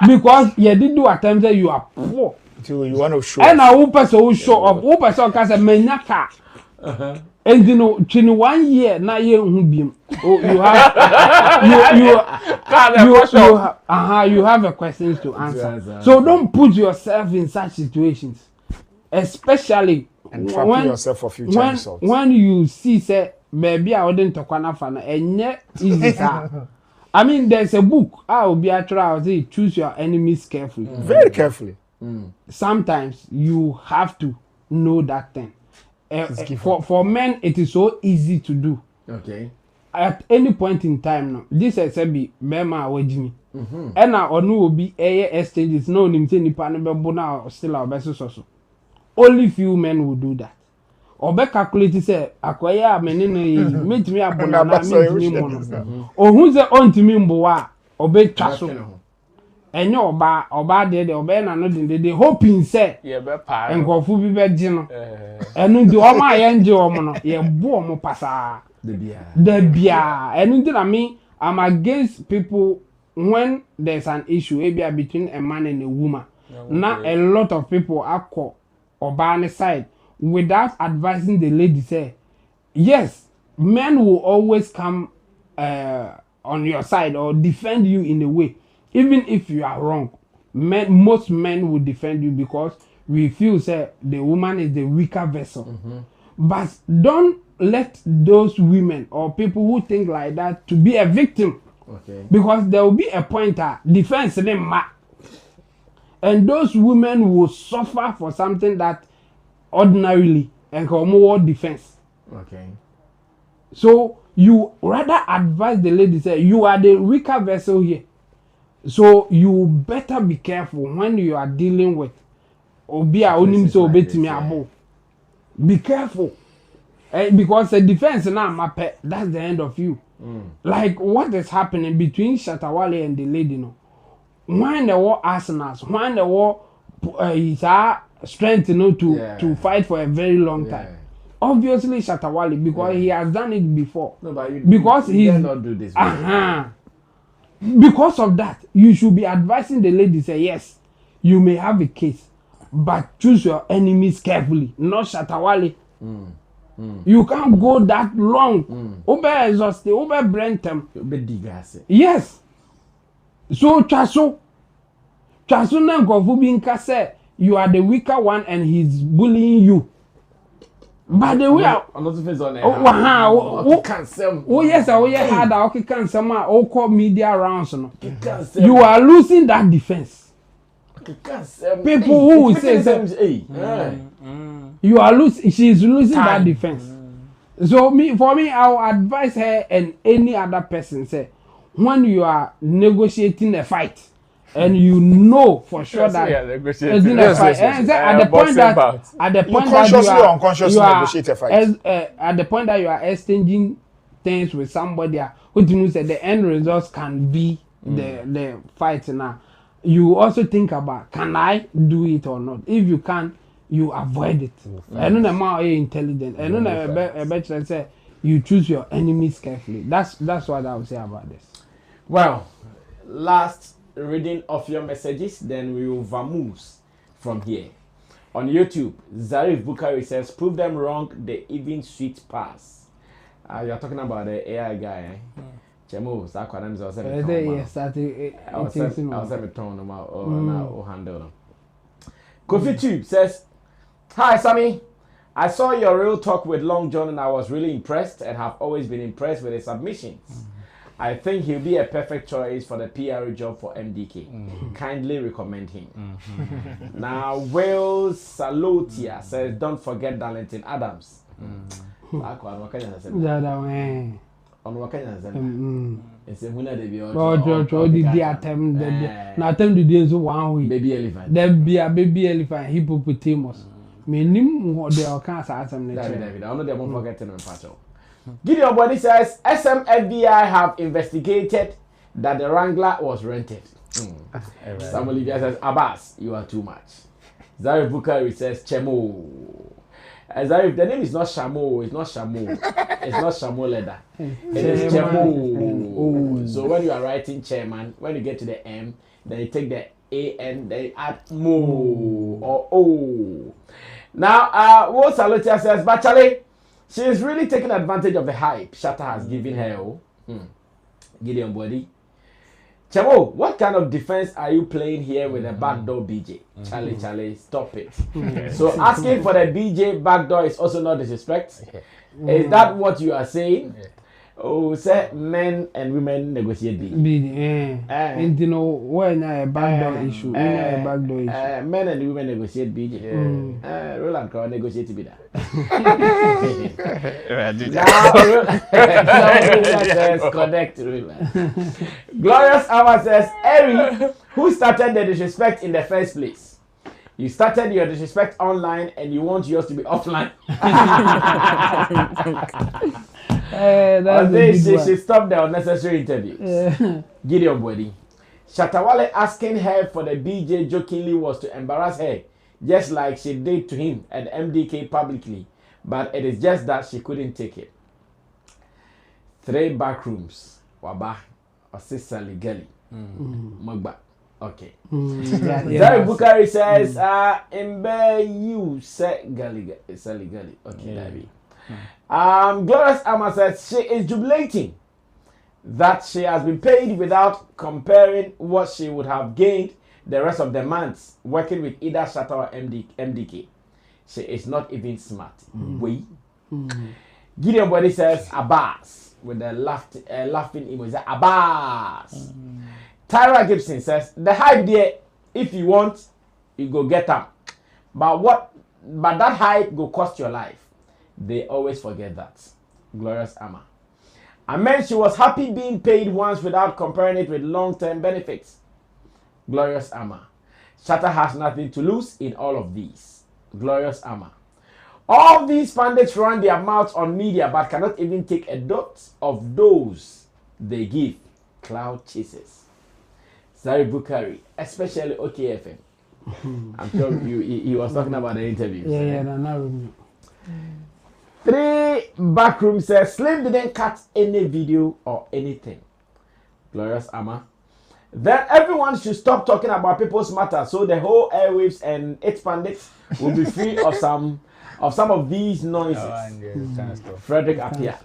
Because you did do attempt that you are poor.
Until you want to show.
And now who person who show up, who person can say menya car. And you know, 21 year na year you have a questions to answer. So don't put yourself in such situations, especially
and trapping yourself for future results.
When you see say baby I wouldn't talk on fana and easy. I mean there's a book I will be say choose your enemies carefully.
Very carefully.
Sometimes you have to know that thing. For men it is so easy to do.
Okay.
at any point in time no this is be mema awagimi ena onu obi exchanges no nim say nipa no bebo na still obeso so only few men will do that obe calculate say akoye amene no yi metimi abona na metimi mo no ohun say ontimi mbowa obe twaso enye oba de obe na no de hoping say
ye be pa
enkofu bi be gi no enu di o ma ye nje o mo no ye bo o mo pasa the bia enu di na me I'm against people when there's an issue maybe between a man and a woman. Now a lot of people are called oba side without advising the lady say yes, men will always come on your side or defend you in a way even if you are wrong. Most men will defend you because we feel say the woman is the weaker vessel. But don't let those women or people who think like that to be a victim. Okay. Because there will be a point defense them and those women will suffer for something that ordinarily and more defense. Okay. So you rather advise the lady say you are the weaker vessel here. So you better be careful when you are dealing with obia onim so obetimi abo. Be careful. Because the defense now that's the end of you. Like what is happening between Shatta Wale and the lady no. When the war arsenals, when the war is strength to fight for a very long time. Obviously Shatta Wale because he has done it before. No, but because he cannot do this. Because of that, you should be advising the lady say yes, you may have a case, but choose your enemies carefully, not Shatta Wale. You can't go that long. Obe exhausted, obe brentem. Obe digase. Yes. So chaso na nkofu bi nka say you are the weaker one and he's bullying you. But the way I'm not face on yes, hard okay can some call media rounds no. You are losing that defense. People who will say you are losing, she's losing that defense. So for me, I will advise her and any other person say when you are negotiating a fight and you know for sure that it's in a fight. At the point that you are exchanging things with somebody who knows that the end results can be the fight now. You also think about can I do it or not? If you can, you avoid it. I don't know how intelligent. I don't know say you choose your enemies carefully. That's what I would say about this.
Well, last reading of your messages, then we will vamoose from here. On YouTube, Zarif Bukari says, prove them wrong, they even sweet pass. You're talking about the AI guy, eh? Chemo, Sakwanam, I was handle. Kofi Tube says, hi Sammy, I saw your real talk with Long John and I was really impressed and have always been impressed with his submissions. I think he'll be a perfect choice for the PR job for MDK. Kindly recommend him. Now, Wale Salotia says, don't forget Darlington Adams.
Baby elephant hippopotamus. Meaning what they are cancer. I
don't know forgetting on Pacho. Gideon Body says SMFBI have investigated that the Wrangler was rented. Sam Olivia says Abbas, you are too much. Zarif Bukari says Chemo. Zarif, the name is not Shamo, it's not Shamo. It's not Shamo leather. It is Chemo. So when you are writing chairman, when you get to the M, then you take the A and then you add Mo or O. Now, what Salotia says, Bachale, she is really taking advantage of the hype Shatta has given her. Gideon Body. Chamo, what kind of defense are you playing here with a backdoor BJ? Charlie, stop it. So asking for the BJ backdoor is also not disrespect. Is that what you are saying? Oh, say men and women negotiate deal.
And you know when a backdoor issue, men
and women negotiate BJ. Roland Crowe negotiate be that. Now, connect Roland. Glorious Hour says, Erie, who started the disrespect in the first place? You started your disrespect online and you want yours to be offline. She stopped the unnecessary interviews. Gideon Wendy. Shatta Wale asking her for the BJ jokingly was to embarrass her, just like she did to him at MDK publicly. But it is just that she couldn't take it. 3 backrooms. Waba. Osisa Gali. Magba. Okay. Zari Bukari says, Imbe you say Gali. Okay, David. Glorious Amma says she is jubilating that she has been paid without comparing what she would have gained the rest of the months working with either Shatta or MDK. She is not even smart. Gideon Body says Abbas with the laughing emoji. Abbas. Tyra Gibson says the hype there, if you want, you go get them. But that hype go cost your life. They always forget that. Glorious Amma. I meant she was happy being paid once without comparing it with long-term benefits. Glorious Amma. Shatta has nothing to lose in all of these. Glorious Amma. All these pundits run their mouths on media but cannot even take a dot of those they give. Cloud chasers. Zari Bukari, especially OKFM. I'm sure he was talking about the interviews.
No.
3 backroom says Slim didn't cut any video or anything. Glorious Amma. Then everyone should stop talking about people's matter so the whole airwaves and its pundits will be free of some of these noises. Frederick Appiah.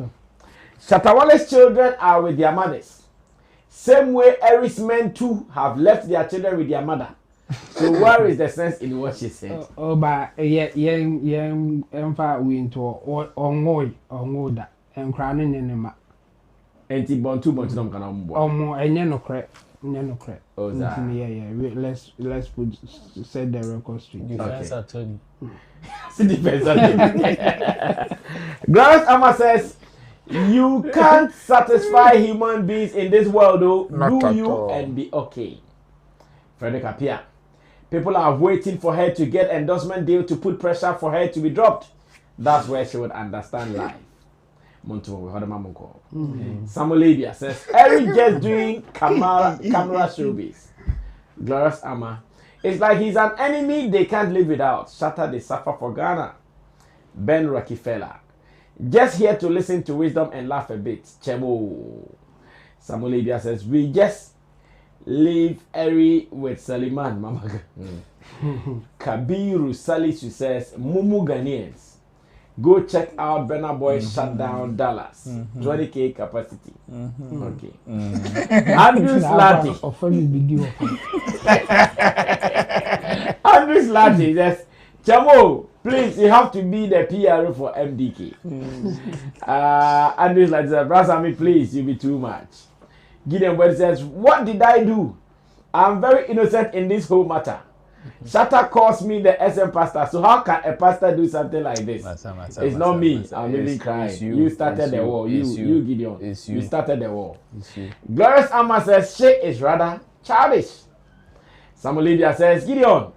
Shatta Wale's children are with their mothers. Same way Erie's men too have left their children with their mother. So where is the sense in what she said?
But we into or that and crying in ma.
Enti bon too much no kana mbo.
No crack. Oh, let's set the record straight.
Defense attorney.
Defense attorney. Glorious Amma says, you can't satisfy human beings in this world, though. Do you and be okay. Frederick Appiah. People are waiting for her to get endorsement deal to put pressure for her to be dropped. That's where she would understand life. Samuel Labia says, Erie just doing camera showbiz. Glorious Amma. It's like he's an enemy they can't live without. Shatta, they suffer for Ghana. Ben Rockefeller. Just here to listen to wisdom and laugh a bit. Chemo. Samuel Labia says, we just leave Erie with Saliman. Mama. Kabiru Salisu says, Mumu Ghanaians. Go check out Burna Boy's Shutdown Dallas. 20K capacity. Okay. Andrew Slati. Andrew Slati says, Chamo, please, you have to be the PR for MDK. Andrew Slati says, Brasami, please, you be too much. Gideon Boyd says, what did I do? I'm very innocent in this whole matter. Shatta calls me the SM pastor. So how can a pastor do something like this? It's not me. I'm even crying. You started the war. You Gideon. You started the war. Glorious Amma says Shay is rather childish. Samuel Lydia says, Gideon,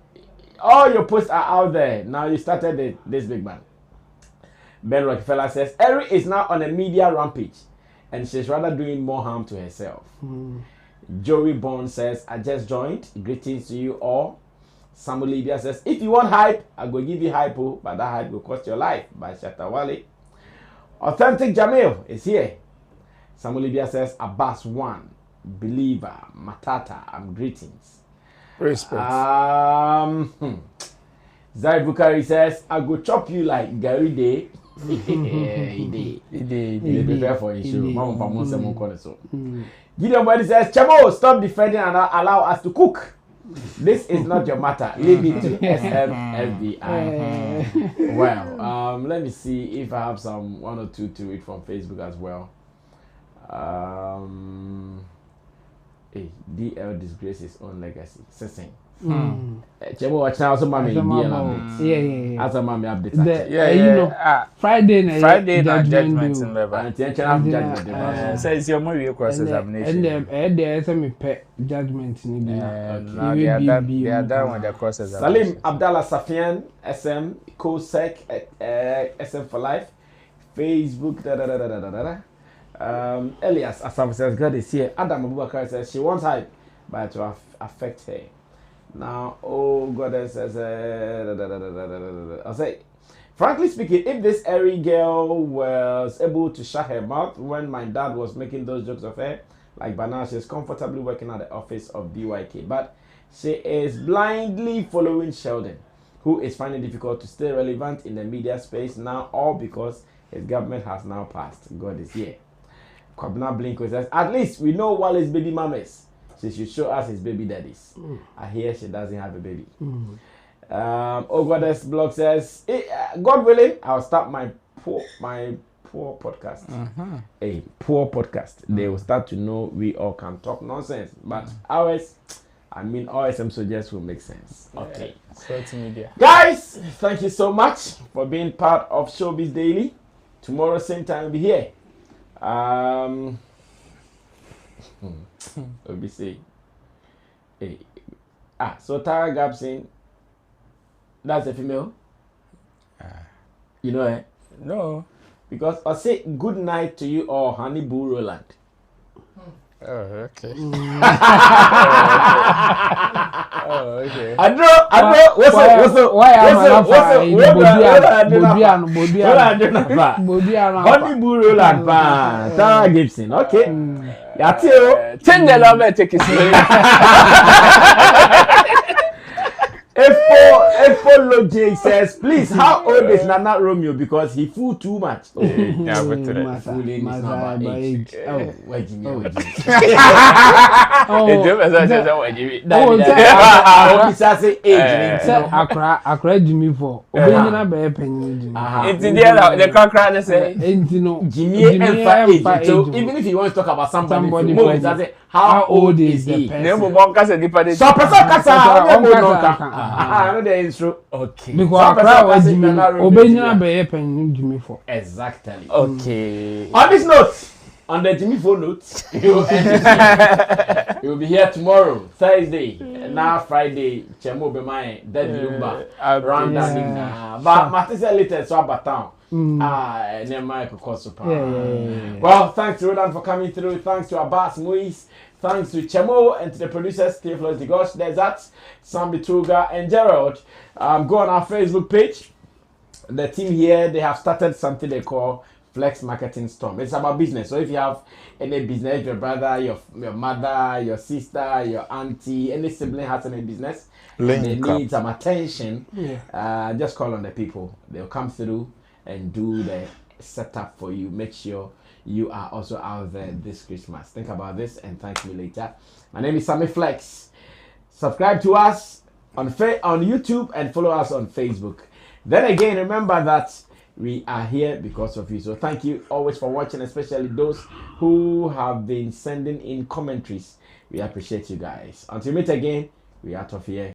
all your posts are out there. Now you started this big man. Ben Rockefeller says, Erie is now on a media rampage and she's rather doing more harm to herself. Joey Bond says, I just joined. Greetings to you all. Samuel Lydia says, if you want hype, I go give you hype, but that hype will cost your life. By Shatta Wale. Authentic Jamil is here. Samuel Lydia says, Abbas 1, Believer, Matata, greetings.
Respect.
Zari Bukari says, I go chop you like Gary Day. He prepare for his show. Mama Pamon Semon Koneso. Gideon Wendy says, Chamo, stop defending and allow us to cook. This is not your matter. Leave it to SMFBI. Well, let me see if I have one or two to read from Facebook as well. DL disgrace his own legacy. Sessing. Chemo watch now so mommy update.
Yeah.
As a mommy update.
You know, Friday
night judgment in Beba.
And judgment.
Says your movie cross examination.
And there some pet judgment in the
they are done with the cross examination.
Salim Abdallah Safian, SM, COSEC, SM for life, Facebook, Elias Asam says God is here. Adam Abubakar says she wants hype, but to affect her. Now, oh God says, I'll say, frankly speaking, if this Erie girl was able to shut her mouth when my dad was making those jokes of her, like Burna, she's comfortably working at the office of DYK, but she is blindly following Sheldon, who is finding it difficult to stay relevant in the media space now, all because his government has now passed. God is here. Kwabena Blinko says, at least we know Wale's baby mamas. She should show us his baby daddies. I hear she doesn't have a baby. Goddess blog says, God willing, I'll start my poor podcast. A poor podcast. They will start to know we all can talk nonsense. But ours, OSM suggests will make sense. Okay.
Social media.
Guys, thank you so much for being part of Showbiz Daily. Tomorrow, same time, we'll be here. Let me see. So Tara Gabson, that's a female. You know it?
No.
Because I say good night to you all, Honey Boo Roland.
Oh, okay.
I know. What's up? Honey Boo Roland, Tara Gibson. Okay.
Change the number, take it.
Follow J says, please, how old is Nana Romeo? Because he fooled too much. Fooling is not about age.
Akra Jimmy for Obeyna Bear Penny.
It's in the cracker say,
Jimmy, even if he wants to talk about somebody, how old is he?
Never bonkers and dipper.
So, I know the intro. Okay.
Because Akra was Jimmy Obeyna Bear Penny Jimmy for.
Exactly.
Okay.
On this note, on the Jimmy phone note, you will be here tomorrow, Thursday, now Friday. Chemo be my dead lumba. But Matisa later so about town. Well, thanks to Roland for coming through. Thanks to Abbas Muiz. Thanks to Chemo and to the producers, Steve Floyd Digosh, Desert, Sammy Tuga, and Gerald. Go on our Facebook page. The team here, they have started something they call Flex Marketing Storm. It's about business. So if you have any business, your brother, your mother, your sister, your auntie, any sibling has any business, and they need some attention, just call on the people. They'll come through and do the setup for you. Make sure you are also out there this Christmas. Think about this and thank me later. My name is Sammy Flex. Subscribe to us on YouTube and follow us on Facebook. Then again, remember that we are here because of you. So thank you always for watching, especially those who have been sending in commentaries. We appreciate you guys. Until we meet again, we are out of here.